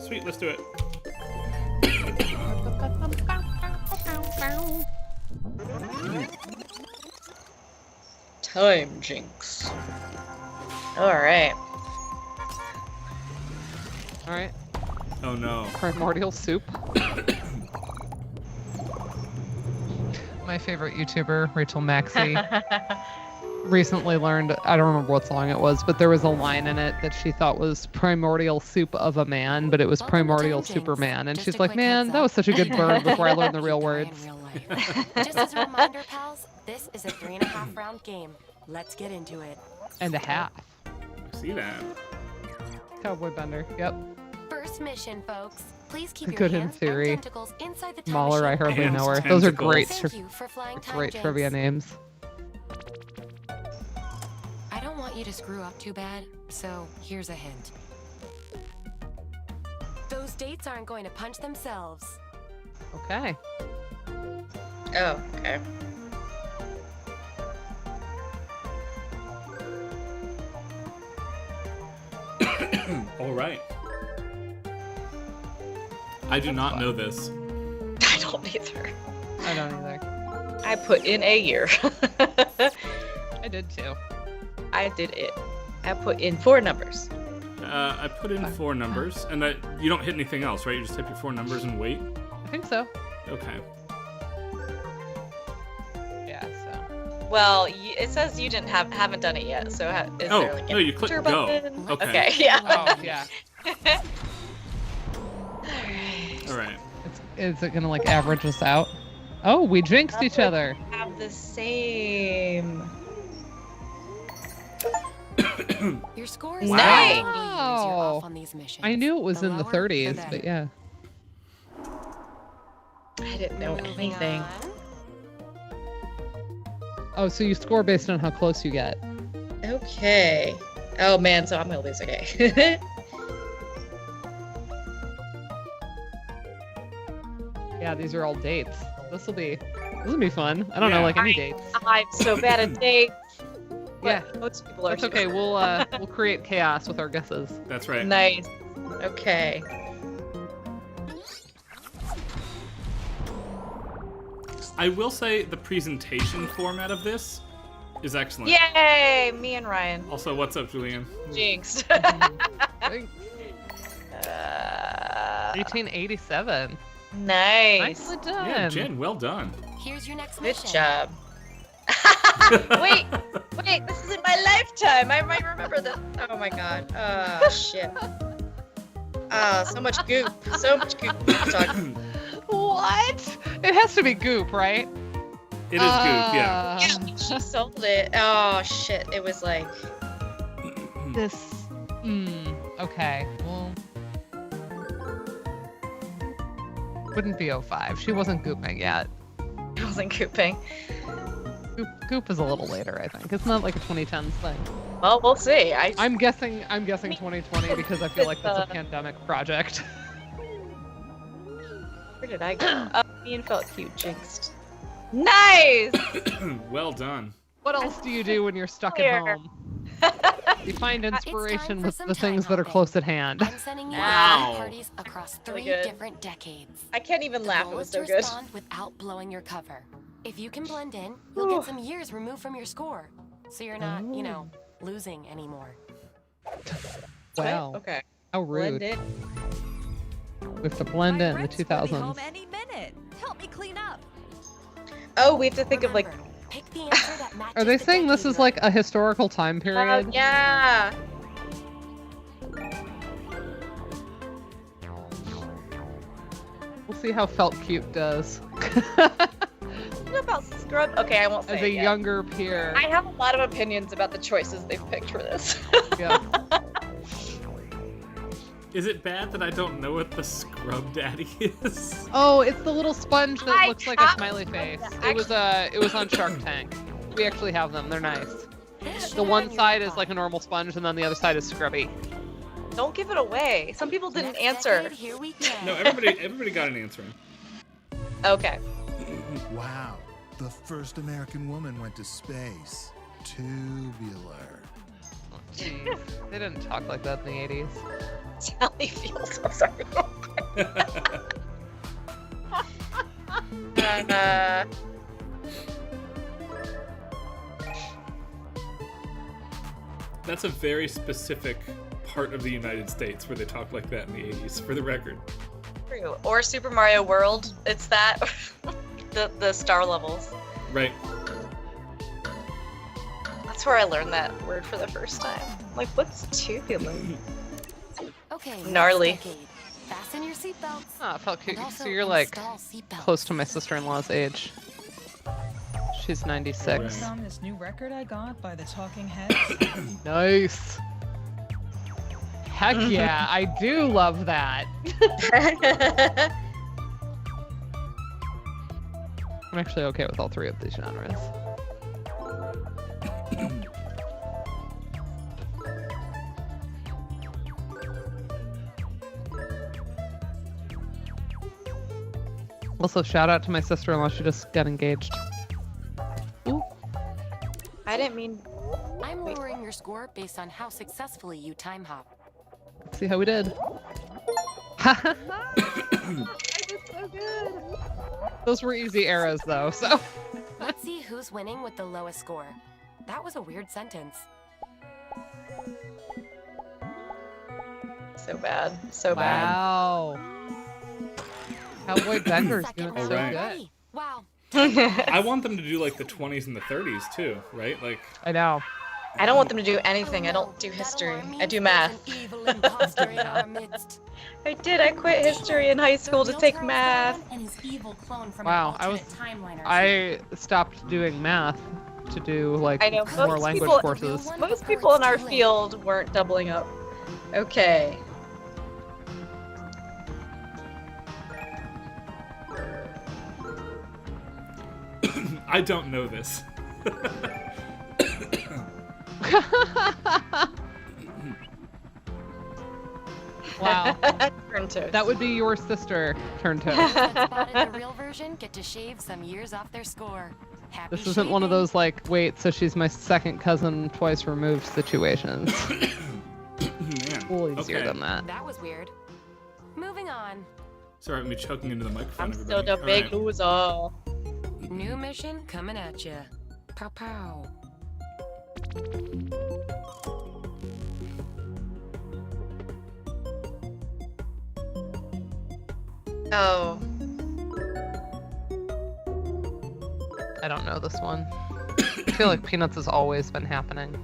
B: Sweet, let's do it.
C: Time Jinx. Alright.
A: All right,
B: Oh no.
A: primordial soup. My favorite YouTuber, Rachel Maxey, recently learned, I don't remember what song it was, but there was a line in it that she thought was primordial soup of a man, but it was
G: Welcome to
A: primordial
G: Time
A: Superman.
G: Jinx.
A: And
G: Just
A: she's
G: a
A: like,
G: quick
A: man,
G: heads
A: that
G: up.
A: was such a good burn before I learned the real
G: You die in
A: words.
G: real life. Just as a reminder, pals, this is a 3.5 round game. Let's get into it.
A: And a half.
B: I see that.
A: Cowboy Bender, yep.
G: First mission, folks. Please keep your
A: Good in
G: hands
A: theory.
G: and tentacles inside the time
A: Mauler, I
G: machine.
A: hardly
B: And
A: know her. Those are
B: tentacles.
A: great,
G: Thank you for flying Time
A: great
G: Jinx.
A: trivia names.
G: I don't want you to screw up too bad, so here's a hint. Those dates aren't going to punch themselves.
A: Okay.
C: Oh, okay.
B: All right. I do not know this.
C: I don't either.
A: I don't either.
C: I put in a year.
A: I did too.
C: I did it. I put in 4 numbers.
B: I put in 4 numbers, and you don't hit anything else, right? You just type your 4 numbers and wait.
A: I think so.
B: Okay.
A: Yeah, so.
C: Well, it says you haven't done it yet, so is
B: Oh,
C: there like
B: no, you click
C: enter
B: go.
C: button?
B: Okay.
C: Okay, yeah.
A: Oh, yeah.
B: All right.
A: Is it gonna like average us out? Oh, we jinxed each other.
C: Have the same.
G: Your score is
C: Nice.
G: significantly easier off on these missions.
A: I knew it was in the
G: lower,
A: 30s,
G: better.
A: but yeah.
C: I didn't know
G: Moving
C: anything.
G: on.
A: Oh, so you score based on how close you get.
C: Okay. Oh man, so I'm gonna lose. Okay.
A: Yeah, these are all dates. This will be fun. I don't know
B: Yeah.
A: like any dates.
C: I'm so bad at dates.
A: Yeah,
C: But most people are.
A: that's okay. We'll create chaos with our guesses.
B: That's right.
C: Nice. Okay.
B: I will say the presentation format of this is excellent.
C: Yay! Me and Ryan.
B: Also, what's up, Julian?
C: Jinxed.
A: Thanks. 1887.
C: Nice.
A: Nicely done.
B: Yeah, Jen, well done.
G: Here's your next
C: Good
G: mission.
C: job. Wait, this is in my lifetime. I might remember this. Oh my god. Shit. So much goop. So much goop.
A: What? It has to be goop, right?
B: It is goop, yeah.
C: Yeah, she sold it. Oh shit. It was like.
A: This. Okay. Well. Wouldn't be 05. She wasn't gooping yet.
C: It wasn't gooping.
A: Goop is a little later, I think. It's not like a 2010s thing.
C: Well, we'll see.
A: I'm guessing 2020 because I feel like that's a pandemic project.
C: Where did I go? Oh, Ian felt cute. Jinxed. Nice!
B: Well done.
A: What else do you do when you're stuck at
C: Here.
A: home? You find inspiration
G: for
A: with
G: some
A: the things
G: time
A: that are
G: hopping.
A: close at hand.
G: I'm sending you
B: Wow.
G: to parties across 3
C: Really good.
G: different decades.
C: I can't even
G: The
C: laugh. It
G: goal
C: was
G: is
C: so
G: to
C: good.
G: respond without blowing your cover. If you can blend in, you'll get some years removed from your score, so you're not, losing anymore.
A: Wow.
C: Okay.
A: How rude.
C: Blend in.
A: We have to blend in the
H: rent's gonna be
A: 2000s.
H: home any minute. Help me clean up.
C: Oh, we have to think of like.
G: Remember, pick the answer that matches
A: Are they
G: the
A: saying this
G: decade
A: is
G: you're
A: like a historical time
C: Oh
A: period?
C: yeah.
A: We'll see how Felt Cute does.
C: What about Scrub? Okay, I won't say
A: As a
C: it yet.
A: younger peer.
C: I have a lot of opinions about the choices they've picked for this.
A: Yeah.
B: Is it bad that I don't know what the Scrub Daddy is?
A: Oh, it's the little sponge that
C: I
A: looks like a
C: have-
A: smiley face.
C: Yeah,
A: It was on Shark Tank. We actually have them. They're nice.
G: This
A: The
G: should
A: one
G: have been
A: side
G: your
A: is like a
G: thought.
A: normal sponge, and then the other side is scrubby.
C: Don't give it away. Some people didn't
G: Next
C: answer.
G: decade, here we go.
B: No, everybody got an answer.
C: Okay.
I: Wow, the first American woman went to space. Tubular.
A: Oh, jeez. They didn't talk like that in the 80s.
C: Sally feels. I'm sorry.
B: That's a very specific part of the United States where they talk like that in the 80s, for the record.
C: True. Or Super Mario World. It's that. the star levels.
B: Right.
C: That's where I learned that word for the first time. Like, what's tubular?
G: Okay, next
C: Gnarly.
G: decade. Fasten your seatbelts.
A: Oh, it felt cute.
G: And also
A: So you're like
G: install seatbelts.
A: close to my sister-in-law's age. She's 96.
B: Right.
J: On this new record I got by the Talking Heads.
A: Nice. Heck yeah, I do love that. I'm actually okay with all three of these genres. Also, shout out to my sister-in-law. She just got engaged. Ooh.
C: I didn't mean.
G: I'm lowering your score based on how successfully you time hop.
A: Let's see how we did. I did so good. Those were easy eras, though. So.
G: Let's see who's winning with the lowest score. That was a weird sentence.
C: So bad. So bad.
A: Wow. Cowboy Bender's
G: Second
A: doing
G: round
A: so
B: Alright.
A: good.
G: already. Wow.
B: I want them to do like the 20s and the 30s too, right? Like,
A: I know.
C: I don't want them to do anything. I
G: Oh, no.
C: don't do
G: That
C: history.
G: alarm
C: I
G: means
C: do
G: there's
C: math.
G: an evil imposter in our midst.
C: I did. I quit history in high school to take math.
E: And his evil clone from
A: Wow,
E: an
A: I was-
E: alternate timeline or
A: I stopped doing math to do like
C: I know,
A: more
C: most
A: language
C: people-
A: courses.
C: Most people in our field weren't doubling up. Okay.
B: I don't know this.
A: Wow.
C: Turn toast.
A: That would be your sister turn toast.
G: Spotted the real version get to shave some years off their score. Happy
A: This isn't one of
G: shaving.
A: those like, wait, so she's my second cousin twice removed situations.
B: Man.
A: A little easier
B: Okay.
A: than that.
G: That was weird. Moving on.
B: Sorry about me choking into the microphone,
C: I'm
B: everybody.
C: still the big
B: All right.
C: loser.
G: New mission coming at ya. Pow pow.
C: Oh.
A: I don't know this one. I feel like Peanuts has always been happening.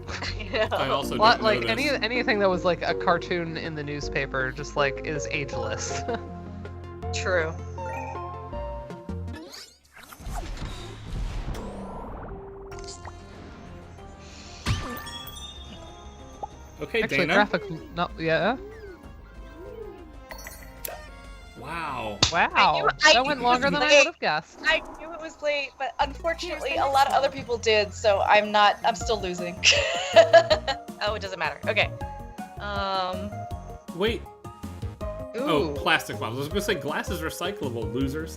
B: I also don't
A: Lot,
B: know
A: like
B: this.
A: anything that was like a cartoon in the newspaper just like is ageless.
C: True.
B: Okay,
A: Actually,
B: Dana.
A: graphic. No, yeah.
B: Wow.
A: Wow,
C: I
A: that
C: knew
A: went
C: it
A: longer
C: was
A: than I
C: late.
A: would have guessed.
C: I knew it was late, but unfortunately, a lot of other people did, so I'm still losing. Oh, it doesn't matter. Okay.
B: Wait.
C: Ooh.
B: Oh, plastic bottles. I was gonna say glass is recyclable, losers.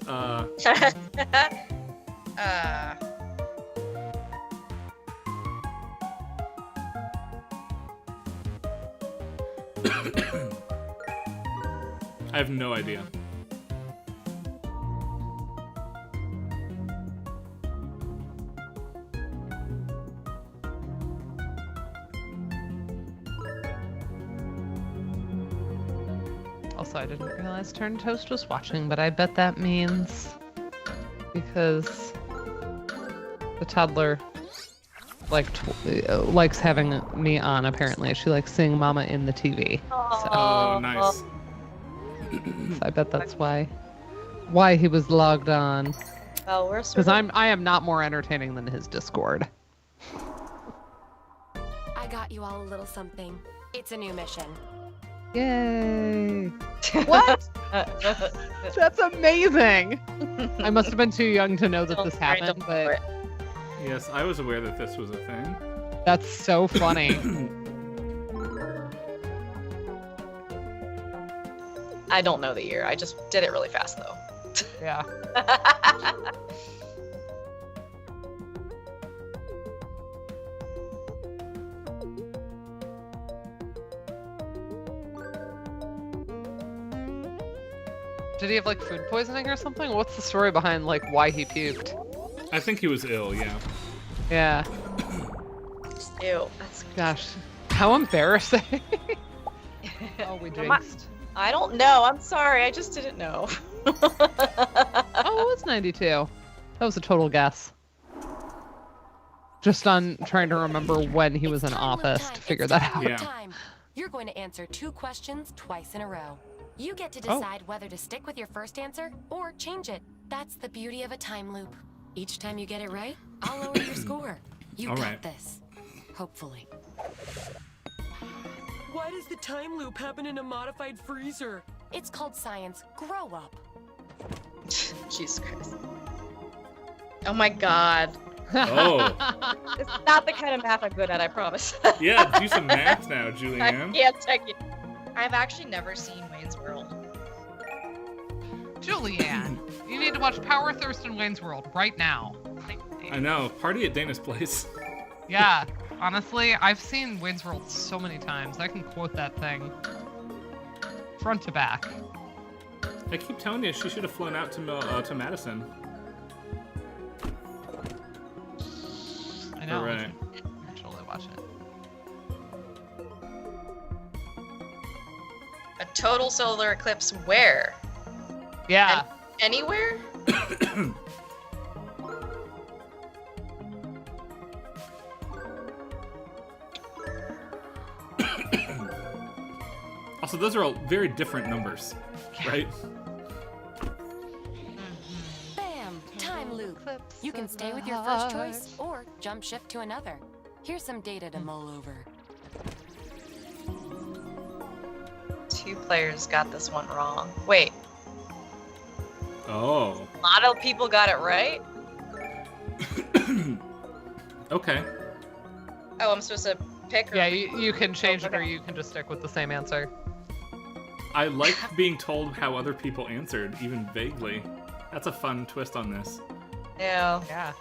B: I have no idea.
A: Also, I didn't realize Turn Toast was watching, but I bet that means because the toddler likes having me on. Apparently, she likes seeing Mama in the TV.
B: Oh, nice.
A: So I bet that's why he was logged on.
C: Well, we're
A: Because I am not more entertaining than his Discord.
G: I got you all a little something. It's a new mission.
A: Yay! What? That's amazing. I must have been too young to know that this happened, but
B: Yes, I was aware that this was a thing.
A: That's so funny.
C: I don't know the year. I just did it really fast though.
A: Yeah. Did he have like food poisoning or something? What's the story behind like why he puked?
B: I think he was ill, yeah.
A: Yeah.
C: Ew. That's
A: Gosh, how embarrassing. Oh, we jinxed.
C: I don't know. I'm sorry. I just didn't know.
A: Oh, it was 92. That was a total guess. Just on trying to remember when he was in office to figure that out.
B: Yeah.
G: Time. You're going to answer 2 questions twice in a row. You get to decide whether to stick with your first answer or change it. That's the beauty of a time loop. Each time you get it right, I'll lower your score. You
B: All
G: got
B: right.
G: this. Hopefully.
K: Why does the time loop happen in a modified freezer?
G: It's called science. Grow up.
C: Jesus Christ. Oh my god.
B: Oh.
C: It's not the kind of math I'm good at, I promise.
B: Yeah, do some math now,
C: I
B: Julianne.
C: can't take it. I've actually never seen Wayne's World.
A: Julianne, you need to watch Power, Thirst, and Wayne's World right now.
B: I know. Party at Dana's place.
A: Yeah, honestly, I've seen Wayne's World so many times. I can quote that thing front to back.
B: I keep telling you, she should have flown out to Madison.
A: I know.
B: All right.
A: I should totally watch it.
C: A total solar eclipse where?
A: Yeah.
C: Anywhere?
B: Also, those are all very different numbers, right?
G: Bam! Time loop. You can stay with your first choice or jump ship to another. Here's some data to mull over.
C: 2 players got this one wrong. Wait,
B: Oh.
C: a lot of people got it right?
B: Okay.
C: Oh, I'm supposed to pick? Or...
A: Yeah, you can change it or you can just stick with the same answer.
B: I like being told how other people answered, even vaguely. That's a fun twist on this.
C: Yeah.
A: Yeah.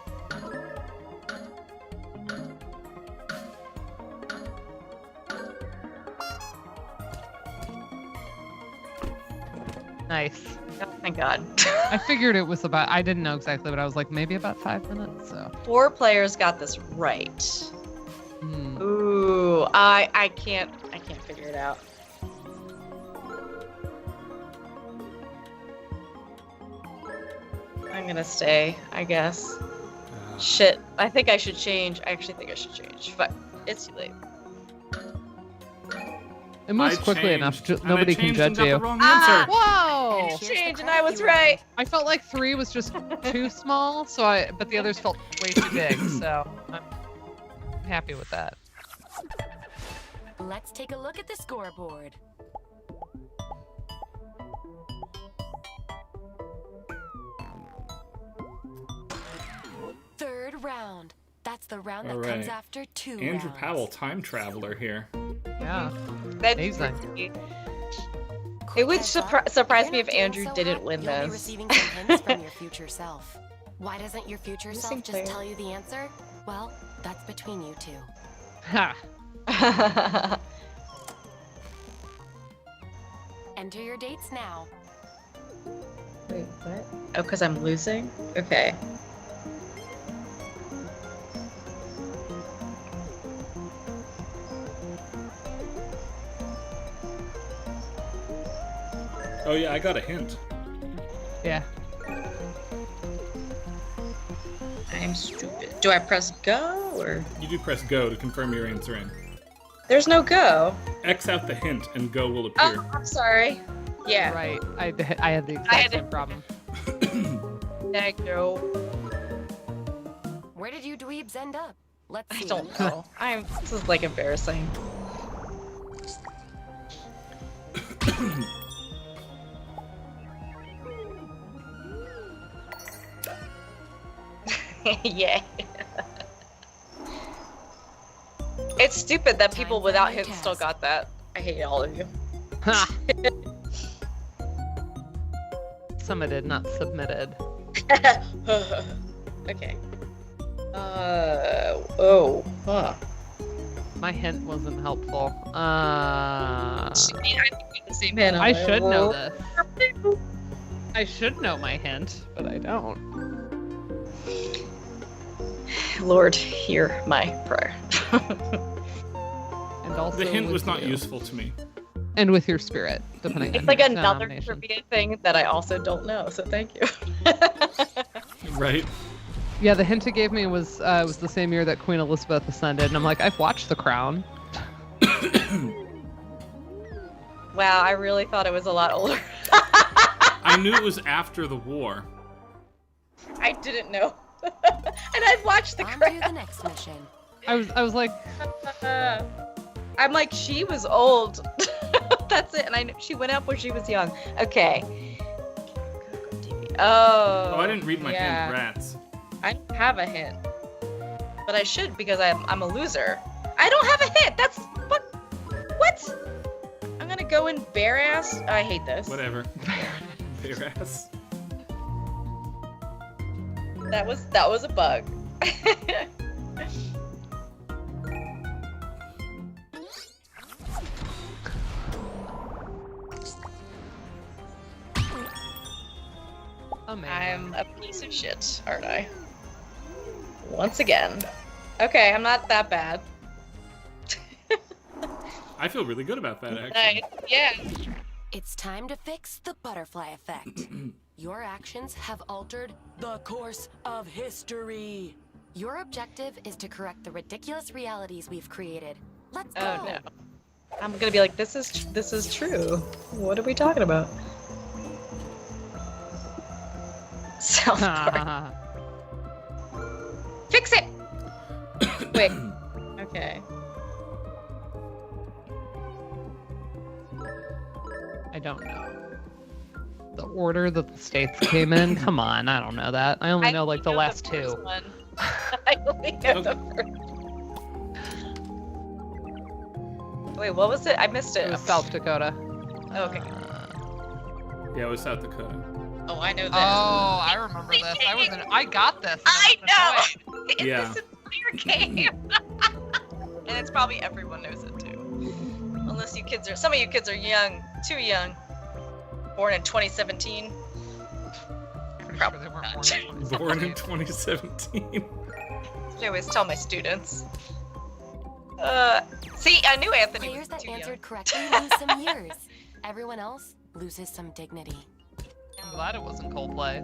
A: Nice.
C: Oh, thank God.
A: I figured it was about, I didn't know exactly, but I was like, maybe about 5 minutes, so.
C: 4 players got this right.
A: Hmm.
C: Ooh, I can't figure it out. I'm gonna stay, I guess. Shit, I think I should change. I actually think I should change, but it's too late.
A: It moves quickly enough, nobody can judge
B: got
A: you.
B: The wrong answer.
A: Whoa!
C: Change, and I was right.
A: I felt like 3 was just too small, but the others felt way too big, so I'm happy with that.
G: Let's take a look at the scoreboard. Third round. That's the round that
B: All
G: comes
B: right.
G: after 2
B: Andrew
G: rounds.
B: Powell, time traveler here.
A: Yeah.
C: Amazing. It would surprise me if Andrew didn't win
G: You'll be
C: this.
G: receiving some hints from your future self. Why doesn't your future self
C: Missing
G: just
C: player.
G: tell you the answer? Well, that's between you two.
A: Ha!
G: Enter your dates now.
C: Wait, what? Oh, because I'm losing? Okay.
B: Oh yeah, I got a hint.
A: Yeah.
C: I'm stupid. Do I press go or?
B: You do press go to confirm your answer in.
C: There's no go.
B: X out the hint and go will appear.
C: Oh, I'm sorry. Yeah.
A: Right. I had the exact same problem.
C: Thank you.
G: Where did you dweebs end up? Let's see.
C: I don't know. This is like embarrassing. Yeah. It's stupid that people
G: Time for
C: without
G: a new
C: hints still
G: task.
C: got that. I hate all of you.
A: Ha! Submitted, not submitted.
C: Okay. Oh. Huh.
A: My hint wasn't helpful.
C: I think we have the same hint.
A: I should know this. I should know my hint, but I don't.
C: Lord, hear my prayer.
A: And also
B: The hint
A: with
B: was not
A: you.
B: useful to me.
A: And with your spirit, depending
C: It's
A: on
C: like
A: your
C: another
A: denomination.
C: trivia thing that I also don't know, so thank you.
B: Right?
A: Yeah, the hint it gave me was the same year that Queen Elizabeth ascended, and I'm like, I've watched The Crown.
C: Wow, I really thought it was a lot older.
B: I knew it was after the war.
C: I didn't know. And I'd watched The
G: On to
C: Crown.
G: the next mission.
A: I was like,
C: I'm like, she was old. That's it. And I knew she went up when she was young. Okay. Oh.
B: Oh, I didn't read my
C: yeah.
B: hint. Rats.
C: I don't have a hint. But I should because I'm a loser. I don't have a hint. That's what? I'm gonna go in bare ass. I hate this.
B: Whatever. Bare ass.
C: That was a bug.
A: amazing.
C: I'm a piece of shit, aren't I? Once again. Okay, I'm not that bad.
B: I feel really good about that, actually.
C: Nice. Yeah.
G: It's time to fix the butterfly effect. Your actions have altered the course of history. Your objective is to correct the ridiculous realities we've created. Let's go.
C: Oh no. I'm gonna be like, this is true. What are we talking about? South Park. Fix it! Wait. Okay.
A: I don't know. The order that the states came in? Come on, I don't know that. I only know like the last two.
C: One. I only know the first. Wait, what was it? I missed it.
A: It was South Dakota.
C: Oh, okay.
B: Yeah, it was South Dakota.
C: Oh, I know this.
A: Oh, I remember this. I got this.
C: I know!
B: Yeah.
C: It's a clear game. And it's probably everyone knows it too. Unless some of you kids are young, too young. Born in 2017. Probably
A: they weren't
C: not.
B: Born in 2017.
C: I always tell my students. See, I knew Anthony
G: Players
C: was
G: that
C: too
G: answered
C: young.
G: correctly lose some years. Everyone else loses some dignity.
A: I'm glad it wasn't Coldplay.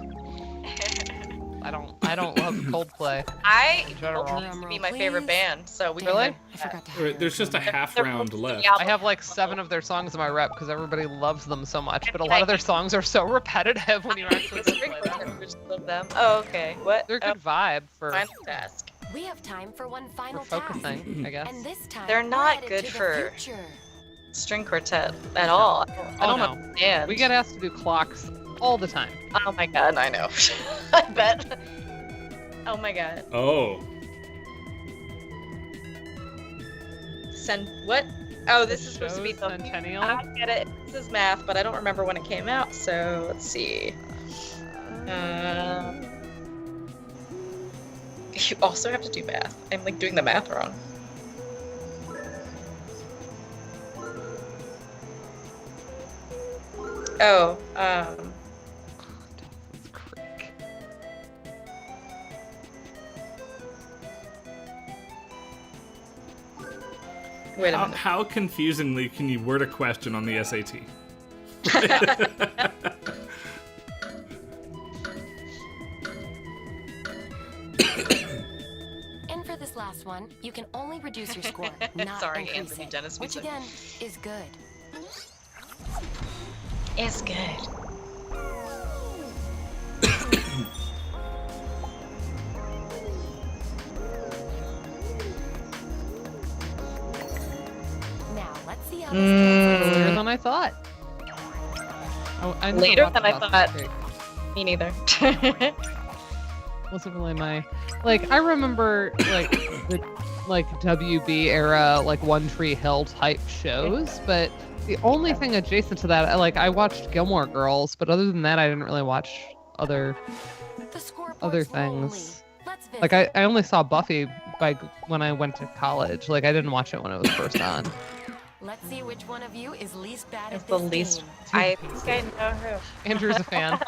A: I don't love Coldplay.
C: I
A: in general.
C: hope to be my favorite band, so we
A: Really?
C: can
G: I forgot to
B: All right, there's just a half round left.
A: I have like 7 of their songs in my rep because everybody loves them so much, but a lot of their songs are so repetitive when you actually play them.
C: Love them. Oh, okay. What?
A: They're a good vibe for
C: Final task.
G: We have time for one final
A: focusing, I guess.
G: task. And this time,
C: They're
G: we're
C: not
G: headed
C: good
G: to the
C: for
G: future.
C: string quartet at all. I don't
A: no.
C: understand.
A: We get asked to do clocks all the time.
C: Oh my god, I know. I bet. Oh my god.
B: Oh.
C: What? Oh, this is supposed to be
A: Shows
C: the
A: Centennial.
C: I get it. This is math, but I don't remember when it came out. So let's see. You also have to do math. I'm like doing the math wrong. Oh,
A: Dawson's Creek.
C: wait a minute.
B: How confusingly can you word a question on the SAT?
G: And for this last one, you can only reduce your score, not
C: Sorry,
G: increase
C: Anthony
G: it,
C: Dennis
G: which
C: music.
G: again is good.
C: It's good.
G: Now let's see how
A: Earlier than I thought. Oh, I never
C: Later
A: watched
C: than I
A: Dawson's
C: thought.
A: Creek.
C: Me neither.
A: Wasn't really my like. I remember like the like WB era, like One Tree Hill type shows, but the only thing adjacent to that, I watched Gilmore Girls, but other than that, I didn't really watch other things. Like I only saw Buffy when I went to college. Like I didn't watch it when it was first on.
G: Let's see which one of you is least bad
C: It's
G: at
C: the
G: this
C: least.
G: game.
C: I think I know who.
A: Andrew's a fan.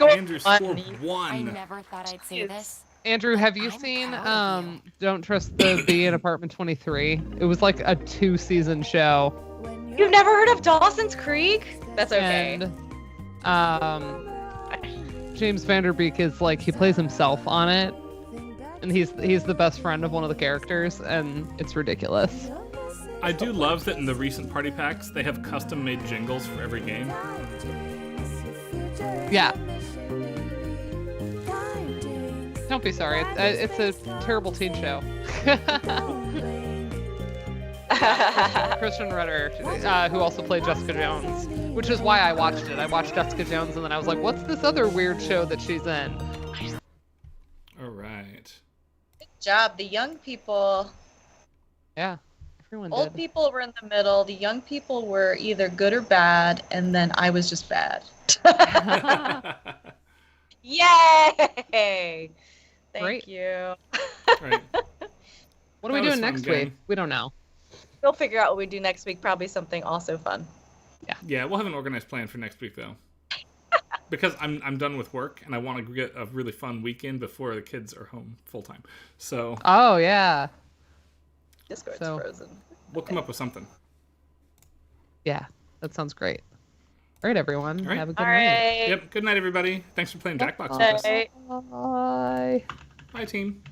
B: Andrew scored
G: I
B: 1.
G: never thought I'd say this.
A: Andrew, have you seen Don't Trust the Bee in Apartment 23? It was like a 2-season show.
C: You've never heard of Dawson's Creek? That's okay.
A: And James Vanderbeek is like, he plays himself on it, and he's the best friend of one of the characters, and it's ridiculous.
B: I do love that in the recent party packs they have custom made jingles for every game.
A: Yeah. Don't be sorry. It's a terrible teen show. Christian Rudder, who also played Jessica Jones, which is why I watched it. I watched Jessica Jones, and then I was like, what's this other weird show that she's in?
B: All right.
C: Good job. The young people.
A: Yeah, everyone
C: Old
A: did.
C: people were in the middle. The young people were either good or bad, and then I was just bad. Yay! Thank
A: Great.
C: you.
B: Right.
A: What are we
B: That was
A: doing
B: fun
A: next
B: game.
A: week? We don't know.
C: We'll figure out what we do next week. Probably something also fun.
B: Yeah, we'll have an organized plan for next week though. Because I'm done with work and I want to get a really fun weekend before the kids are home full time. So
A: Oh yeah.
C: Discord's
A: So-
C: frozen.
B: we'll come up with something.
A: Yeah, that sounds great. All right, everyone.
B: All right.
A: Have a good
C: All
A: night.
C: right.
B: Yep. Good night, everybody. Thanks for playing Jackbox with us.
C: Bye.
A: Bye.
B: Bye, team.